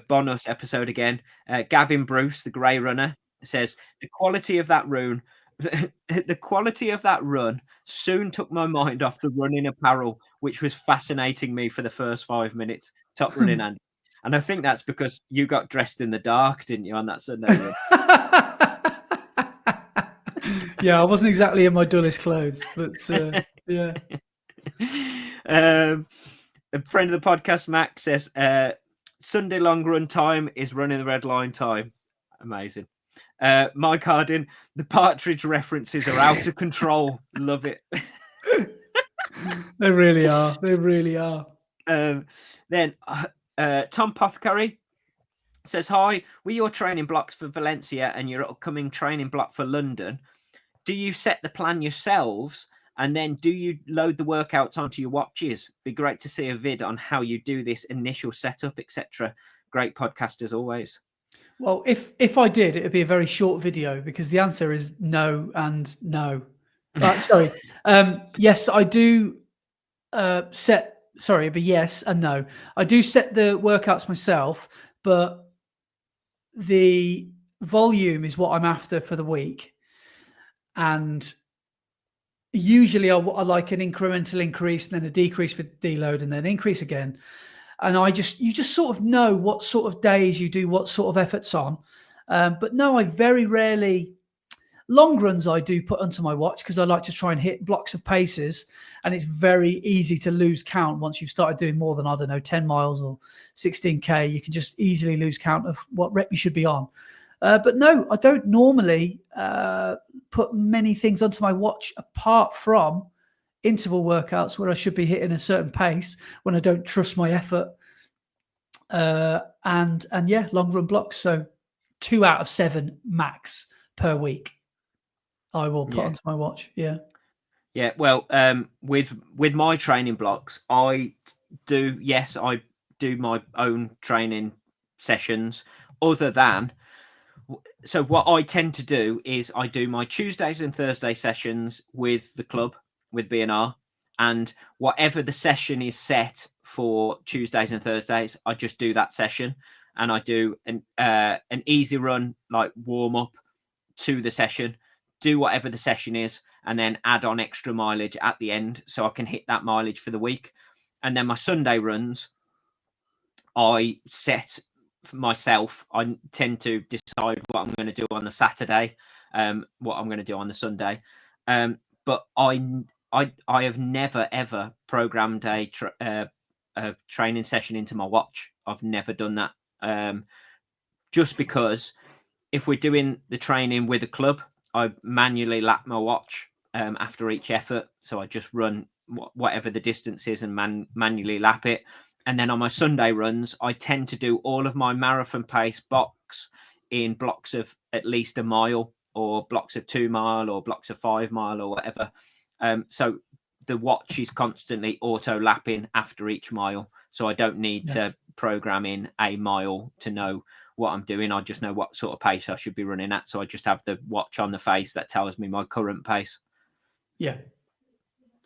bonus episode again, Gavin Bruce, the Grey Runner, says the quality of that run, the quality of that run soon took my mind off the running apparel, which was fascinating me for the first 5 minutes. Top running, Andy. And I think that's because you got dressed in the dark, didn't you, on that Sunday run? Yeah, I wasn't exactly in my dullest clothes, but yeah. A friend of the podcast, Mac, says Sunday long run time is running the red line time. Amazing. Mike Hardin, the partridge references are out of control. Love it. They really are. They really are. Then Tom Pothcary says, hi, with your training blocks for Valencia and your upcoming training block for London, do you set the plan yourselves? And then do you load the workouts onto your watches? Be great to see a vid on how you do this initial setup, etc. Great podcast as always. Well, if I did, it would be a very short video because the answer is no and no. Sorry. Yes, I do set. Sorry, it'd be yes and no. I do set the workouts myself, but the volume is what I'm after for the week. And usually I like an incremental increase and then a decrease for deload and then increase again. And you just sort of know what sort of days you do what sort of efforts on. But no, I very rarely, long runs I do put onto my watch because I like to try and hit blocks of paces. And it's very easy to lose count once you've started doing more than, 10 miles or 16K. You can just easily lose count of what rep you should be on. But no, I don't normally put many things onto my watch apart from interval workouts where I should be hitting a certain pace when I don't trust my effort. And yeah, long run blocks. So 2 out of 7 max per week I will put onto my watch. Yeah. Yeah. Well, with my training blocks, I do my own training sessions other than. So what I tend to do is I do my Tuesdays and Thursday sessions with the club, with B&R, and whatever the session is set for Tuesdays and Thursdays, I just do that session, and I do an easy run, like warm up to the session, do whatever the session is, and then add on extra mileage at the end so I can hit that mileage for the week. And then my Sunday runs, I set for myself. I tend to decide what I'm going to do on the Saturday, what I'm going to do on the Sunday. But I have never ever programmed a training session into my watch. I've never done that. Just because if we're doing the training with a club, I manually lap my watch after each effort. So I just run whatever the distance is and manually lap it. And then on my Sunday runs, I tend to do all of my marathon pace box in blocks of at least a mile, or blocks of 2 mile, or blocks of 5 mile, or whatever. So the watch is constantly auto lapping after each mile. So I don't need to program in a mile to know what I'm doing. I just know what sort of pace I should be running at. So I just have the watch on the face that tells me my current pace. Yeah.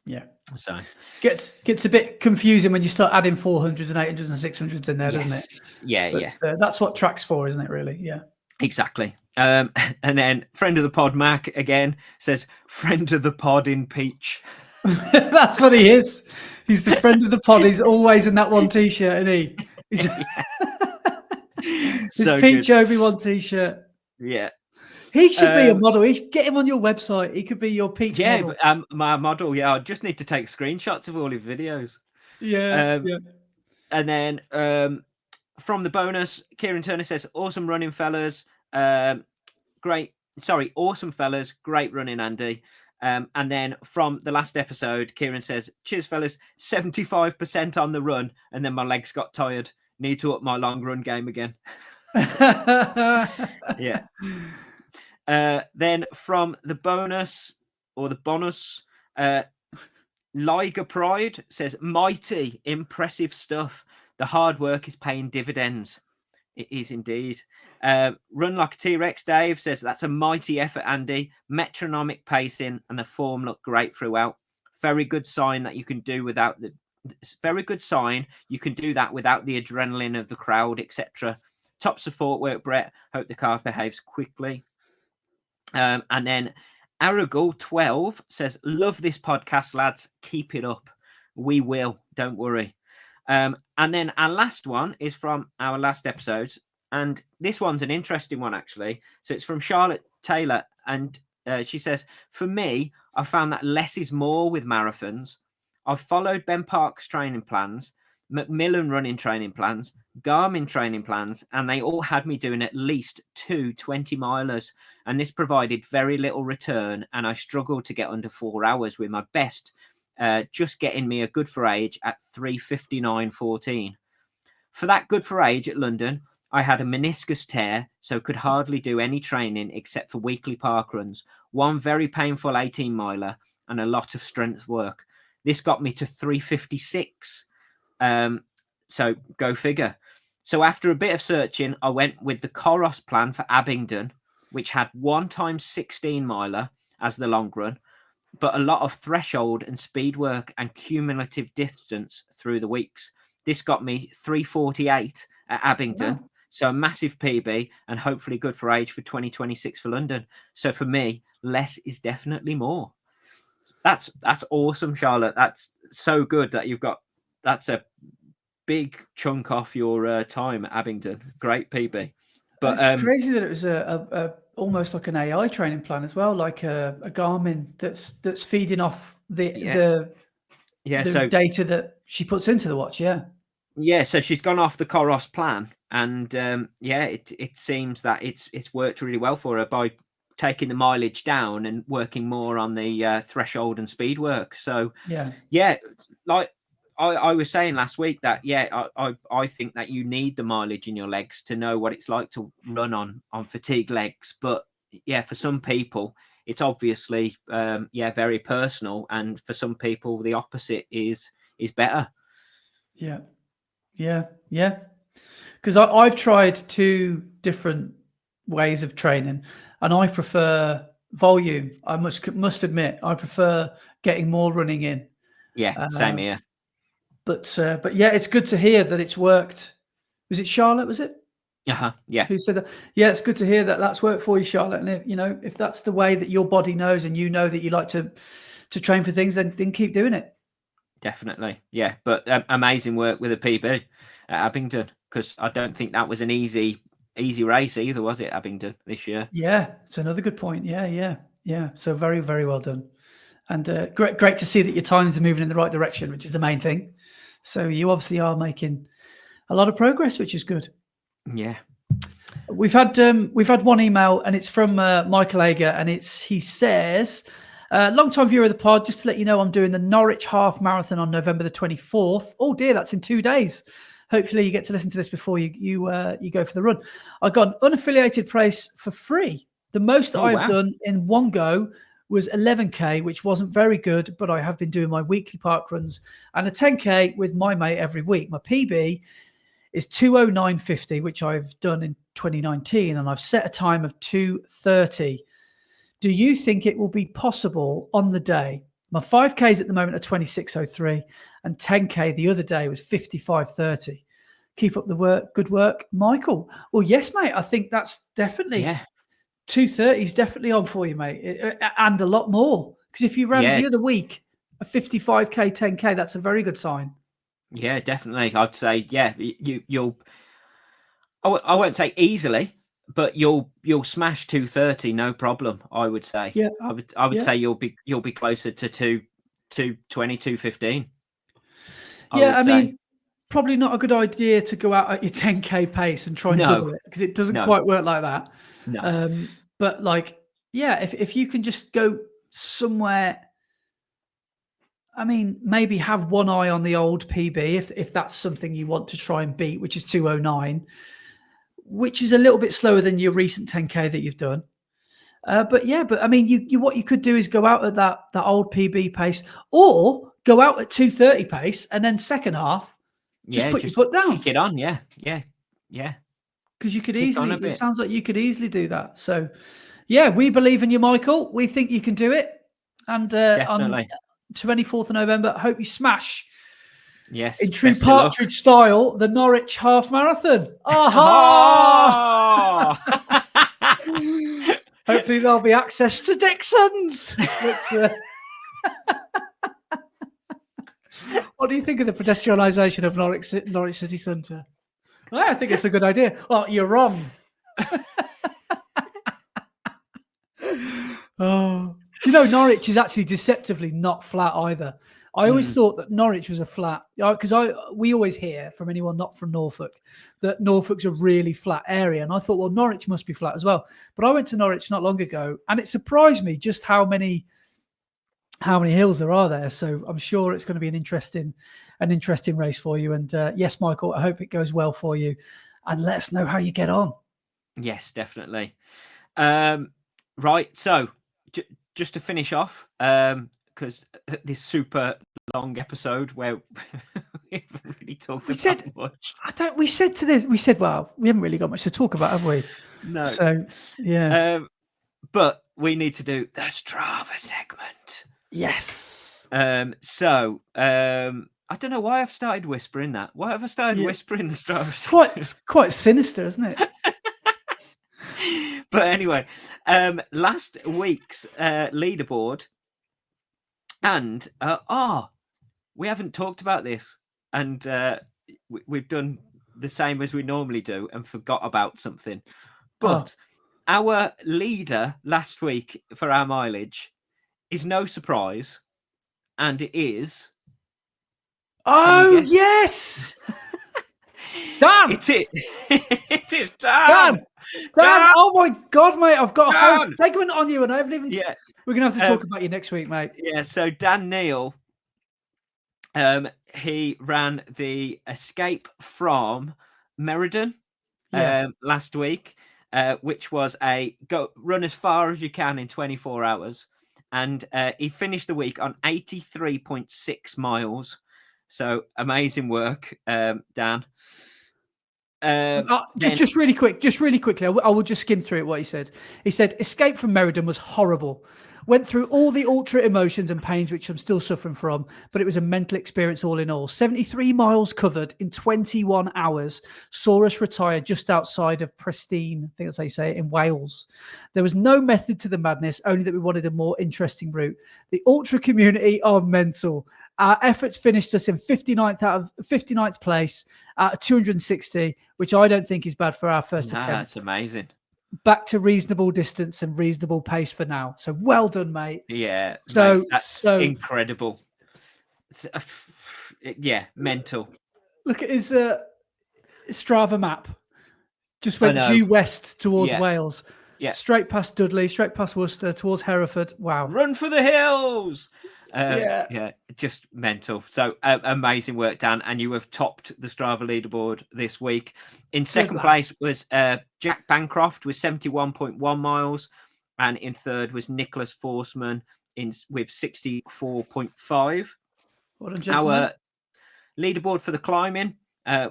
Yeah. So gets a bit confusing when you start adding 400s and 800s and 600s in there, doesn't it? Yeah. That's what track's for, isn't it, really? Yeah. Exactly. And then friend of the pod, Mac, again, says, friend of the pod in peach. That's what he is. He's the friend of the pod. He's always in that one T-shirt, isn't he? He's his peach Obi-Wan T-shirt. Yeah. He should be a model. Get him on your website. He could be your peach model. Yeah, my model. Yeah, I just need to take screenshots of all his videos. Yeah. And then from the bonus, Kieran Turner says, awesome running, fellas. Awesome, fellas. Great running, Andy. And then from the last episode, Kieran says, cheers, fellas. 75% on the run. And then my legs got tired. Need to up my long run game again. Yeah. Then from the bonus, Liger Pride says, mighty, impressive stuff. The hard work is paying dividends. It is indeed. Run Like a T-Rex Dave says, that's a mighty effort, Andy. Metronomic pacing and the form look great throughout. Very good sign that you can do without the. Very good sign you can do that without the adrenaline of the crowd, etc. Top support work, Brett. Hope the car behaves quickly. And then Aragul 12 says, love this podcast, lads. Keep it up. We will. Don't worry. And then our last one is from our last episodes. And this one's an interesting one, actually. So it's from Charlotte Taylor. And she says, for me, I found that less is more with marathons. I've followed Ben Park's training plans, Macmillan running training plans, Garmin training plans, and they all had me doing at least 2 20-milers. And this provided very little return. And I struggled to get under 4 hours with my best, just getting me a good for age at 3:59.14. For that good for age at London, I had a meniscus tear, so could hardly do any training except for weekly park runs, one very painful 18-miler, and a lot of strength work. This got me to 3:56. So go figure. So after a bit of searching, I went with the Coros plan for Abingdon, which had 1 times 16-miler as the long run, but a lot of threshold and speed work and cumulative distance through the weeks. This got me 3:48 at Abingdon. Wow. So a massive PB and hopefully good for age for 2026 for London. So for me, less is definitely more. That's awesome, Charlotte. That's so good that you've got, that's a big chunk off your time at Abingdon. Great PB. But it's crazy that it was a almost like an AI training plan as well, like a Garmin that's feeding off the data that she puts into the watch. Yeah, so she's gone off the Coros plan, and it seems that it's worked really well for her by taking the mileage down and working more on the threshold and speed work. So like I was saying last week that I think that you need the mileage in your legs to know what it's like to run on fatigue legs. But for some people it's obviously very personal, and for some people the opposite is better. Because I've tried 2 different ways of training, and I prefer volume. I must admit I prefer getting more running in. Same here. But it's good to hear that it's worked. Was it Charlotte? Was it? Yeah. Who said that? Yeah, it's good to hear that that's worked for you, Charlotte. And if that's the way that your body knows, and you know that you like to train for things, then keep doing it. Definitely, yeah. But amazing work with a PB at Abingdon, because I don't think that was an easy race either, was it, Abingdon this year? Yeah, it's another good point. Yeah. So very, very well done, and great to see that your times are moving in the right direction, which is the main thing. So you obviously are making a lot of progress, which is good. Yeah. We've had one email, and it's from Michael Ager, and he says, long time viewer of the pod, just to let you know, I'm doing the Norwich Half Marathon on November the 24th. Oh dear, that's in 2 days. Hopefully you get to listen to this before you go for the run. I got an unaffiliated price for free. The most I've done in one go was 11K, which wasn't very good, but I have been doing my weekly park runs and a 10K with my mate every week. My PB is 2:09.50, which I've done in 2019, and I've set a time of 2:30. Do you think it will be possible on the day? My 5Ks at the moment are 26:03, and 10K the other day was 55:30. Keep up the good work, Michael. Well, yes, mate. I think that's definitely 2:30 is definitely on for you, mate, and a lot more. Because if you ran the other week a 55K, 10K, that's a very good sign. Yeah, definitely. I'd say you'll. I won't say easily, but you'll smash 2:30, no problem. I would say. Yeah, I would say you'll be closer to 2:20, 2:15. I mean, probably not a good idea to go out at your 10K pace and try and double it, because it doesn't quite work like that. No. But if you can just go somewhere, I mean, maybe have one eye on the old PB if that's something you want to try and beat, which is 2:09, which is a little bit slower than your recent 10K that you've done. But I mean, what you could do is go out at that old PB pace, or go out at 2:30 pace, and then second half, just put your foot down. Kick it on, yeah. Because you could Kick on a easily. bit. It sounds like you could easily do that. So, yeah, we believe in you, Michael. We think you can do it. And Definitely. on 24th of November, I hope you smash. Yes. In true Partridge style, the Norwich Half Marathon. Aha! Hopefully there'll be access to Dixon's. What do you think of the pedestrianisation of Norwich City Centre? I think it's a good idea. Oh, you're wrong. Oh, do you know Norwich is actually deceptively not flat either? I always thought that Norwich was a flat, because we always hear from anyone not from Norfolk that Norfolk's a really flat area, and I thought, well, Norwich must be flat as well. But I went to Norwich not long ago, and it surprised me just how many hills there are there. So I'm sure it's going to be an interesting race for you. And yes, Michael, I hope it goes well for you, and let us know how you get on. Yes, definitely. Right, so just to finish off, because this super long episode where we haven't really talked about much. We said, well, we haven't really got much to talk about, have we? No. So yeah. But we need to do the Strava segment. Yes. So I don't know why I've started whispering that. Why have I started whispering the Strava segment? It's quite sinister, isn't it? But anyway, last week's leaderboard, and we haven't talked about this, and we've done the same as we normally do and forgot about something. But our leader last week for our mileage is no surprise, and it is. Oh yes, Dan! It is Dan! Dan! Oh my God, mate! I've got a whole segment on you, and I haven't even. Yeah. We're gonna have to talk about you next week, mate. Yeah. So Dan Neal, he ran the Escape from Meriden last week, which was a run as far as you can in 24 hours, and he finished the week on 83.6 miles. So amazing work, Dan. Just really quickly, I will just skim through it. What he said. He said, "Escape from Meriden was horrible. Went through all the ultra emotions and pains, which I'm still suffering from, but it was a mental experience all in all. 73 miles covered in 21 hours. Saw us retire just outside of Prestine, I think that's how you say it, in Wales. There was no method to the madness, only that we wanted a more interesting route. The ultra community are mental. Our efforts finished us in 59th place out of 260, which I don't think is bad for our first attempt. That's amazing. Back to reasonable distance and reasonable pace for now. So well done, mate. Yeah. So mate, that's incredible. Yeah, mental. Look at his Strava map. Just went due west towards Wales. Yeah. Straight past Dudley, straight past Worcester, towards Hereford. Wow. Run for the hills. Yeah, just mental. So amazing work, Dan, and you have topped the Strava leaderboard this week. In second place was Jack Bancroft with 71.1 miles, and in third was Nicholas Forsman with 64.5. Our leaderboard for the climbing,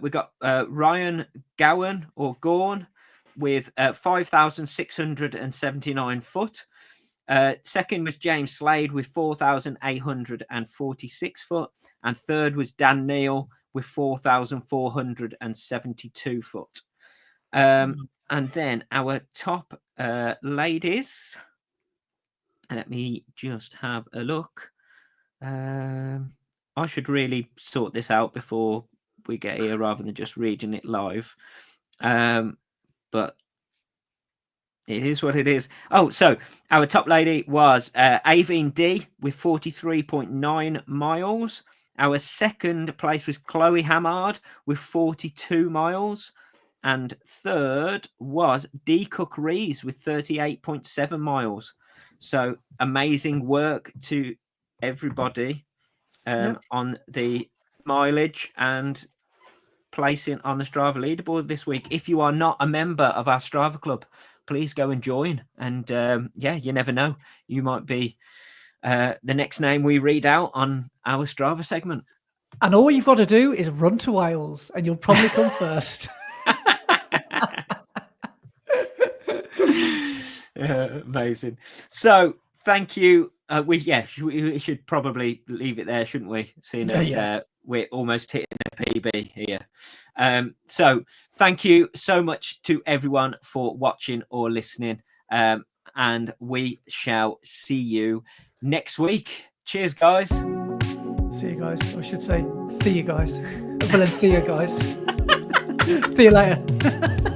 we got Ryan Gowan with 5,679 foot. Second was James Slade with 4,846 foot, and third was Dan Neal with 4,472 foot. And then our top ladies, let me just have a look. I should really sort this out before we get here rather than just reading it live. But it is what it is. Oh, so our top lady was Aveen D with 43.9 miles. Our second place was Chloe Hamard with 42 miles. And third was D. Cook Rees with 38.7 miles. So amazing work to everybody on the mileage and placing on the Strava leaderboard this week. If you are not a member of our Strava club, please go and join. And you never know, you might be the next name we read out on our Strava segment. And all you've got to do is run to Wales, and you'll probably come first. Amazing. So thank you. We should probably leave it there, shouldn't we? Seeing as we're almost hitting a PB here. So thank you so much to everyone for watching or listening. And we shall see you next week. Cheers, guys. See you guys. I should say, see you guys. Well, then, see you guys. See you later.